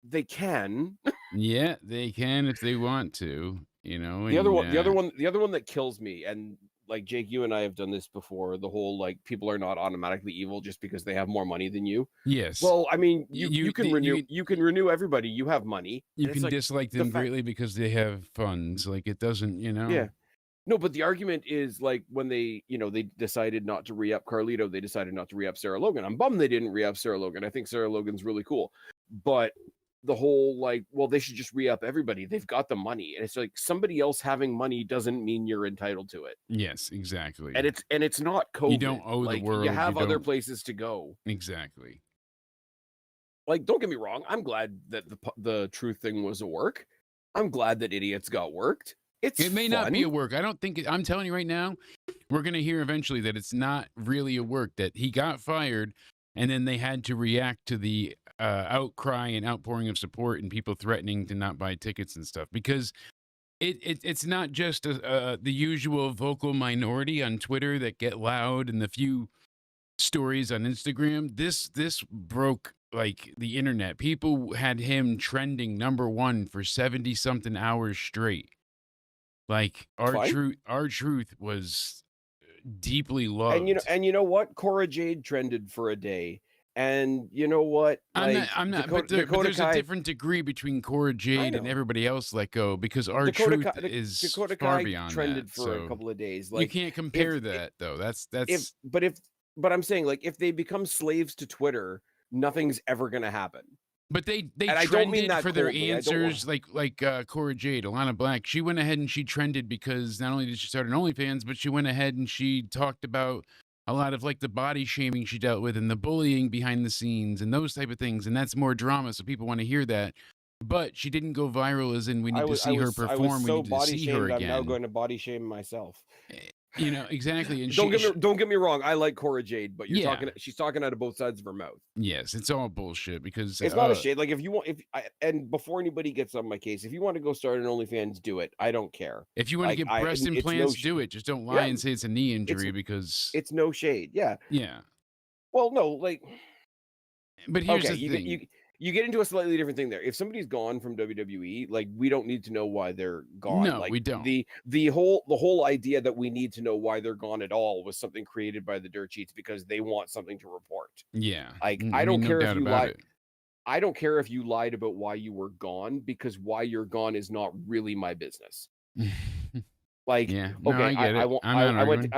they can. Yeah, they can if they want to, The other one that kills me, and like Jake, you and I have done this before. The whole like people are not automatically evil just because they have more money than you. Yes. Well, I mean, you can renew everybody. You have money. You can dislike them greatly because they have funds. Like it doesn't, Yeah. No, but the argument is like when they decided not to re-up Carlito, they decided not to re-up Sarah Logan. I'm bummed they didn't re-up Sarah Logan. I think Sarah Logan's really cool, but the whole like, well, they should just re-up everybody. They've got the money, and it's like somebody else having money doesn't mean you're entitled to it. Yes, exactly. And it's not COVID. You don't owe the world. You have other places to go. Exactly. Like, don't get me wrong. I'm glad that the truth thing was a work. I'm glad that idiots got worked. It may not be a fun. work. I don't think I'm telling you right now, we're going to hear eventually that it's not really a work, that he got fired and then they had to react to the outcry and outpouring of support and people threatening to not buy tickets and stuff, because it's not just the usual vocal minority on Twitter that get loud and the few stories on Instagram. This broke like the internet. People had him trending #1 for 70 something hours straight. Like our truth was deeply loved. And you know what? Cora Jade trended for a day. And you know what? Like, I'm not. But there's a different degree between Cora Jade and everybody else let go, because our truth is Dakota far Kai beyond trended that. for So a couple of days. you Like, can't compare that though. But I'm saying, like, if they become slaves to Twitter, nothing's ever gonna happen. But they And I don't mean trended that for their coldly. answers, like Cora Jade, Alana Black. She went ahead and she trended because not only did she start an OnlyFans, but she went ahead and she talked about a lot of like the body shaming she dealt with and the bullying behind the scenes and those type of things. And that's more drama, so people want to hear that. But she didn't go viral as in we need to see her perform. We need to see her again. I'm now going to body shame myself. You know, exactly. And don't get me wrong. I like Cora Jade, but she's talking out of both sides of her mouth. Yes, it's all bullshit, because it's not a shade. Like, and before anybody gets on my case, if you want to go start an OnlyFans, do it. I don't care. If you want to get breast implants, do it. Just don't lie and say it's a knee injury, because it's no shade. Yeah. Yeah. Well, no, like. But here's the thing. You get into a slightly different thing there. If somebody's gone from WWE, like, we don't need to know why they're gone. No, like, we don't. The whole idea that we need to know why they're gone at all was something created by the Dirt Sheets because they want something to report. Yeah. Like, I don't care if you lied. I don't care if you lied about why you were gone, because why you're gone is not really my business. Like, yeah. No, okay, I get it.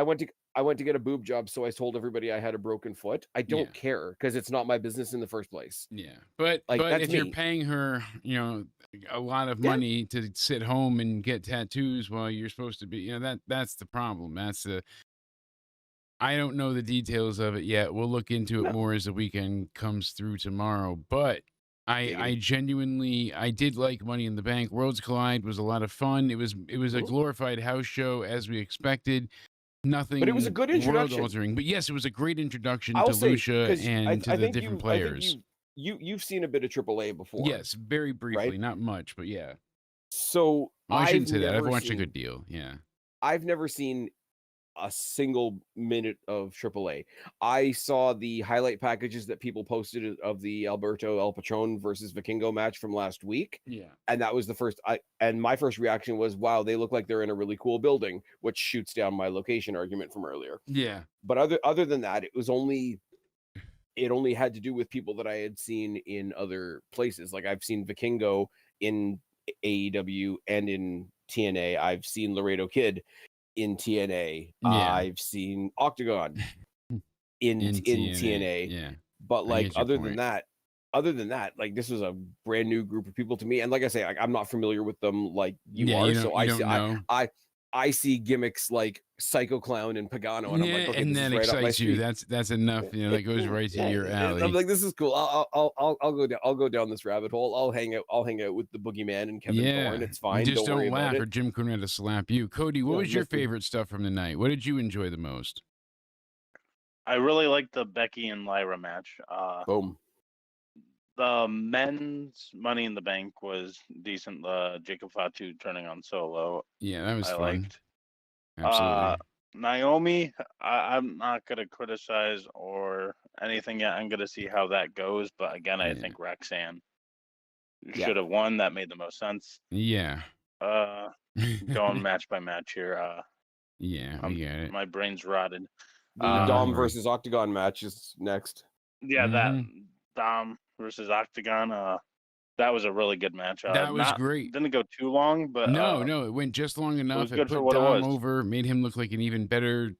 I went to get a boob job, so I told everybody I had a broken foot. I don't care, because it's not my business in the first place. Yeah, but like, but if you're paying her, you know, a lot of money to sit home and get tattoos while you're supposed to be, you know, that's the problem. That's the. I don't know the details of it yet. We'll look into it more as the weekend comes through tomorrow. But I genuinely did like Money in the Bank. Worlds Collide was a lot of fun. It was a glorified house show as we expected. Nothing, but it was a good introduction. World-altering. But yes, it was a great introduction to Lucia and to the different players. You've seen a bit of AAA before. Yes, very briefly, not much, but yeah. So I shouldn't say that. I've watched a good deal. Yeah, I've never seen a single minute of AAA. I saw the highlight packages that people posted of the Alberto El Patron versus Vikingo match from last week. Yeah. And that was the first and my first reaction was, wow, they look like they're in a really cool building, which shoots down my location argument from earlier. Yeah. But other than that, it only had to do with people that I had seen in other places. Like, I've seen Vikingo in AEW and in TNA. I've seen Laredo Kid in TNA. I've seen Octagon in TNA. Yeah. But like, other than that, like, this was a brand new group of people to me. And like I say, I'm not familiar with them like you are. So I see gimmicks like Psycho Clown and Pagano, and I'm like, okay, and this that is right up my excites you. street. That's enough. You know, that goes right to your alley. I'm like, this is cool. I'll go down this rabbit hole. I'll hang out with the Boogeyman and Kevin Thorne. It's fine. Just don't laugh, or Jim Cornette to slap you. Cody, what was your favorite stuff from the night? What did you enjoy the most? I really liked the Becky and Lyra match. Boom. The men's Money in the Bank was decent. Jacob Fatu turning on Solo. Yeah, that was fun. Liked. Absolutely. Naomi, I'm not going to criticize or anything yet. I'm going to see how that goes. But again, I think Roxanne should have won. That made the most sense. Yeah. Going match by match here. Yeah, we get it. My brain's rotted. The Dom versus Octagon match is next. Yeah, that Dom versus Octagon. That was a really good match. That was great. Didn't go too long, but no, it went just long enough. It put Dom over, made him look like an even better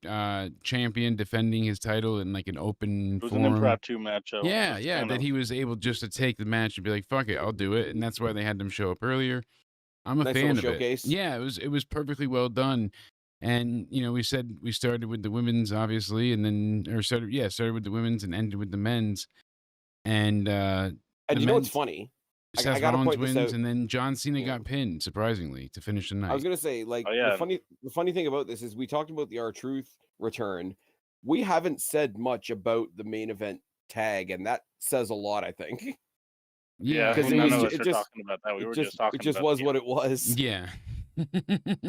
champion, defending his title in like an open it was forum. An impromptu match. That he was able just to take the match and be like, "Fuck it, I'll do it," and that's why they had them show up earlier. I'm a fan of showcase. It. Yeah, it was perfectly well done. And you know, we said we started with the women's, obviously, and then started with the women's and ended with the men's. And you know what's funny? Seth gotta Rollins point this wins, out. and then John Cena got pinned, surprisingly, to finish the night. I was gonna say, like, Oh, yeah. the funny thing about this is we talked about the R-Truth return. We haven't said much about the main event tag, and that says a lot, I think. Yeah, because none of us are talking about that. We it were just just talking it just about was the, what it was. Yeah.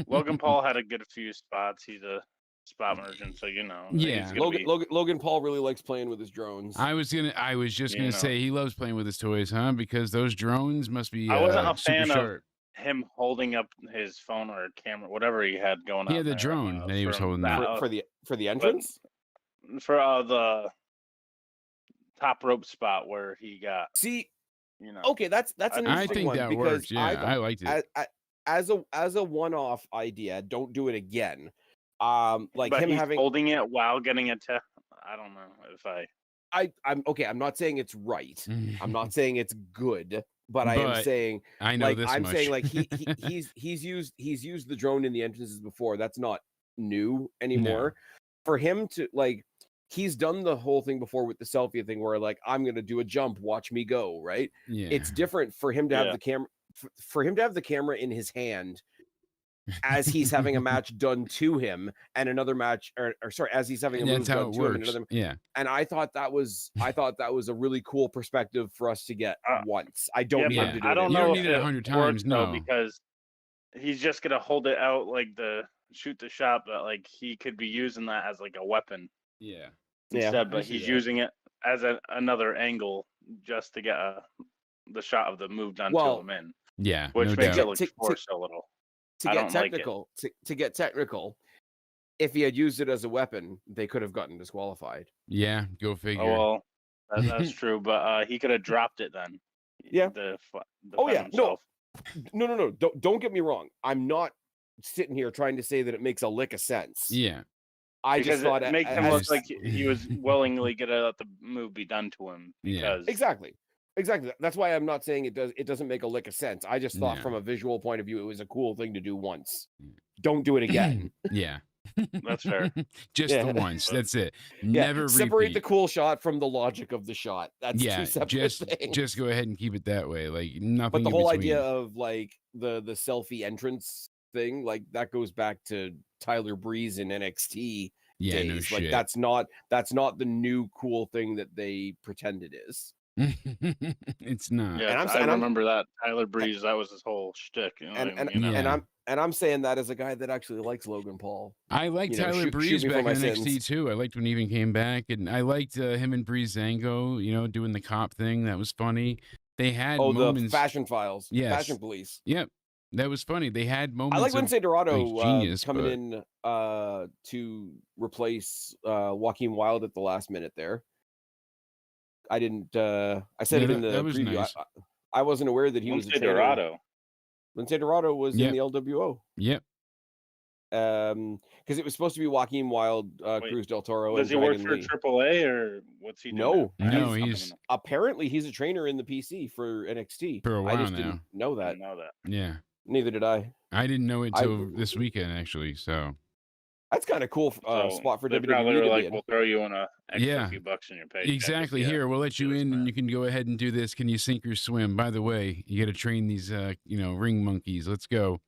Logan Paul had a good few spots. He's a spot merchant, so Yeah. Logan Paul really likes playing with his drones. I was just gonna say he loves playing with his toys, huh? Because those drones must be. I wasn't a super fan sharp. of him holding up his phone or camera, whatever he had going on. He had the there, drone that he was holding for the entrance. For the top rope spot where he got. See, okay, that's an interesting I think one that because works. Yeah, I liked it. As a one-off idea. Don't do it again. Like but him he's having holding it while getting it to. I don't know if I'm okay. I'm not saying it's right. I'm not saying it's good, but I am saying I know like this I'm much. saying like he's used the drone in the entrances before. That's not new anymore. For him to like he's done the whole thing before with the selfie thing where like I'm gonna do a jump, watch me go, right? Yeah. It's different for him to have the camera for him to have the camera in his hand as he's having a match done to him and another match or sorry, as he's having a move done to him and another. Yeah. And I thought that was a really cool perspective for us to get once. I don't need him to do I don't it. know. You don't need it 100 times, no. Because he's just gonna hold it out like the shoot the shot, but like he could be using that as like a weapon. Yeah. Instead, but he's using it as another angle just to get the shot of the move done to him in. Yeah, which no makes doubt. it look forced a little. To get technical, to get technical, if he had used it as a weapon, they could have gotten disqualified. Yeah, go figure. Oh, well, that's true, but he could have dropped it then. Yeah. Himself. No. Don't get me wrong. I'm not sitting here trying to say that it makes a lick of sense. Yeah. I just thought it makes him look like he was willingly gonna let the move be done to him. Because Exactly. That's why I'm not saying it doesn't make a lick of sense. I just thought from a visual point of view, it was a cool thing to do once. Don't do it again. Yeah. That's fair. Just the once. That's it. Never separate repeat. the cool shot from the logic of the shot. That's two separate things. Just go ahead and keep it that way. Like nothing. But the in whole between. idea of like the selfie entrance thing, like that goes back to Tyler Breeze in NXT. Yeah, days. no Like shit. that's not the new cool thing that they pretend it is. It's not. Yeah, I remember that Tyler Breeze. That was his whole shtick. And I'm saying that as a guy that actually likes Logan Paul. I liked Tyler Breeze back in NXT too. I liked when he even came back, and I liked him and Breezango, doing the cop thing. That was funny. They had moments. The Fashion Files, Fashion Police. Yep, that was funny. They had moments. I like Lindsay Dorado genius, coming in to replace Joaquin Wilde at the last minute there. I didn't. I said it in the preview. Nice. I wasn't aware that he was a trainer. Dorado. Lindsay Dorado was in the LWO. Yep. Because it was supposed to be Joaquin Wilde, Cruz del Toro. Does he work for AAA or what's he doing? No, he's apparently he's a trainer in the PC for NXT. For a while I just now. didn't know that. I didn't know that. Yeah. Neither did I. I didn't know it till this weekend, actually. So. That's kind of cool spot for they WWE. Probably were to like, be in. we'll throw you in a extra few bucks in your paycheck. Exactly. Here, we'll let you in, and you can go ahead and do this. Can you sink or swim? By the way, you got to train these, ring monkeys. Let's go.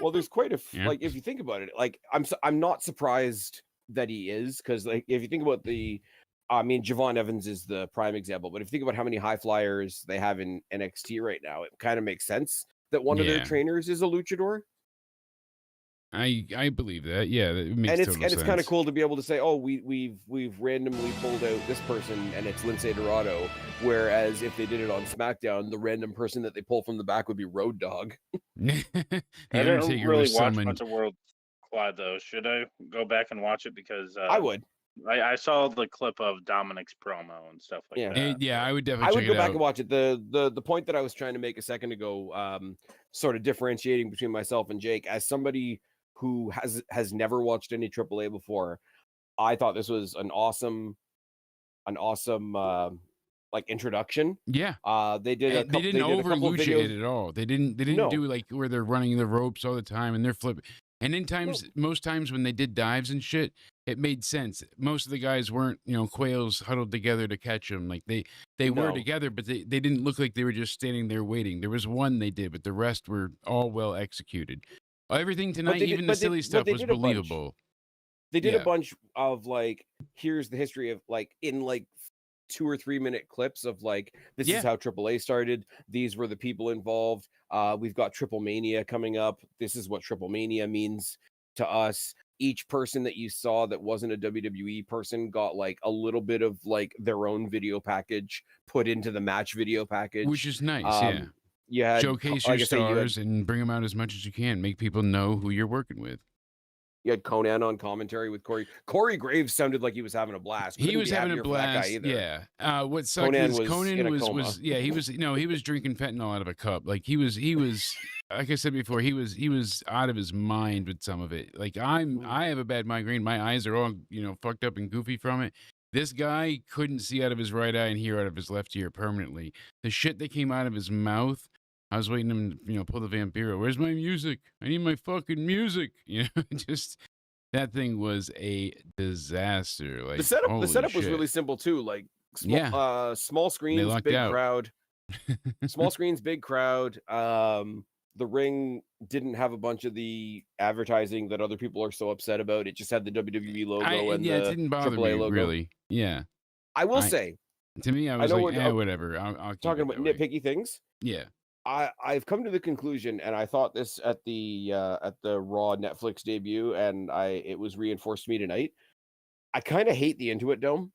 Well, there's quite a like if you think about it, like I'm not surprised that he is because like if you think about Javon Evans is the prime example, but if you think about how many high flyers they have in NXT right now, it kind of makes sense that one of their trainers is a luchador. I believe that. Yeah, that makes total sense. It's kind of cool to be able to say, oh, we've randomly pulled out this person and it's Lindsay Dorado. Whereas if they did it on SmackDown, the random person that they pull from the back would be Road Dogg. I didn't really watch much of World Quad though. Should I go back and watch it? Because I would. I saw the clip of Dominic's promo and stuff like that. Yeah, I would definitely. I would go back and watch it. The point that I was trying to make a second ago, sort of differentiating between myself and Jake, as somebody who has never watched any AAA before, I thought this was an awesome like introduction. Yeah. They didn't over lucha it at all. They didn't do like where they're running the ropes all the time and they're flipping. And then most times when they did dives and shit, it made sense. Most of the guys weren't, quails huddled together to catch them. Like they they were No. together, but they didn't look like they were just standing there waiting. There was one they did, but the rest were all well executed. Everything tonight, even the silly stuff, was believable. They did a bunch of like, here's the history of like in like 2 or 3 minute clips of like, this is how AAA started. These were the people involved. We've got Triple Mania coming up. This is what Triple Mania means to us. Each person that you saw that wasn't a WWE person got like a little bit of like their own video package put into the match video package, which is nice. You had, showcase your stars and bring them out as much as you can. Make people know who you're working with. You had Conan on commentary with Corey. Corey Graves sounded like he was having a blast. He was having a blast. Yeah. What sucked is Conan was he was drinking fentanyl out of a cup. Like he was like I said before, he was out of his mind with some of it. Like I have a bad migraine. My eyes are all, fucked up and goofy from it. This guy couldn't see out of his right eye and hear out of his left ear permanently. The shit that came out of his mouth, I was waiting him to, pull the Vampiro. Where's my music? I need my fucking music. Just that thing was a disaster. Like the setup was shit. really simple too. Like small screens, big crowd. Small screens, big crowd. The ring didn't have a bunch of the advertising that other people are so upset about. It just had the WWE logo and the it didn't bother AAA me logo. Really. Yeah. I will say, to me, I was whatever. I'll talking about nitpicky things. Yeah. I've come to the conclusion, and I thought this at the Raw Netflix debut, and it was reinforced to me tonight. I kind of hate the Intuit Dome.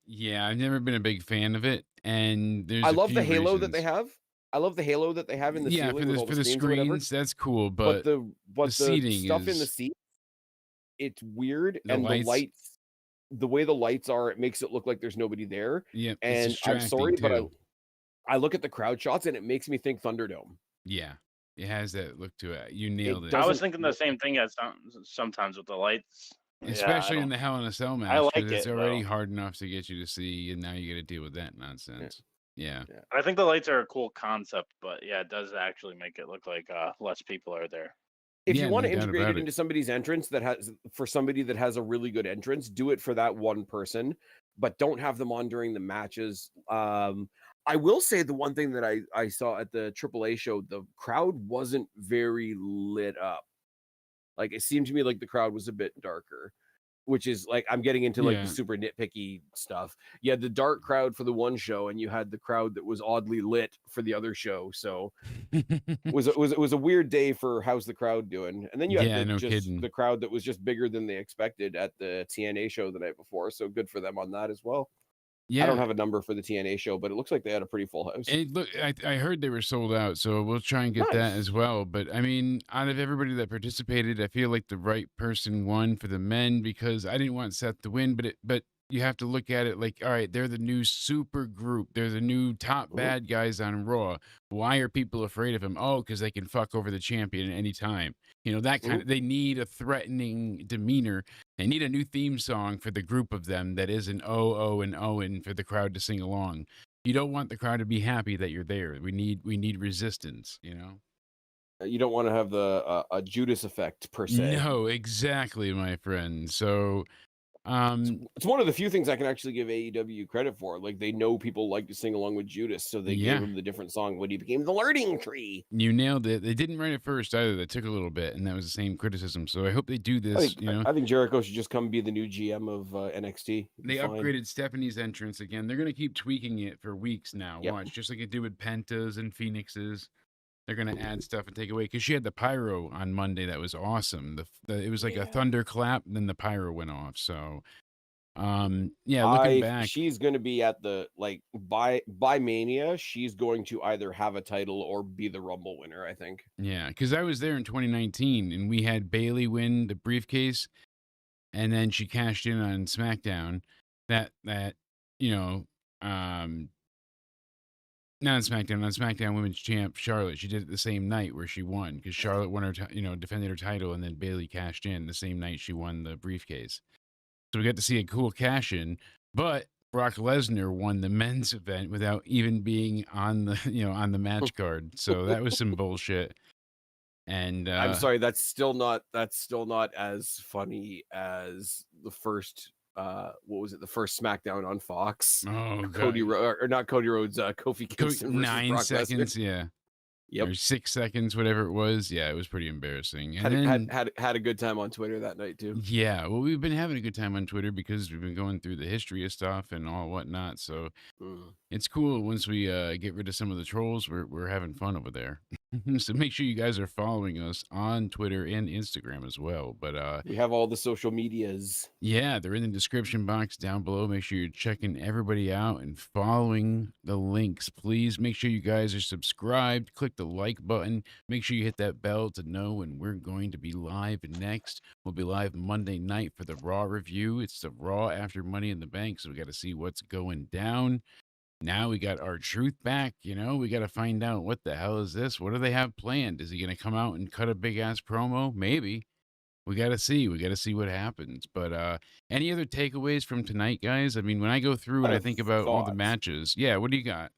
Yeah, I've never been a big fan of it, and I love the halo that they have. I love the halo that they have in the ceiling for the screens. That's cool, but the seating stuff in the seat, it's weird, and the lights, the way the lights are, it makes it look like there's nobody there. Yeah, and I'm sorry, but I look at the crowd shots and it makes me think Thunderdome. Yeah, it has that look to it. You nailed it. I was thinking the same thing as sometimes with the lights. Especially in the Hell in a Cell match. I like it's already hard enough to get you to see, and now you got to deal with that nonsense. Yeah. I think the lights are a cool concept, but it does actually make it look like less people are there. If you want to integrate it into somebody's entrance for somebody that has a really good entrance, do it for that one person, but don't have them on during the matches. I will say the one thing that I saw at the AAA show, the crowd wasn't very lit up. Like it seemed to me like the crowd was a bit darker, which is like I'm getting into like the super nitpicky stuff. You had the dark crowd for the one show, and you had the crowd that was oddly lit for the other show. So it was a weird day for how's the crowd doing. And then you had the crowd that was just bigger than they expected at the TNA show the night before. So good for them on that as well. Yeah. I don't have a number for the TNA show, but it looks like they had a pretty full house. I heard they were sold out, so we'll try and get that as well. But I mean, out of everybody that participated, I feel like the right person won for the men because I didn't want Seth to win, but you have to look at it like, all right, they're the new super group. They're the new top bad guys on Raw. Why are people afraid of him? Oh, because they can fuck over the champion at any time. That kind of, they need a threatening demeanor. They need a new theme song for the group of them that isn't and Owen for the crowd to sing along. You don't want the crowd to be happy that you're there. We need resistance, You don't want to have the a Judas effect per se. No, exactly, my friend. So it's one of the few things I can actually give AEW credit for. Like they know people like to sing along with Judas, so they gave him the different song when he became the learning tree. You nailed it. They didn't write it first either. That took a little bit, and that was the same criticism. So I hope they do this. I think Jericho should just come be the new GM of NXT. They upgraded Stephanie's entrance again. They're gonna keep tweaking it for weeks now. Watch, just like they do with Pentas and Phoenixes. They're going to add stuff and take away because she had the pyro on Monday. That was awesome. It was like a thunderclap, and then the pyro went off. So, looking back, she's going to be at the by Mania. She's going to either have a title or be the Rumble winner, I think. Yeah, because I was there in 2019, and we had Bayley win the briefcase, and then she cashed in on SmackDown. Not on SmackDown Women's Champ Charlotte. She did it the same night where she won because Charlotte won her, defended her title, and then Bayley cashed in the same night she won the briefcase. So we got to see a cool cash in, but Brock Lesnar won the men's event without even being on the, on the match card. So that was some bullshit. And I'm sorry, that's still not as funny as the first what was it? The first SmackDown on Fox. Oh, Cody or not Cody Rhodes, Kofi Kingston versus 9 Brock seconds, Lesnar. yeah. Yep. Or 6 seconds, whatever it was. Yeah, it was pretty embarrassing. And had a good time on Twitter that night too. Yeah, well, we've been having a good time on Twitter because we've been going through the history of stuff and all whatnot. So it's cool once we get rid of some of the trolls. We're having fun over there. So make sure you guys are following us on Twitter and Instagram as well. But we have all the social medias. Yeah, they're in the description box down below. Make sure you're checking everybody out and following the links. Please make sure you guys are subscribed. Click the like button. Make sure you hit that bell to know when we're going to be live next. We'll be live Monday night for the Raw review. It's the Raw after Money in the Bank, so we got to see what's going down. Now we got our truth back, we got to find out what the hell is this? What do they have planned? Is he going to come out and cut a big ass promo? Maybe. We got to see. We got to see what happens. But any other takeaways from tonight, guys? I mean, when I go through and I think about all the matches, yeah, what do you got?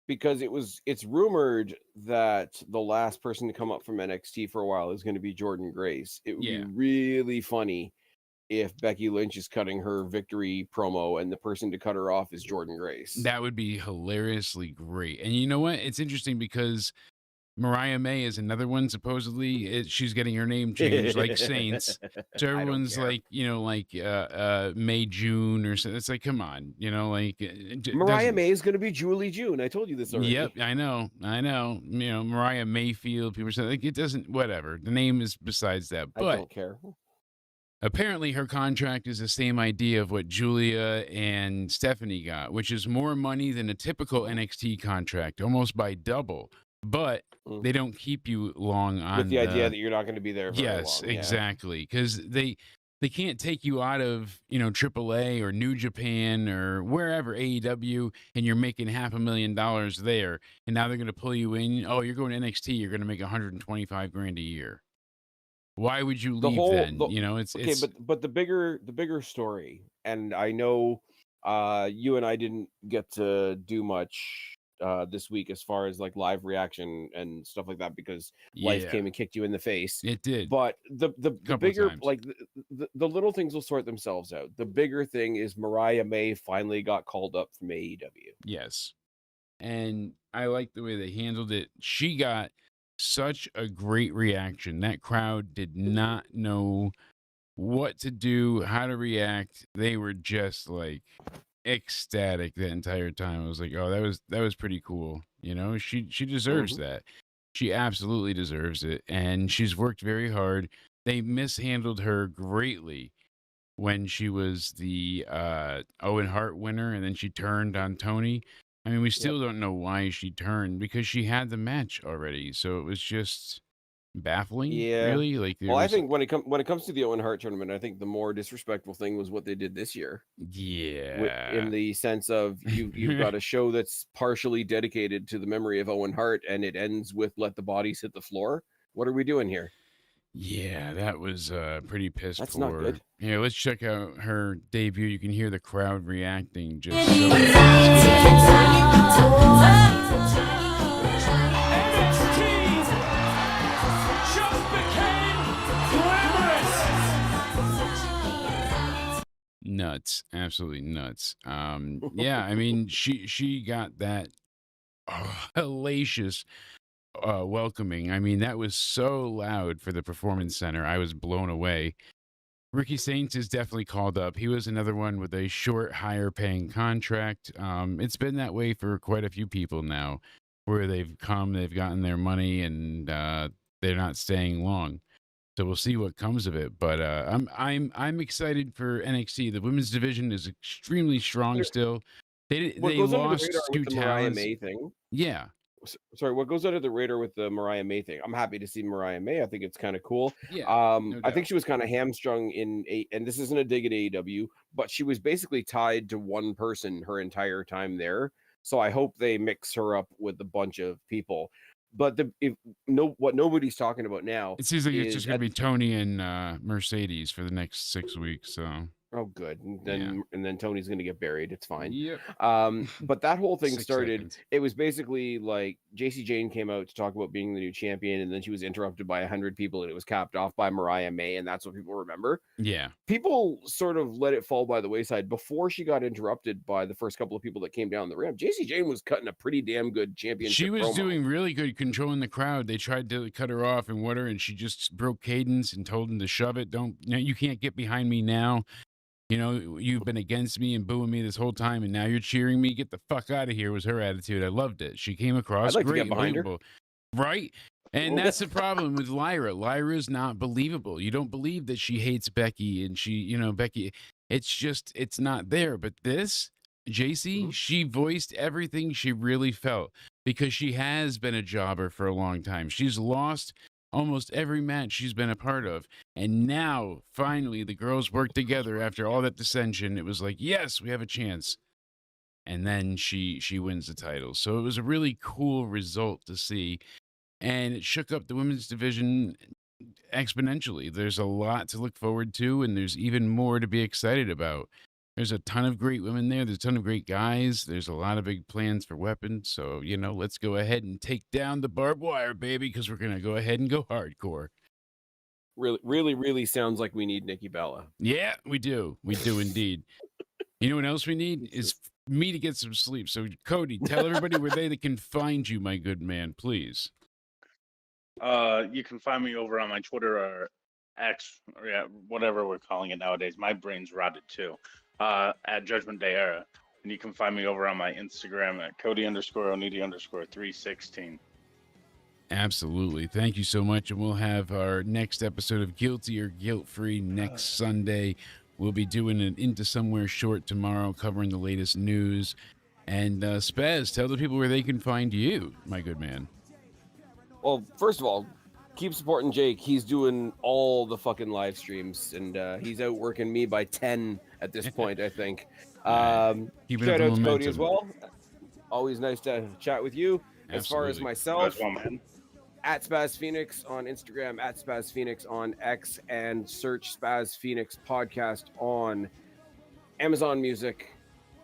Because it's rumored that the last person to come up from NXT for a while is going to be Jordynne Grace. It would be really funny if Becky Lynch is cutting her victory promo and the person to cut her off is Jordynne Grace. That would be hilariously great. And you know what? It's interesting because Mariah May is another one. Supposedly, she's getting her name changed, like Saints. So everyone's like, May June or something. It's like, come on, Mariah May is going to be Julie June. I told you this already. Yep, I know. Mariah Mayfield. People say like it doesn't. Whatever. The name is besides that. But I don't care. Apparently, her contract is the same idea of what Julia and Stephanie got, which is more money than a typical NXT contract, almost by double. But they don't keep you long on with the idea that you're not going to and very long. Yes, exactly, because they can't take you out of AAA or New Japan or wherever AEW, and you're making $500,000 there, and now they're going to pull you in. Oh, you're going to NXT, you're going to make $125,000 a year. Why would you leave then? It's okay, but the bigger story, and I know you and I didn't get to do much this week as far as like live reaction and stuff like that because life came and kicked you in the face. It did. But the bigger like the little things will sort themselves out. The bigger thing is Mariah May finally got called up from AEW. Yes. And I like the way they handled it. She got such a great reaction. That crowd did not know what to do, how to react. They were just like ecstatic the entire time. I was like, oh, that was pretty cool. She deserves that. She absolutely deserves it. And she's worked very hard. They mishandled her greatly when she was the Owen Hart winner and then she turned on Tony. I mean, we still don't know why she turned because she had the match already. So it was just baffling. Really. Like, I think when it comes to the Owen Hart tournament, I think the more disrespectful thing was what they did this year. Yeah. In the sense of you've got a show that's partially dedicated to the memory of Owen Hart, and it ends with "Let the bodies hit the floor." What are we doing here? Yeah, that was pretty pissed. That's not good. Here, let's check out her debut. You can hear the crowd reacting just nuts, absolutely nuts. Yeah, I mean, she got that hellacious welcoming. I mean, that was so loud for the Performance Center. I was blown away. Ricky Saints is definitely called up. He was another one with a short, higher paying contract. It's been that way for quite a few people now, where they've gotten their money, and they're not staying long. So we'll see what comes of it. But I'm excited for NXT. The women's division is extremely strong still. They lost two Mariah May thing. Yeah. Sorry, what goes under the radar with the Mariah May thing? I'm happy to see Mariah May. I think it's kind of cool. Yeah, I think she was kind of hamstrung and this isn't a dig at AEW, but she was basically tied to one person her entire time there. So I hope they mix her up with a bunch of people. But what nobody's talking about now, it seems like it's just going to be Tony and Mercedes for the next 6 weeks. So Oh, good. And then Tony's going to get buried. It's fine. Yep. But that whole thing 6 started. seconds. It was basically like JC Jane came out to talk about being the new champion, and then she was interrupted by 100 people, and it was capped off by Mariah May, and that's what people remember. Yeah. People sort of let it fall by the wayside before she got interrupted by the first couple of people that came down the ramp. JC Jane was cutting a pretty damn good championship. She was promo. doing really good controlling the crowd. They tried to cut her off and what her, and she just broke cadence and told them to shove it. You can't get behind me now. You know, you've been against me and booing me this whole time, and now you're cheering me. Get the fuck out of here was her attitude. I loved it. She came across I'd like great, to get behind her. right? And that's the problem with Lyra. Lyra's not believable. You don't believe that she hates Becky, and Becky. It's just, it's not there. But this, JC, she voiced everything she really felt because she has been a jobber for a long time. She's lost almost every match she's been a part of. And now, finally, the girls work together after all that dissension. It was like, yes, we have a chance. And then she wins the title. So it was a really cool result to see. And it shook up the women's division exponentially. There's a lot to look forward to, and there's even more to be excited about. There's a ton of great women there. There's a ton of great guys. There's a lot of big plans for weapons. So, let's go ahead and take down the barbed wire, baby, because we're going to go ahead and go hardcore. Really, really, really sounds like we need Nikki Bella. Yeah, we do. We do indeed. You know what else we need? Is me to get some sleep. So, Cody, tell everybody where they can find you, my good man, please. You can find me over on my Twitter or X, or whatever we're calling it nowadays. My brain's rotted too. At Judgment Day Era. And you can find me over on my Instagram at Cody_Onidi_316. Absolutely. Thank you so much. And we'll have our next episode of Guilty or Guilt Free next Sunday. We'll be doing an Into Somewhere short tomorrow, covering the latest news. And Spaz, tell the people where they can find you, my good man. Well, first of all, keep supporting Jake. He's doing all the fucking live streams, and he's outworking me by 10 at this point, I think. Shout out to Cody as well. Always nice to chat with you. Absolutely. As far as myself, at Spaz Phoenix on Instagram, at Spaz Phoenix on X, and search Spaz Phoenix Podcast on Amazon Music,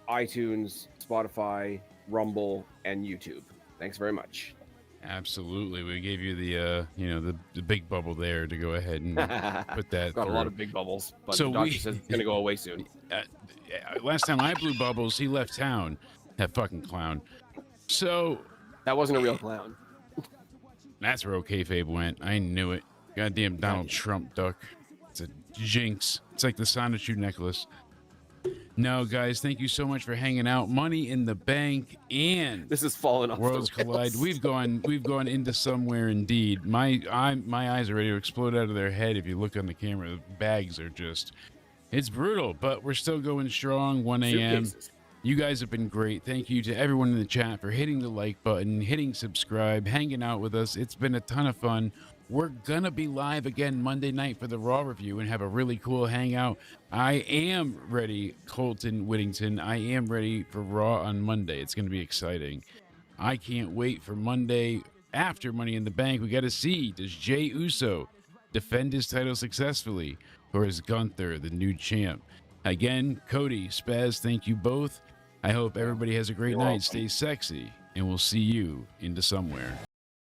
iTunes, Spotify, Rumble, and YouTube. Thanks very much. Absolutely. We gave you the big bubble there to go ahead and put that Got through. a lot of big bubbles, but So the doctor says it's going to go away soon. Last time I blew bubbles, he left town. That fucking clown. So that wasn't a real clown. That's where kayfabe went. I knew it. Goddamn Donald Trump duck. It's a jinx. It's like the Sonichu necklace. No, guys, thank you so much for hanging out. Money in the Bank and this is falling off. Worlds Collide. We've gone into somewhere indeed. My eyes are ready to explode out of their head. If you look on the camera, the bags are just. It's brutal, but we're still going strong. 1 a.m. You guys have been great. Thank you to everyone in the chat for hitting the like button, hitting subscribe, hanging out with us. It's been a ton of fun. We're going to be live again Monday night for the Raw review and have a really cool hangout. I am ready, Colton Whittington. I am ready for Raw on Monday. It's going to be exciting. I can't wait for Monday after Money in the Bank. We got to see, does Jey Uso defend his title successfully, or is Gunther the new champ? Again, Cody, Spaz, thank you both. I hope everybody has a great night. Stay sexy, and we'll see you into somewhere.